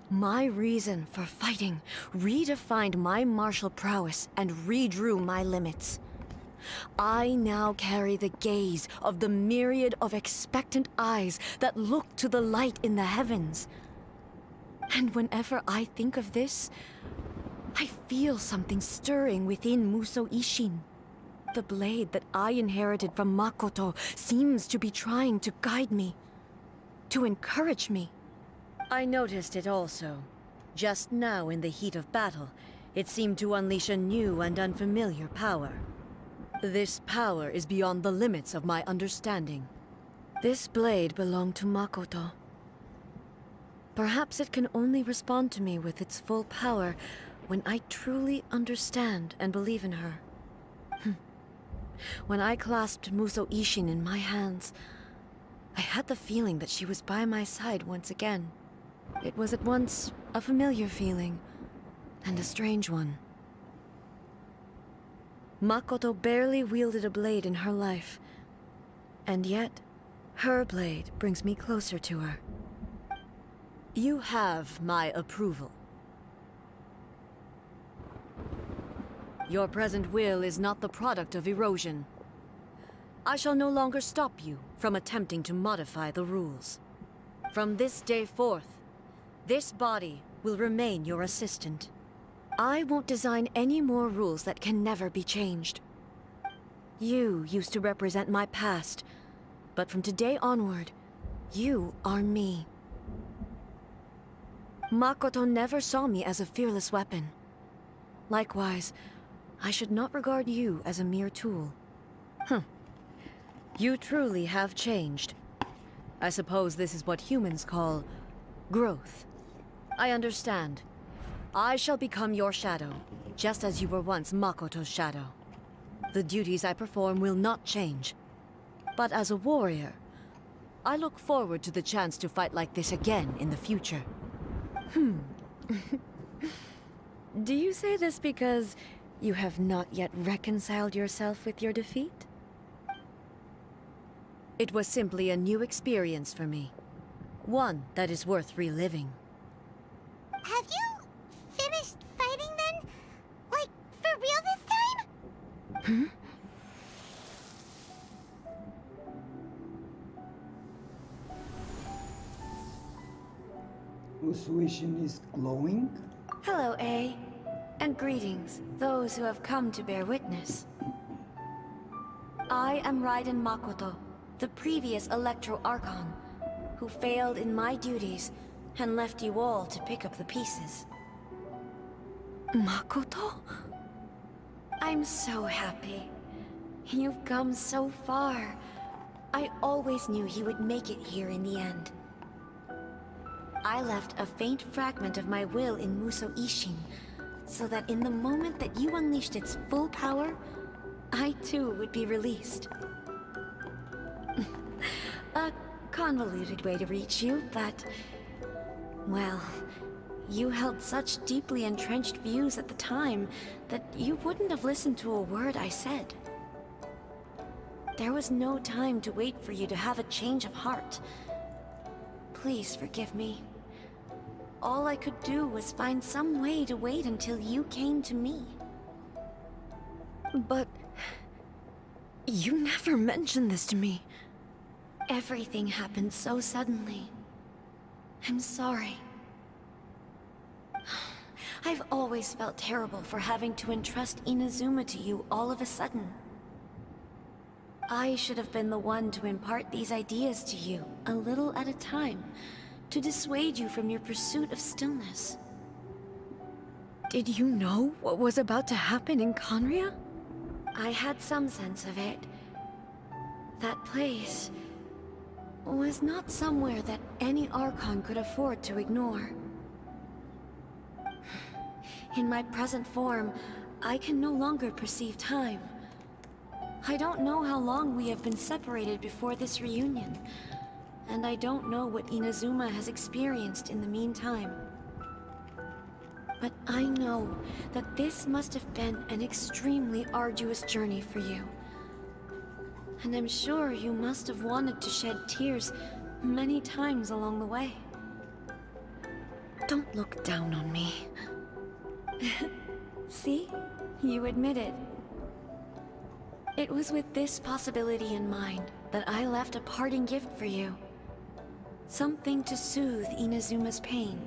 my reason for fighting redefined my martial prowess and redrew my limits. I now carry the gaze of the myriad of expectant eyes that look to the light in the heavens. And whenever I think of this, I feel something stirring within Musou Ishin. The blade that I inherited from Makoto seems to be trying to guide me, to encourage me. I noticed it also. Just now in the heat of battle, it seemed to unleash a new and unfamiliar power. This power is beyond the limits of my understanding. This blade belonged to Makoto. Perhaps it can only respond to me with its full power when I truly understand and believe in her. When I clasped Musou Ishin in my hands, I had the feeling that she was by my side once again. It was at once a familiar feeling, and a strange one. Makoto barely wielded a blade in her life, and yet, her blade brings me closer to her. You have my approval. Your present will is not the product of erosion. I shall no longer stop you from attempting to modify the rules. From this day forth, this body will remain your assistant. I won't design any more rules that can never be changed. You used to represent my past, but from today onward, you are me. Makoto never saw me as a fearless weapon. Likewise, I should not regard you as a mere tool. You truly have changed. I suppose this is what humans call growth. I understand. I shall become your shadow, just as you were once Makoto's shadow. The duties I perform will not change. But as a warrior, I look forward to the chance to fight like this again in the future. Do you say this because you have not yet reconciled yourself with your defeat? It was simply a new experience for me. One that is worth reliving. Have you finished fighting then? Like, for real this time? Musou Ishin is glowing? Hello, A. And greetings, those who have come to bear witness. I am Raiden Makoto, the previous Electro Archon, who failed in my duties and left you all to pick up the pieces. Makoto? I'm so happy. You've come so far. I always knew he would make it here in the end. I left a faint fragment of my will in Muso Ishin, so that in the moment that you unleashed its full power, I too would be released. A convoluted way to reach you, but... well, you held such deeply entrenched views at the time that you wouldn't have listened to a word I said. There was no time to wait for you to have a change of heart. Please forgive me. All I could do was find some way to wait until you came to me. But... you never mentioned this to me. Everything happened so suddenly. I'm sorry. I've always felt terrible for having to entrust Inazuma to you all of a sudden. I should have been the one to impart these ideas to you, a little at a time, to dissuade you from your pursuit of stillness. Did you know what was about to happen in Conria? I had some sense of it. That place was not somewhere that any Archon could afford to ignore. In my present form, I can no longer perceive time. I don't know how long we have been separated before this reunion, and I don't know what Inazuma has experienced in the meantime. But I know that this must have been an extremely arduous journey for you. And I'm sure you must have wanted to shed tears many times along the way. Don't look down on me. See? You admit it. It was with this possibility in mind that I left a parting gift for you. Something to soothe Inazuma's pain.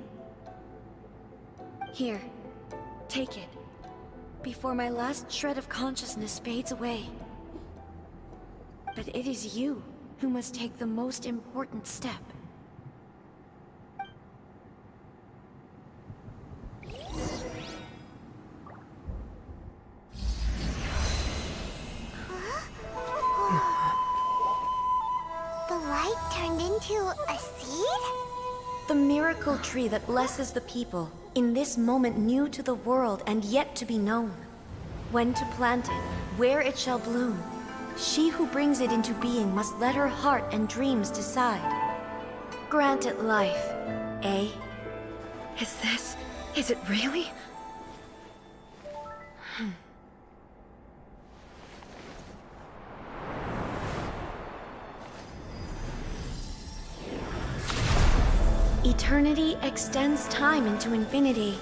Here, take it, before my last shred of consciousness fades away. But it is you who must take the most important step. The light turned into a seed? The miracle tree that blesses the people, in this moment new to the world and yet to be known. When to plant it, where it shall bloom. She who brings it into being must let her heart and dreams decide. Grant it life, eh? Is it really? Eternity extends time into infinity.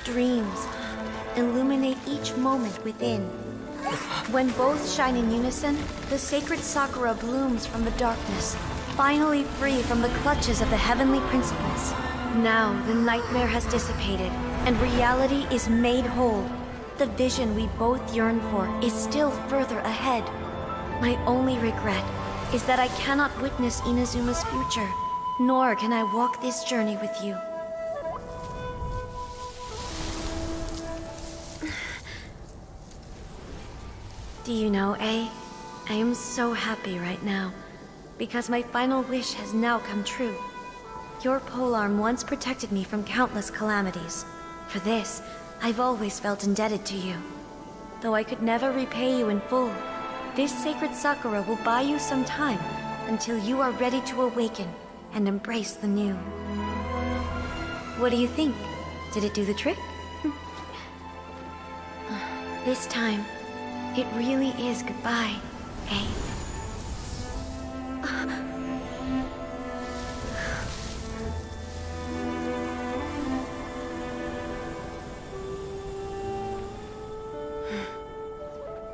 Dreams illuminate each moment within. When both shine in unison, the sacred Sakura blooms from the darkness, finally free from the clutches of the heavenly principles. Now the nightmare has dissipated, and reality is made whole. The vision we both yearn for is still further ahead. My only regret is that I cannot witness Inazuma's future, nor can I walk this journey with you. Do you know, I am so happy right now, because my final wish has now come true. Your polearm once protected me from countless calamities. For this, I've always felt indebted to you. Though I could never repay you in full, this sacred Sakura will buy you some time until you are ready to awaken and embrace the new. What do you think? Did it do the trick? This time, it really is goodbye, eh?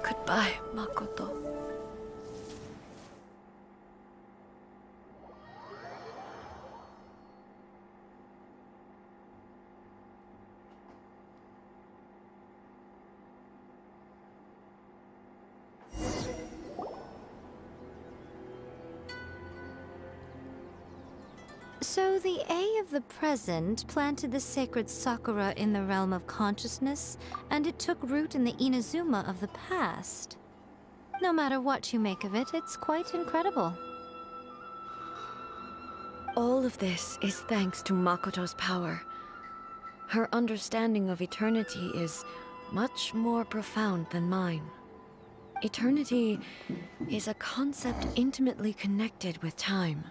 Goodbye, Makoto. So the A of the present planted the sacred Sakura in the realm of consciousness, and it took root in the Inazuma of the past. No matter what you make of it, it's quite incredible. All of this is thanks to Makoto's power. Her understanding of eternity is much more profound than mine. Eternity is a concept intimately connected with time.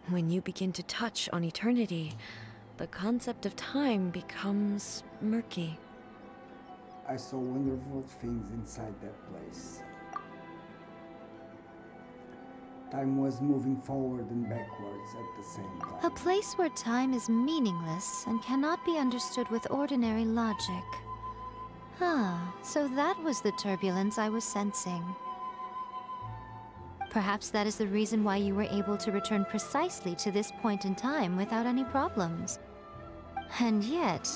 When you begin to touch on eternity, the concept of time becomes murky. I saw wonderful things inside that place. Time was moving forward and backwards at the same time. A place where time is meaningless and cannot be understood with ordinary logic. Ah, so that was the turbulence I was sensing. Perhaps that is the reason why you were able to return precisely to this point in time without any problems. And yet,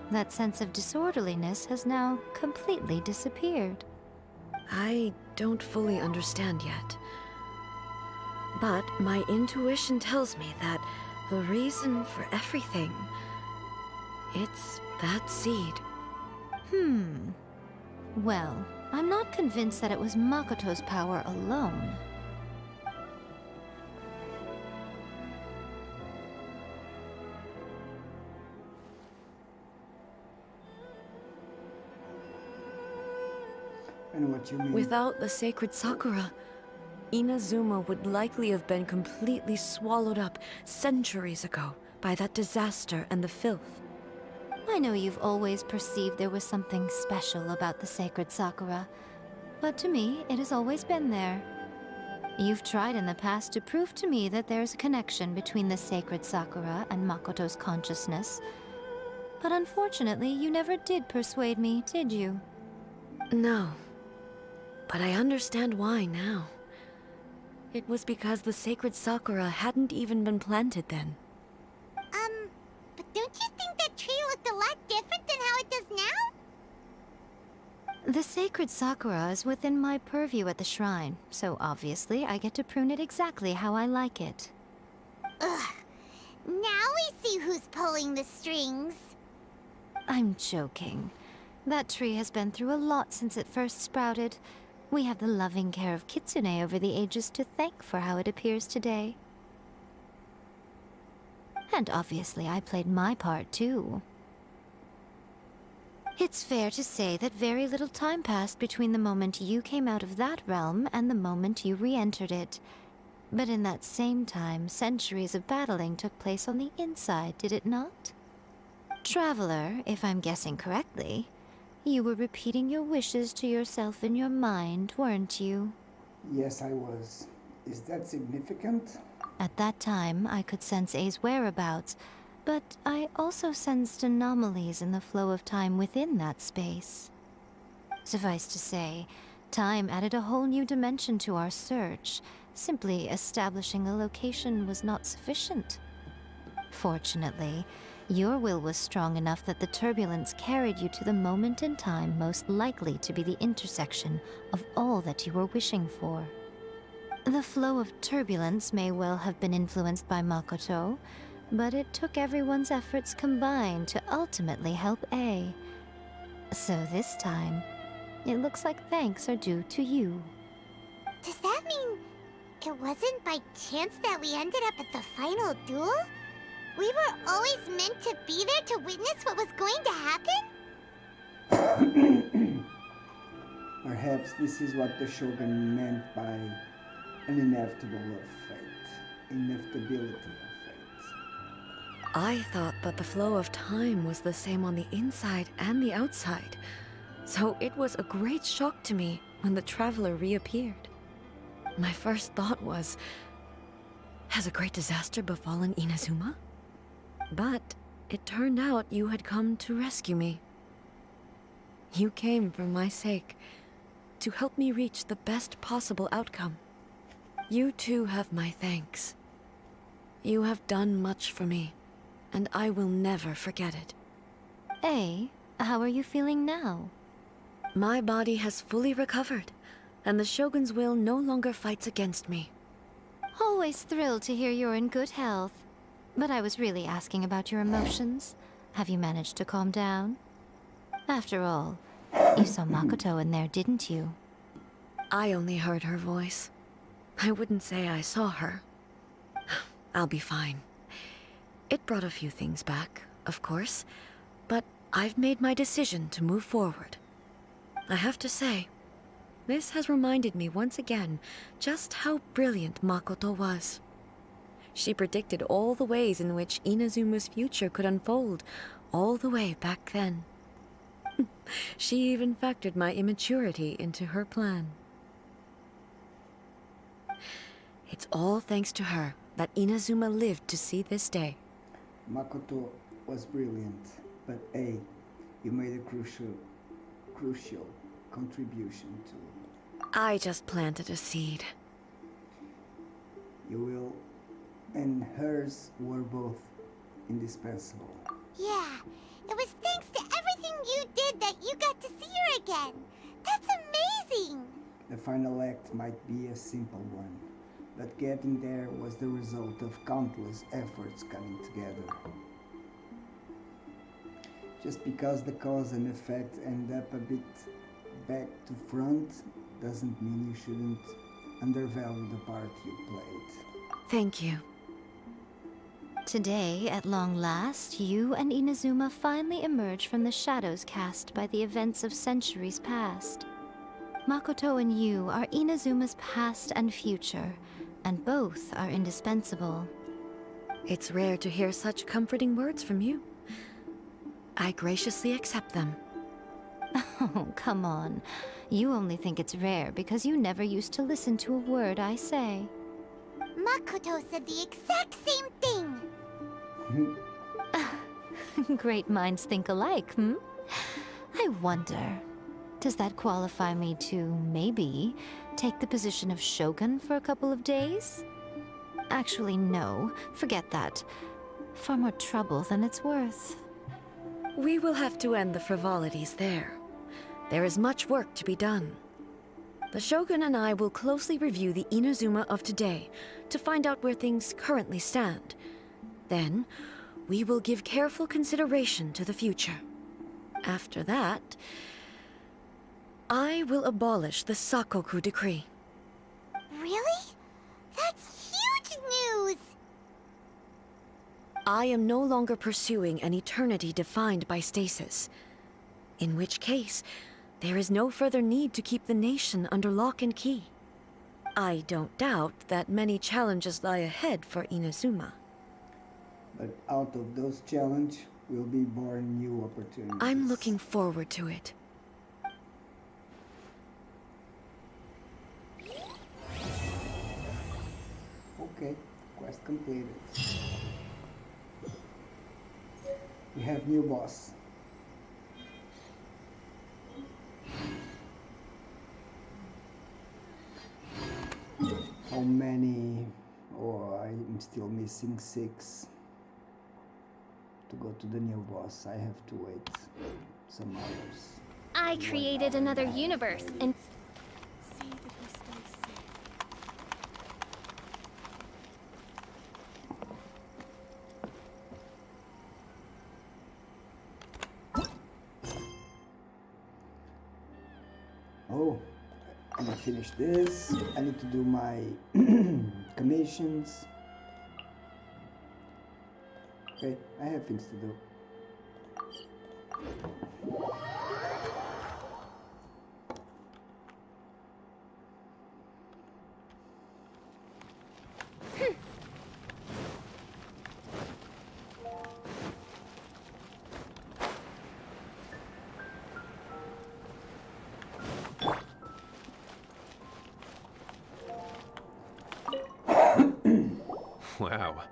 that sense of disorderliness has now completely disappeared. I don't fully understand yet. But my intuition tells me that the reason for everything, it's that seed. Well, I'm not convinced that it was Makoto's power alone. I know what you mean. Without the sacred Sakura, Inazuma would likely have been completely swallowed up centuries ago by that disaster and the filth. I know you've always perceived there was something special about the sacred Sakura, but to me, it has always been there. You've tried in the past to prove to me that there's a connection between the sacred Sakura and Makoto's consciousness, but unfortunately, you never did persuade me, did you? No, but I understand why now. It was because the sacred Sakura hadn't even been planted then. But don't you think that tree looked a lot different than how it does now? The sacred Sakura is within my purview at the shrine, so obviously I get to prune it exactly how I like it. Ugh. Now we see who's pulling the strings. I'm joking. That tree has been through a lot since it first sprouted. We have the loving care of Kitsune over the ages to thank for how it appears today. And obviously I played my part too. It's fair to say that very little time passed between the moment you came out of that realm and the moment you re-entered it. But in that same time, centuries of battling took place on the inside, did it not? Traveler, if I'm guessing correctly, you were repeating your wishes to yourself in your mind, weren't you? Yes, I was. Is that significant? At that time, I could sense A's whereabouts, but I also sensed anomalies in the flow of time within that space. Suffice to say, time added a whole new dimension to our search. Simply establishing a location was not sufficient. Fortunately, your will was strong enough that the turbulence carried you to the moment in time most likely to be the intersection of all that you were wishing for. The flow of turbulence may well have been influenced by Makoto, but it took everyone's efforts combined to ultimately help A. So this time, it looks like thanks are due to you. Does that mean it wasn't by chance that we ended up at the final duel? We were always meant to be there to witness what was going to happen? Perhaps this is what the Shogun meant by an inevitable of fate. Inevitability of fate. I thought that the flow of time was the same on the inside and the outside, so it was a great shock to me when the traveler reappeared. My first thought was, has a great disaster befallen Inazuma? But it turned out you had come to rescue me. You came for my sake, to help me reach the best possible outcome. You too have my thanks. You have done much for me, and I will never forget it. A, how are you feeling now? My body has fully recovered, and the Shogun's will no longer fights against me. Always thrilled to hear you're in good health. But I was really asking about your emotions. Have you managed to calm down? After all, you saw Makoto in there, didn't you? I only heard her voice. I wouldn't say I saw her. I'll be fine. It brought a few things back, of course, but I've made my decision to move forward. I have to say, this has reminded me once again just how brilliant Makoto was. She predicted all the ways in which Inazuma's future could unfold, all the way back then. She even factored my immaturity into her plan. It's all thanks to her that Inazuma lived to see this day. Makoto was brilliant, but hey, you made a crucial contribution to. I just planted a seed. You will, and hers were both indispensable. Yeah, it was thanks to everything you did that you got to see her again. That's amazing! The final act might be a simple one, but getting there was the result of countless efforts coming together. Just because the cause and effect end up a bit back to front doesn't mean you shouldn't undervalue the part you played. Thank you. Today, at long last, you and Inazuma finally emerge from the shadows cast by the events of centuries past. Makoto and you are Inazuma's past and future, and both are indispensable. It's rare to hear such comforting words from you. I graciously accept them. Oh, come on. You only think it's rare because you never used to listen to a word I say. Makoto said the exact same thing! Great minds think alike, hmm? I wonder, does that qualify me to, maybe, take the position of Shogun for a couple of days? Actually, no. Forget that. Far more trouble than it's worth. We will have to end the frivolities there. There is much work to be done. The Shogun and I will closely review the Inazuma of today to find out where things currently stand. Then, we will give careful consideration to the future. After that, I will abolish the Sakoku Decree. Really? That's huge news! I am no longer pursuing an eternity defined by stasis. In which case, there is no further need to keep the nation under lock and key. I don't doubt that many challenges lie ahead for Inazuma. But out of those challenges will be born new opportunities. I'm looking forward to it. Okay, quest completed. We have new boss. How many? Oh, I'm still missing 6 to go to the new boss. I have to wait some hours. I created another universe and See that he stays safe. Oh, I'm gonna finish this. I need to do my commissions. Okay, I have things to do. Wow.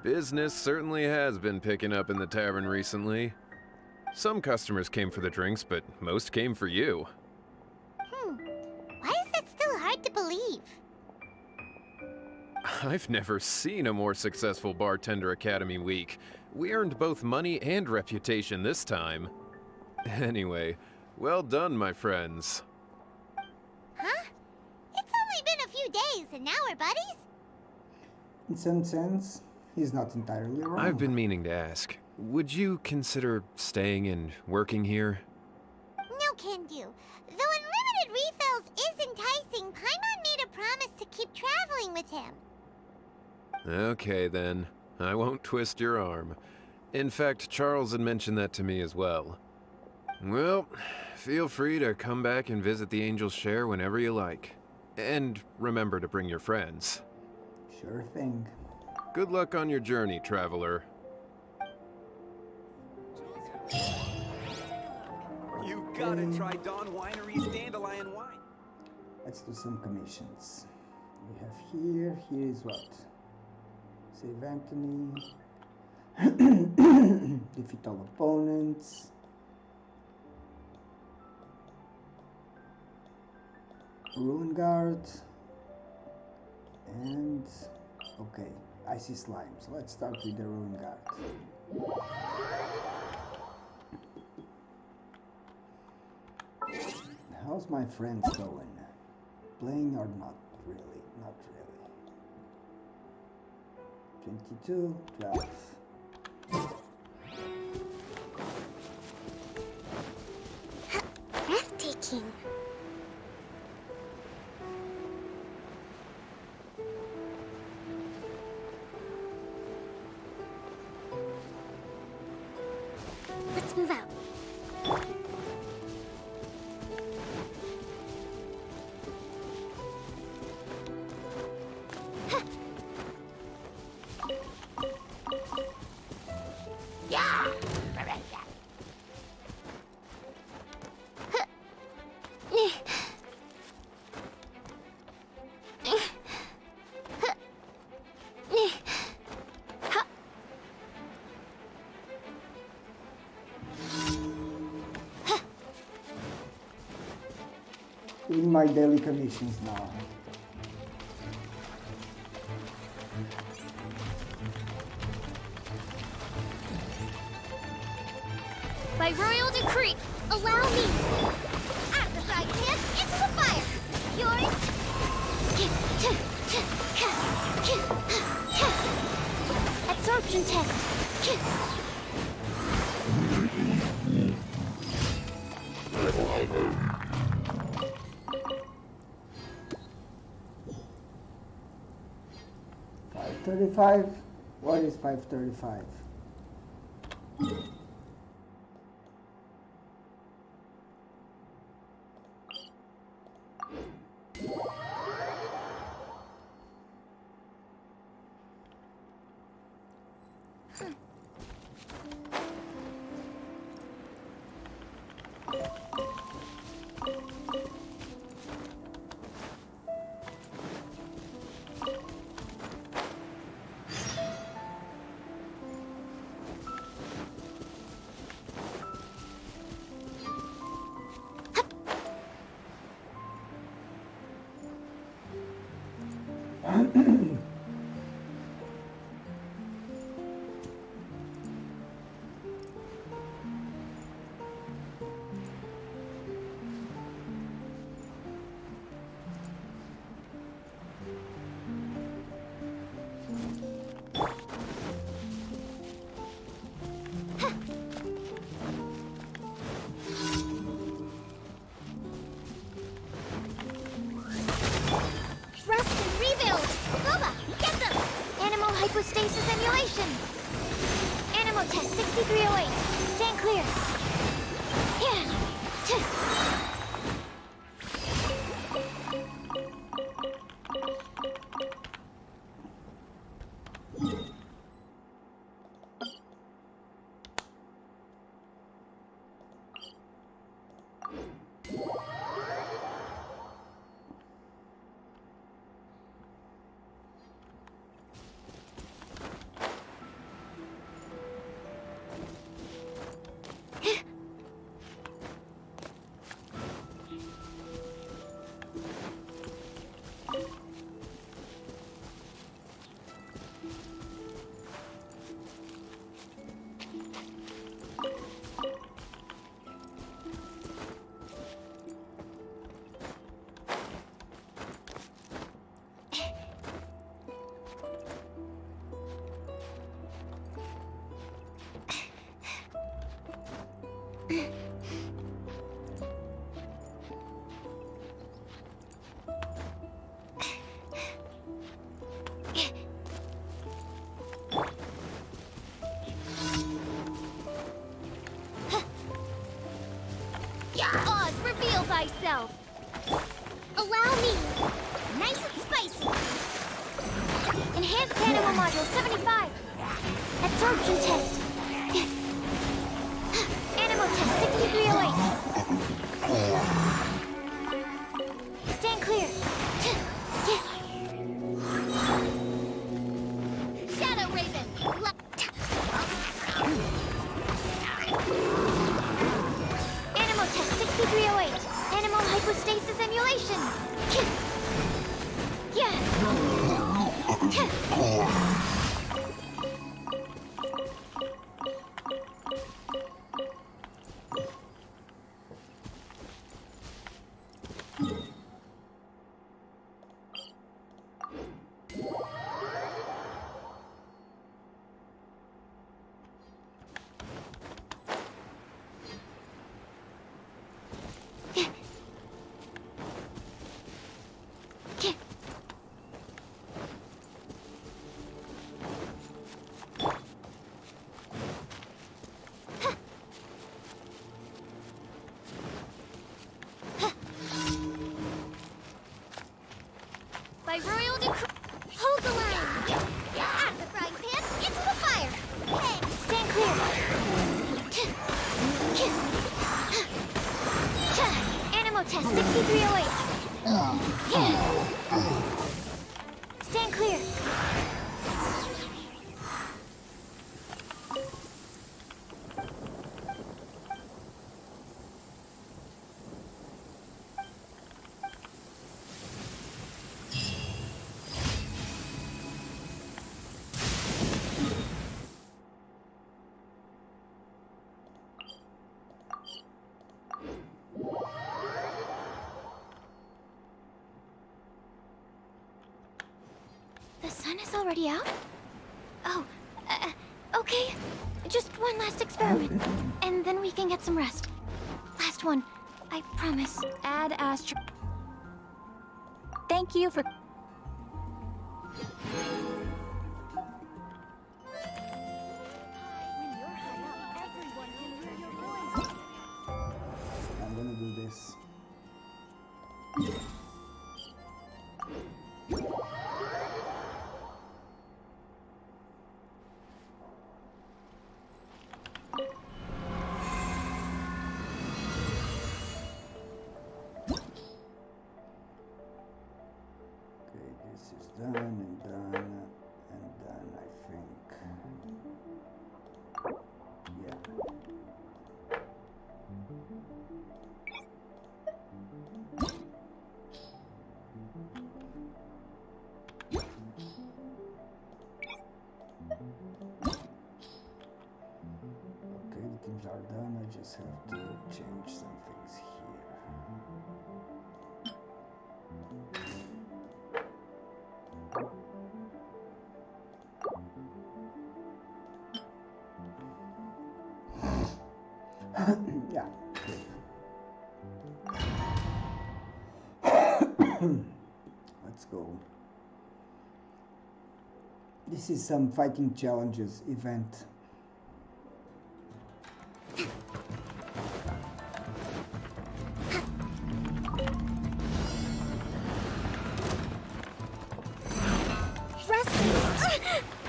Business certainly has been picking up in the tavern recently. Some customers came for the drinks, but most came for you. Why is that still hard to believe? I've never seen a more successful Bartender Academy week. We earned both money and reputation this time. Anyway, well done, my friends. Huh? It's only been a few days and now we're buddies? In some sense, he's not entirely wrong. I've been meaning to ask, would you consider staying and working here? No can do. Though unlimited Refills is enticing, Paimon made a promise to keep traveling with him. Okay, then. I won't twist your arm. In fact, Charles had mentioned that to me as well. Well, feel free to come back and visit the Angel's Share whenever you like. And remember to bring your friends. Sure thing. Good luck on your journey, traveler. You gotta try Dawn Winery's Dandelion wine. Let's do some commissions. We have here is what? Save Anthony. Defeat all opponents. Ruin Guard. And okay, Icy Slime. So let's start with the Ruin Guard. How's my friends going? Playing or not? Really? Not really. 22, 12. Breathtaking. Let's move out. Doing my daily commissions now. By royal decree, allow me. Out of the frying pan into the fire. Yours. Absorption test. $535. What is $535? Hypostasis emulation! Animal test 6308. Stand clear. Oz, reveal thyself. Allow me. Nice and spicy. Enhanced Animal Module 75. Absorption test. Animal test 6308. Stand clear. Shadow Raven. Animal test 6308. Animal hypostasis emulation. Yeah. By royal decree. Hold the line. Out of the frying pan, into the fire. Hey. Stand clear. Animal test 6308. Stand clear. The sun is already out? Oh, okay. Just one last experiment, and then we can get some rest. Last one, I promise. Ad Astra. Thank you for... I'm gonna do this. Okay, this is done and done and done, I think. Yeah. Okay, the things are done. I just have to change some things here. Yeah. Let's go. This is some fighting challenges event.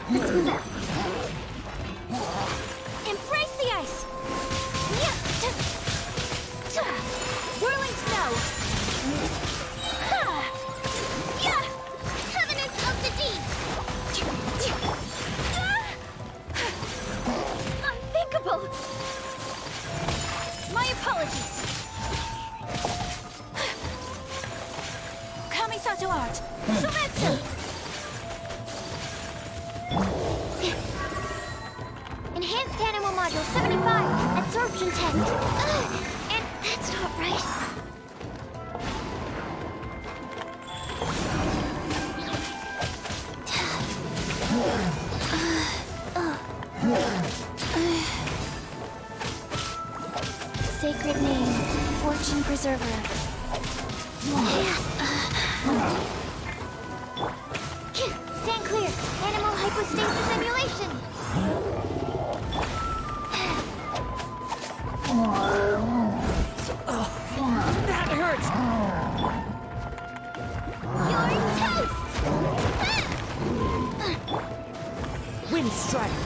Let's move out. Embrace the ice. Whirling snow. Covenant of the Deep. Unthinkable. My apologies. Kamisato art. Sumetsu. Enhanced Animal Module 75. Absorption test. And that's not right. Sacred name, Fortune Preserver. Stand clear. Animal hypostasis emulation. hurts! You're toast! Wind strike!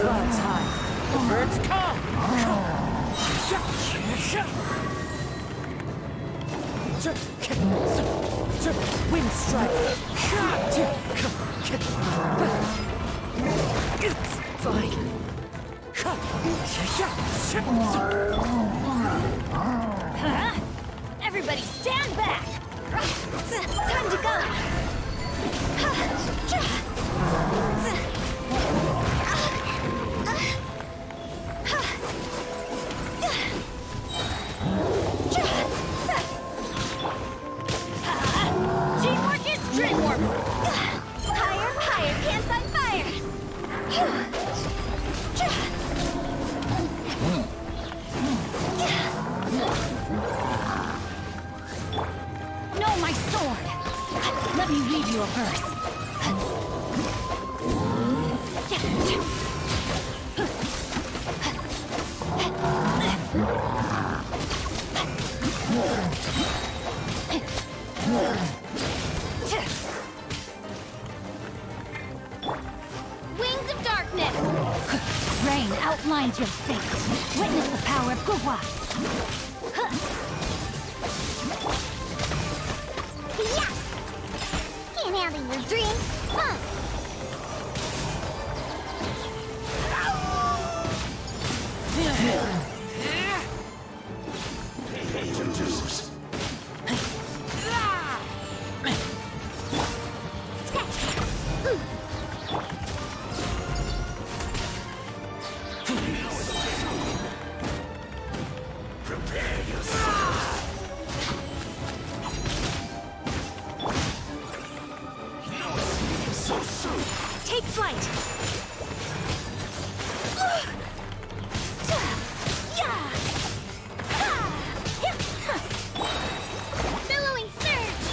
Clouds high! Birds come! Wind strike! It's fine! Everybody stand back! Time to go! Teamwork is dreamwork! Higher, higher, pants on fire! No, my sword! Let me read you a verse. Wings of darkness! Rain outlines your fate. Witness the power of Guhua. Yeah! Can't handle your dream. Huh? Take flight! Billowing surge!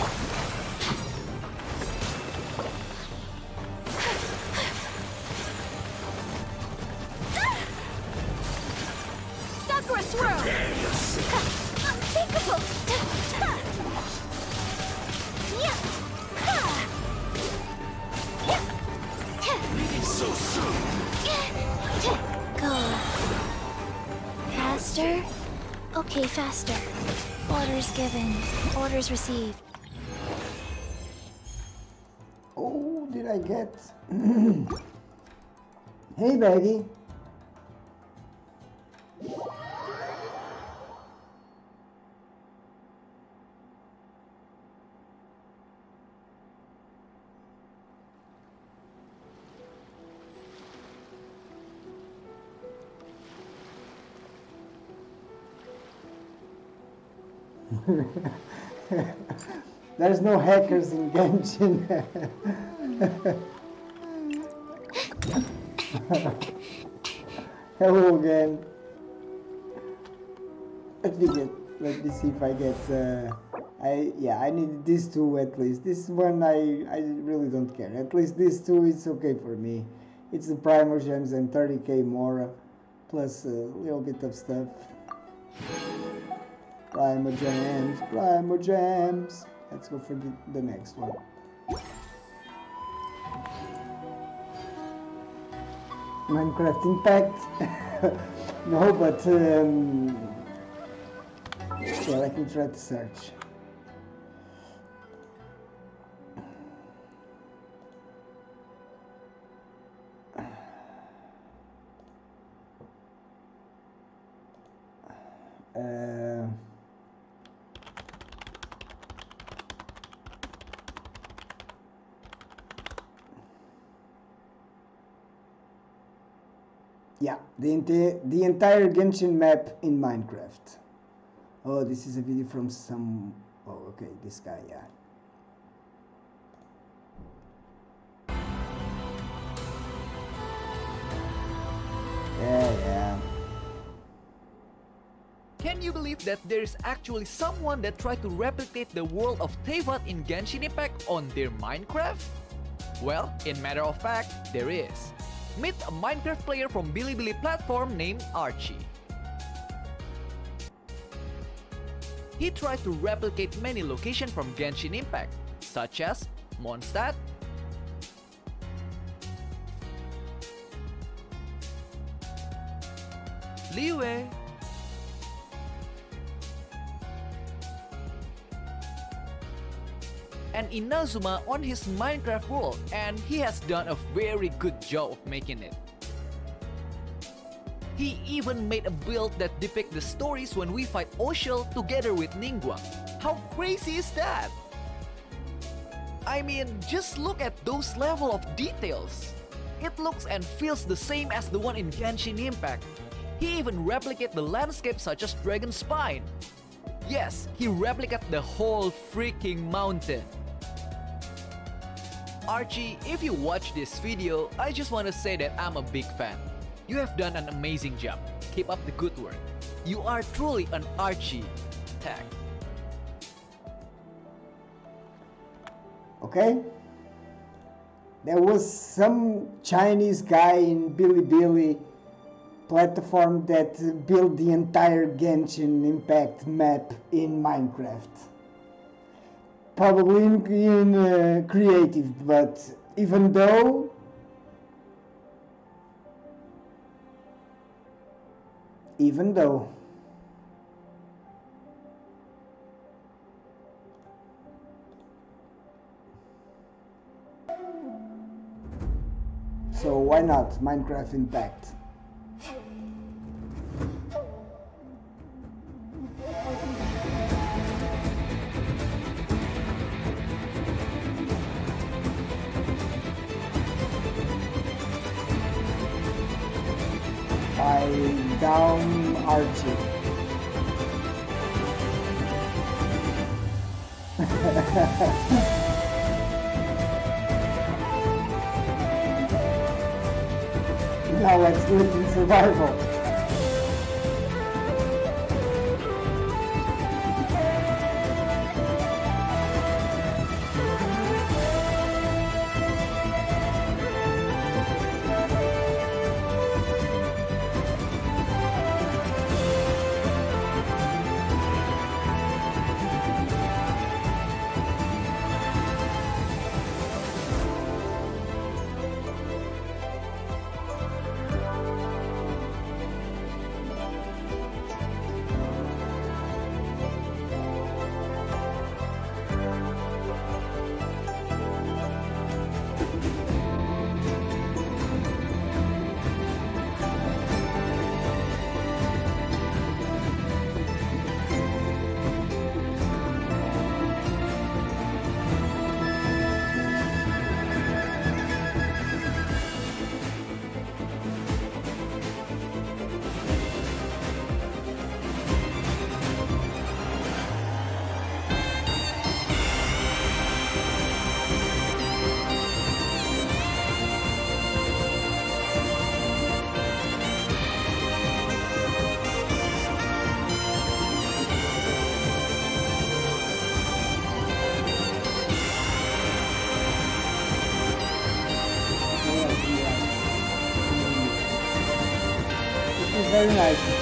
Sakura swirl! Unthinkable! So soon! Go. Faster? Okay, faster. Orders given. Orders received. Oh, did I get? Hey, Baggy. There's no hackers in Genshin. Hello again. Let me see if I get. I need these two at least. This one I really don't care. At least these two, it's okay for me. It's the primer gems and 30k more, plus a little bit of stuff. Primer gems, primer gems. Let's go for the next one. Minecraft Impact. No, but yeah, let me try to search. Yeah, the entire Genshin map in Minecraft. Oh, this is a video from some... Oh, okay, this guy, yeah. Yeah. Can you believe that there is actually someone that tried to replicate the world of Teyvat in Genshin Impact on their Minecraft? Well, in matter of fact, there is. Meet a Minecraft player from Bilibili platform named Archie. he tried to replicate many locations from Genshin Impact, such as Mondstadt, Liyue, and Inazuma on his Minecraft world, and he has done a very good job of making it. He even made a build that depicts the stories when we fight Oshel together with Ningguang. How crazy is that? I mean, just look at those level of details. It looks and feels the same as the one in Genshin Impact. He even replicated the landscape such as Dragon Spine. Yes, he replicated the whole freaking mountain. Archie, if you watch this video, I just want to say that I'm a big fan. You have done an amazing job. Keep up the good work. You are truly an Archie. Tag. Okay. There was some Chinese guy in Bilibili platform that built the entire Genshin Impact map in Minecraft. Probably in creative, but even though so why not Minecraft Impact? Down Archie. Now let's do it in survival. Very nice.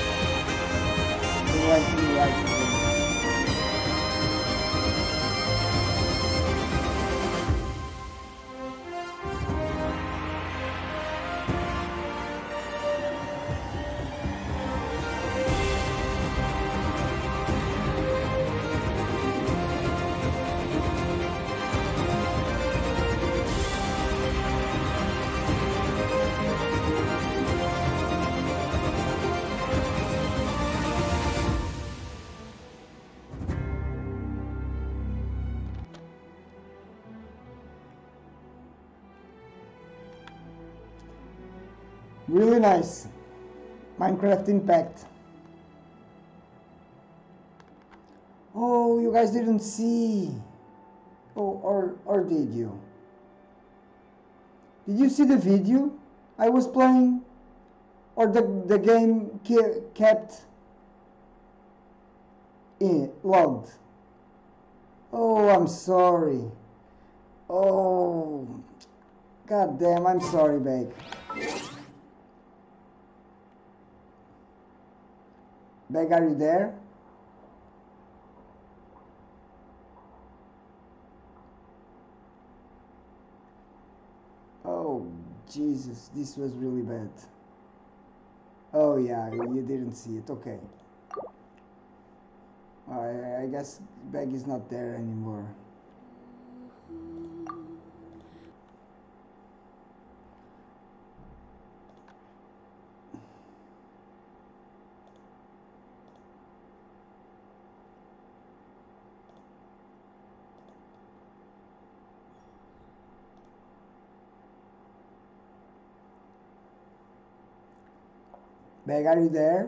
Really nice. Minecraft Impact. Oh, you guys didn't see. Oh, or did you? Did you see the video I was playing? Or the game kept logged? Oh, I'm sorry. Oh, god damn, I'm sorry, babe. Beg, are you there? Jesus, this was really bad. Oh yeah, you didn't see it. Okay. I guess Beg is not there anymore. Beg, are you there?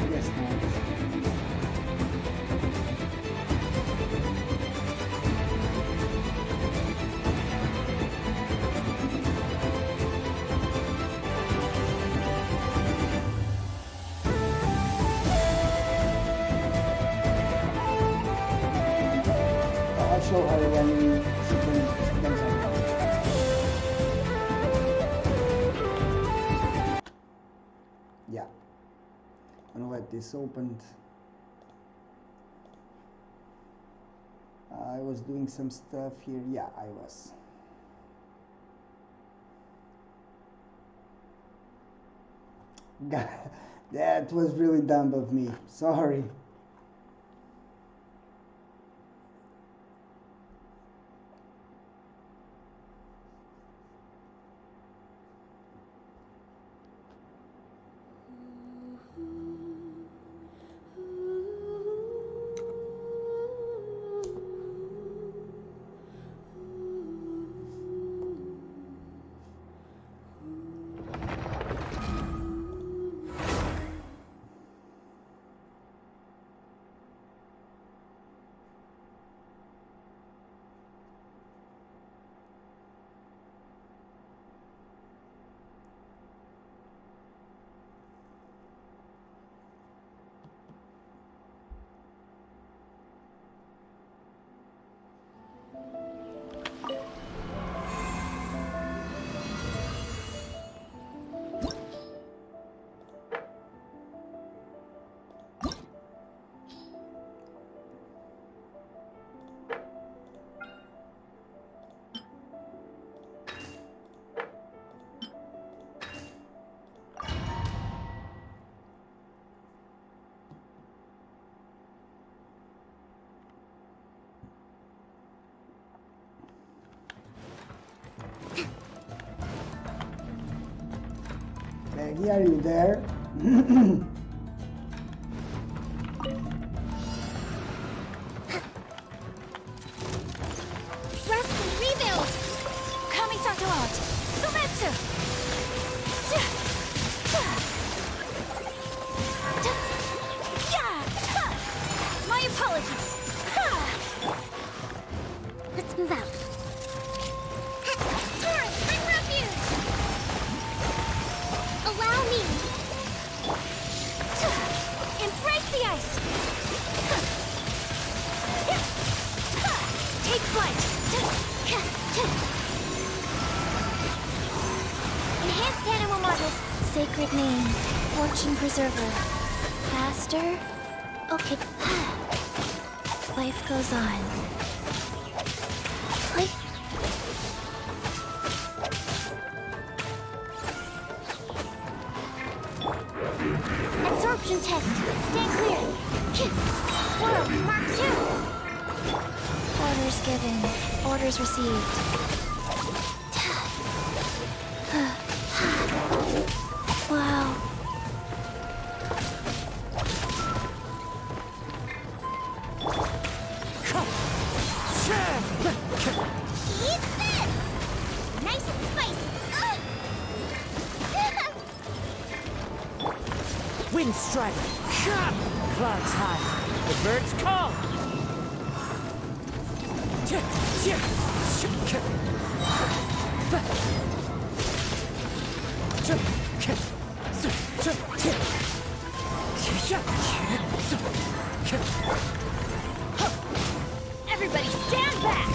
Yes, not. I'll show her when she comes out. Yeah. I'm gonna let this open. I was doing some stuff here. Yeah, I was. God, that was really dumb of me. Sorry. Maggie, are you there? Rest and rebuild! Kamisato out! Sometsu! My apologies! Let's move out. Torrent, bring refuge! Allow me! Embrace the ice! Take flight! Enhanced animal models. Sacred name. Fortune preserver. Faster? Okay. Life goes on. Absorption test. Stand clear. World Mark 2. Orders given. Orders received. Wow. Eat this! Nice and spicy. Wind strike! Clouds high. The birds call! Everybody stand back!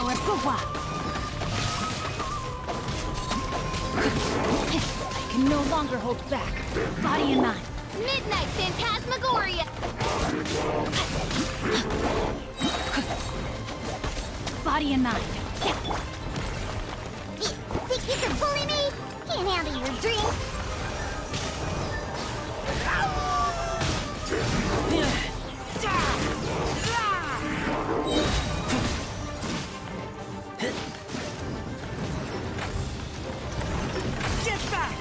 power, Guwa! I can no longer hold back. Body and mind. Midnight Phantasmagoria! Body and mind. Think you can bully me? Can't handle your drink. Get back!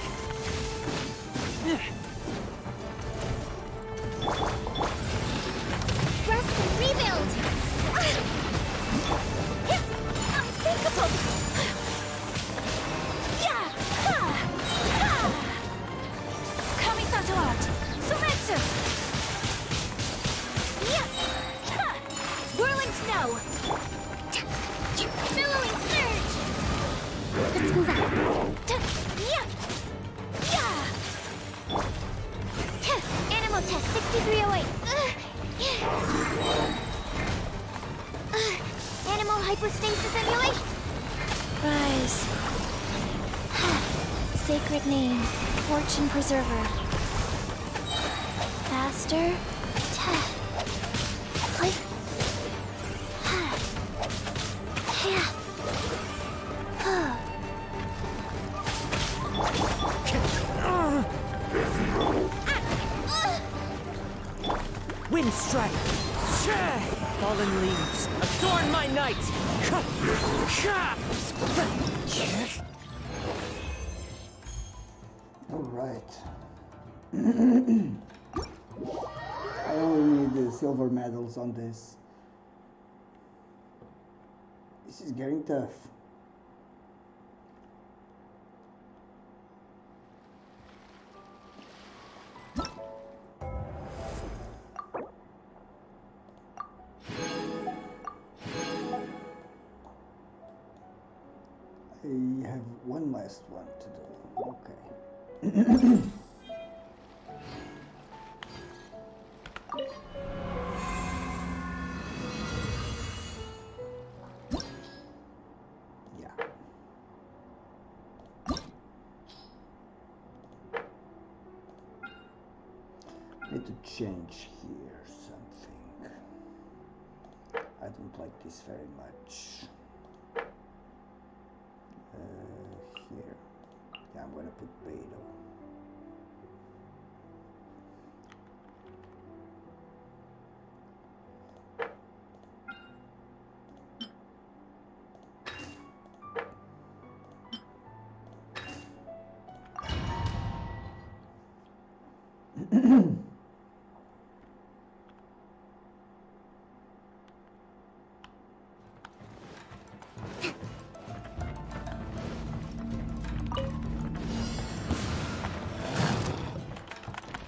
Rest and rebuild. Unthinkable. Kamisato art! Sumetsu! Whirling snow. Billowing surge. Let's move out. Animal test 6308. Animal hypostasis emulation. Rise. Sacred name, fortune preserver. Faster. Click. Wind strike! Fallen leaves, adorn my night! Alright. I only need the silver medals on this. This is getting tough. I have one last one to do. Okay. Yeah. Need to change here something. I don't like this very much. Here. Yeah, I'm gonna put Beto.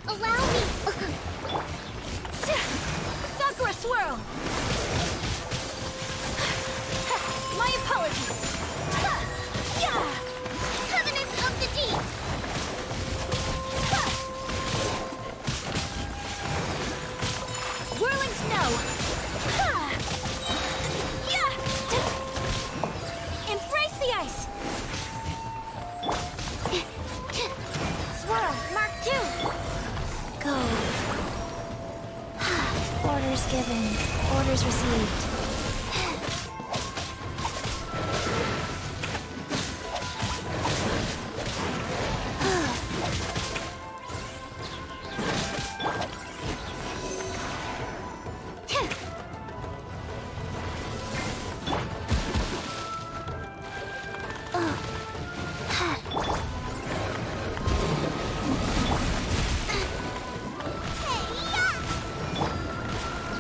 Allow me. Sakura swirl! My apologies! Covenant of the Deep. Whirling snow! Embrace the ice! Swirl, Mark 2! Go. Orders given. Orders received.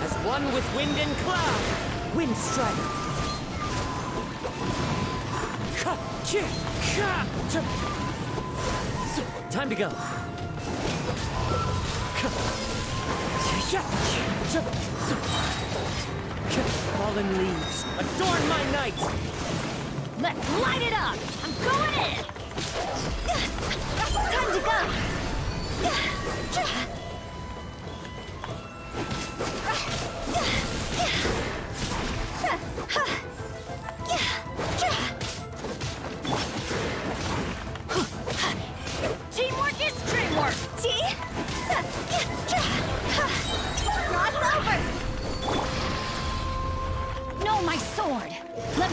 As one with wind and cloud! Wind strike! Time to go! Fallen leaves, adorn my night! Let's light it up! I'm going in! Time to go!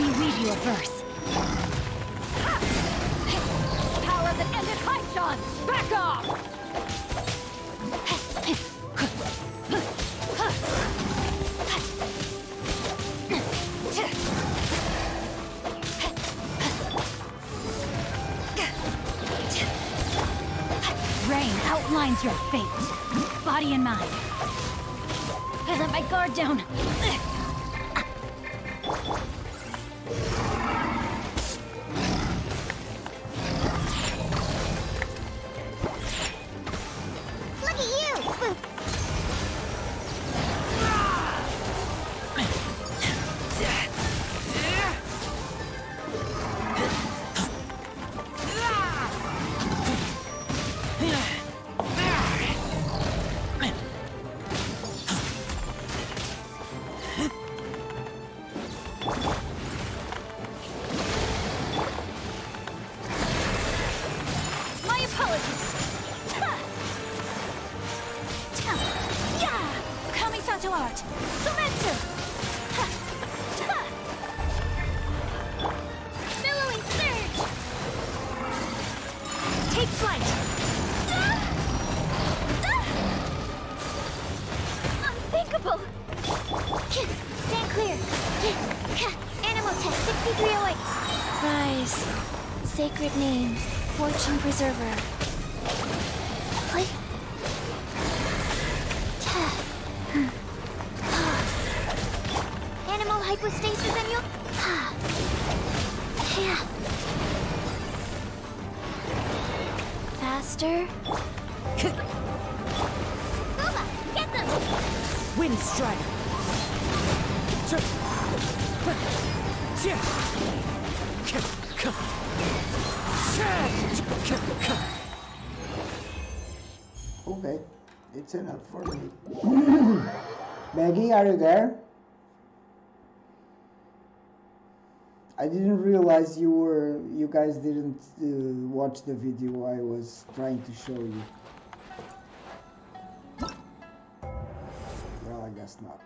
me weave you a verse. Power that ended Haishan! Back off! Rain outlines your fate. Body and mind. I let my guard down. Look at you! My apologies. Yeah! Kamisato art. Sumetsu. Billowing surge. Take flight. Unthinkable. Stand clear. Animal test 6308. Rise. Sacred name. Fortune preserver. Play. Animal hypostasis and you. Yeah. Faster. Booba, get them! Wind strike. Okay, it's enough for me. Maggie, are you there? I didn't realize you guys didn't watch the video I was trying to show you. Well, I guess not.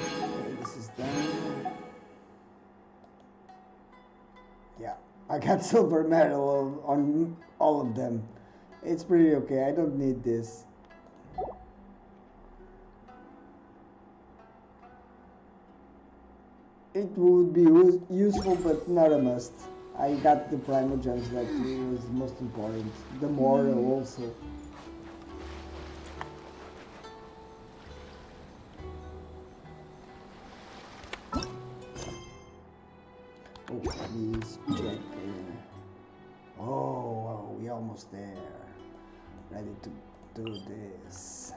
Okay, this is done. Yeah, I got silver medal on all of them. It's pretty okay, I don't need this. It would be useful, but not a must. I got the Primogems, that was most important. The Mortal also. Oh, please check. Oh, we're almost there. Ready to do this.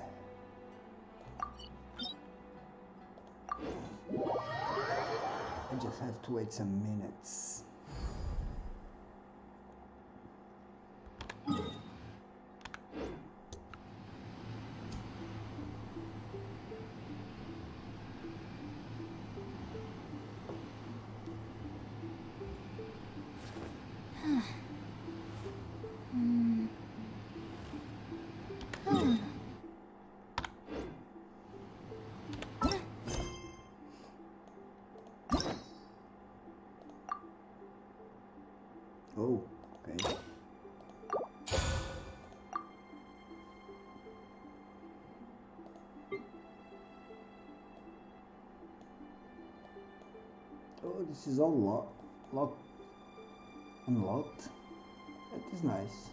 I just have to wait some minutes. Oh, okay. Oh, this is all unlocked. That is nice.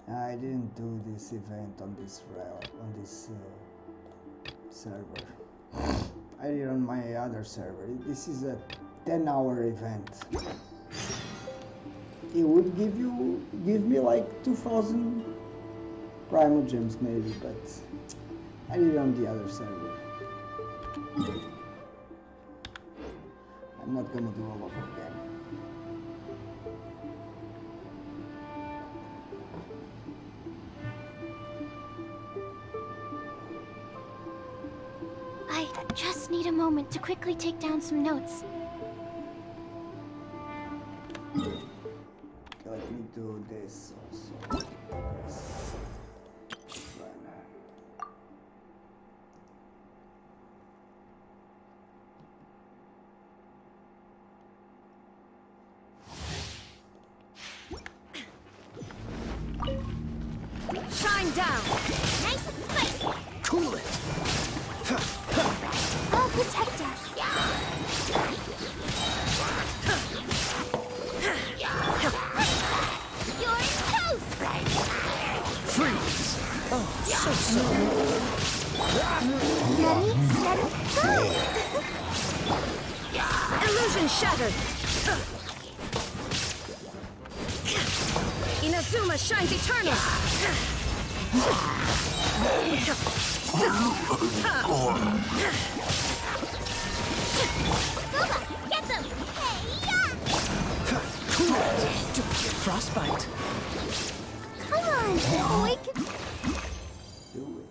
I didn't do this event on this server. I did on my other server. This is a 10-hour event. It would give me like 2,000 Primogems maybe, but I did it on the other server. I'm not gonna do all over again. I just need a moment to quickly take down some notes. Let me do this also. Shine down! Nice and spicy! Cool it! I'll protect us! You're toast! Freeze! Oh, so sorry. Ready, steady, go! Illusion shattered! Inazuma shines eternal! Booba, get them! Hey-ya! Cool it! Don't get frostbite. Come on, awaken! Do it.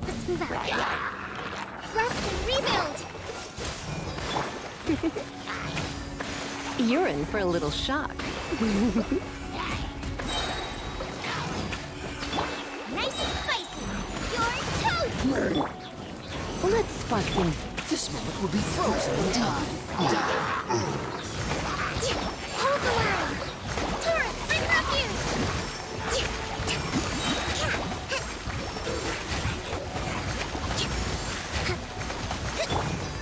Let's move out. Rest and rebuild! You're in for a little shock. Nice and spicy! You're toast! Let's spark things. This moment will be frozen in time. Hold the line! Taurus, bring refuge!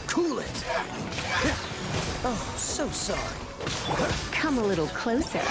Cool it! Oh, so sorry. Come a little closer.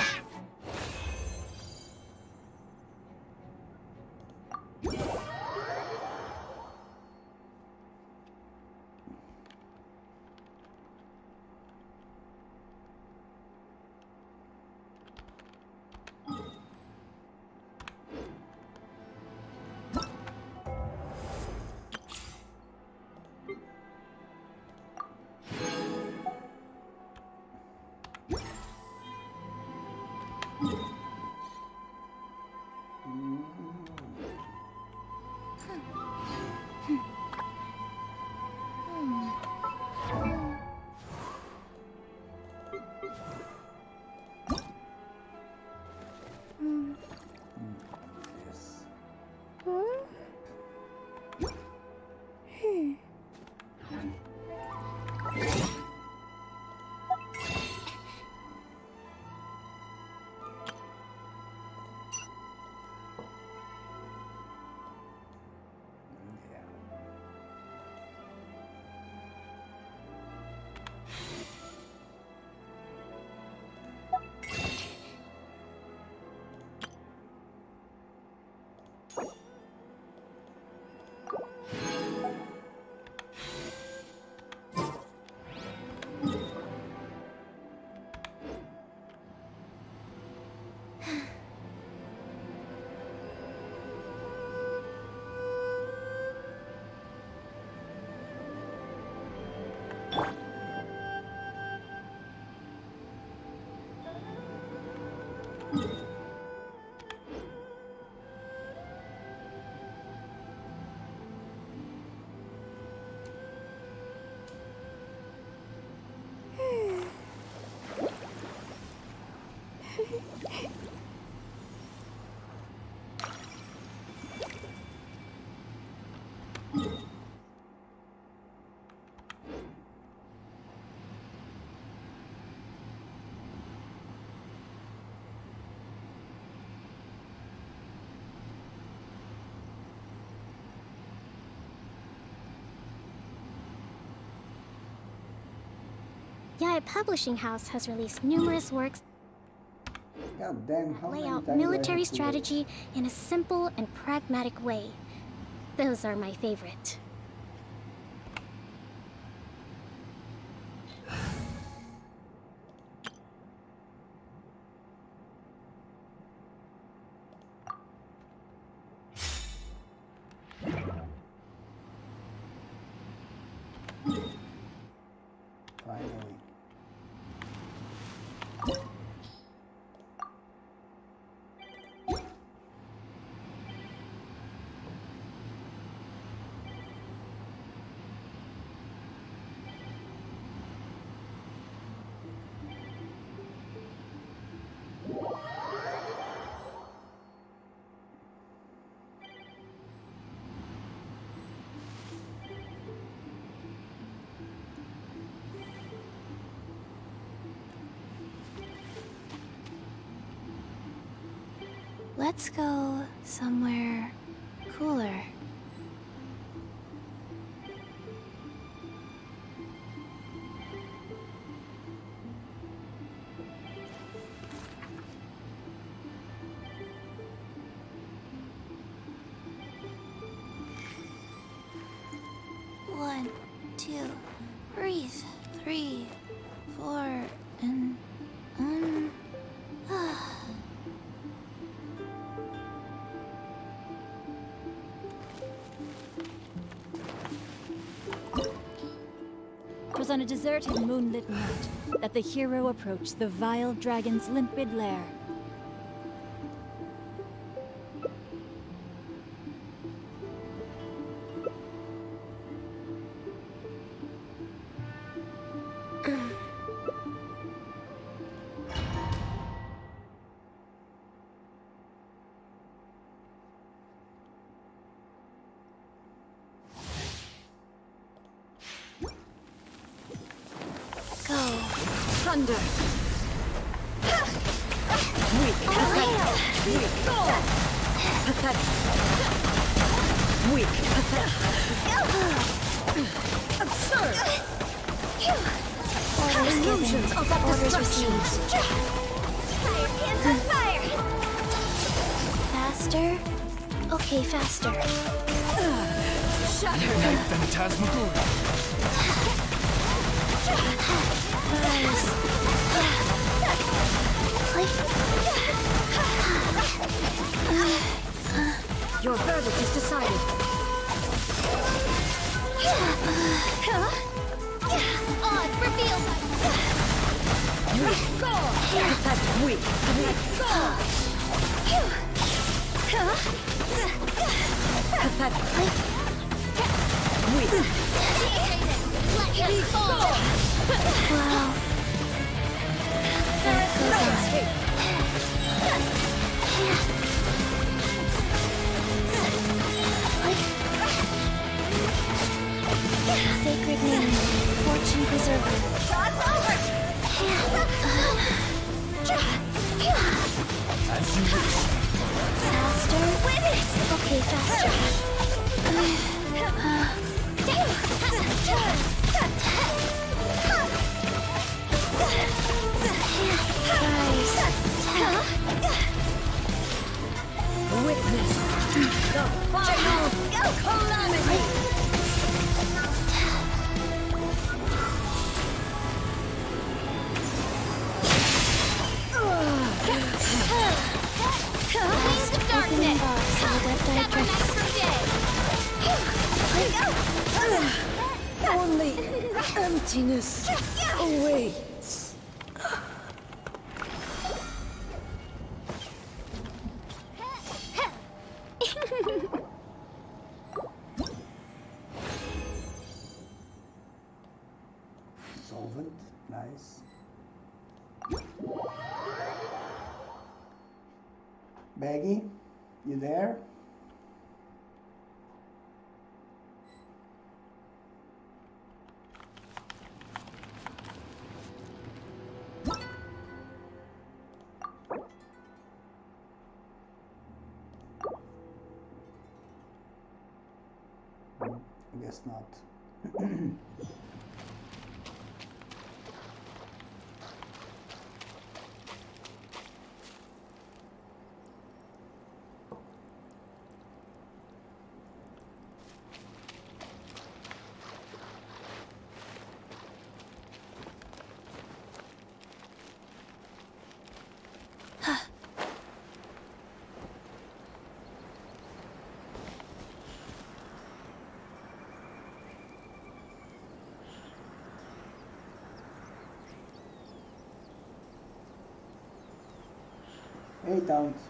Yaya Publishing House has released numerous works God damn, how lay many out times do I military have to wait? strategy in a simple and pragmatic way. Those are my favorite. Finally. Let's go somewhere cooler. One, two, breathe. 3, 4, and It was on a deserted moonlit night that the hero approached the vile dragon's limpid lair. Thunder! Weak. Pathetic. Weak. Pathetic. Absurd! Illusions of that destruction! Fire, hands on fire! Faster? Okay, faster. Shatter! Phantasmagoria! Your verdict is decided. Odds revealed! Weak. Pathetic. Weak. Pathetic. Weak. Let him fall! Wow. There is no escape. Sacred name, fortune preserver. Shot's over! As you wish. Faster? Win it! Okay, faster. Witness the final calamity! Wings of darkness! Only emptiness awaits. Solvent, nice. Baggy, you there? I guess not. Hey, Towns.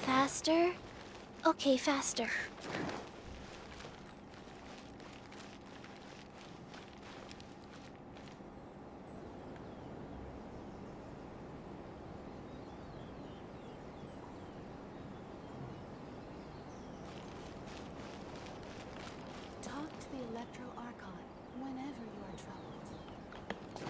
Faster? Okay, faster. Talk to the Electro Archon whenever you are troubled.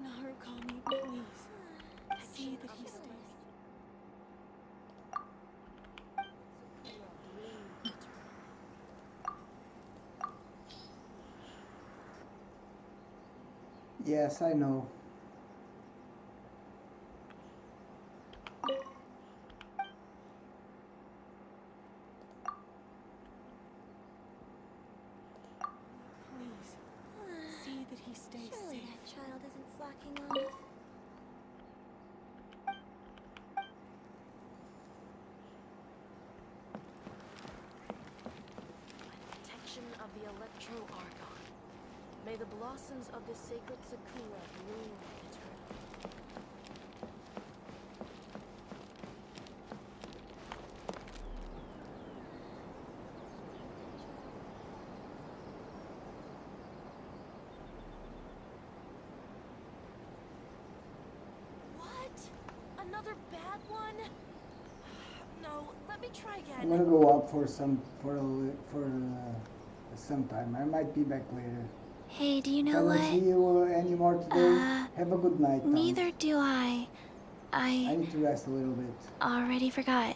Narukami, please. See that he stays. Yes, I know. Please. See that he stays Surely safe. that child isn't slacking off. Protection of the Electro Archon. May the blossoms of the sacred Sakura bloom eternally. What? Another bad one? No, let me try again. I'm gonna go out for some time. I might be back later. Hey, do you know If I what? don't see you anymore today, have a good night, Towns. Neither do I. I need to rest a little bit. Already forgot.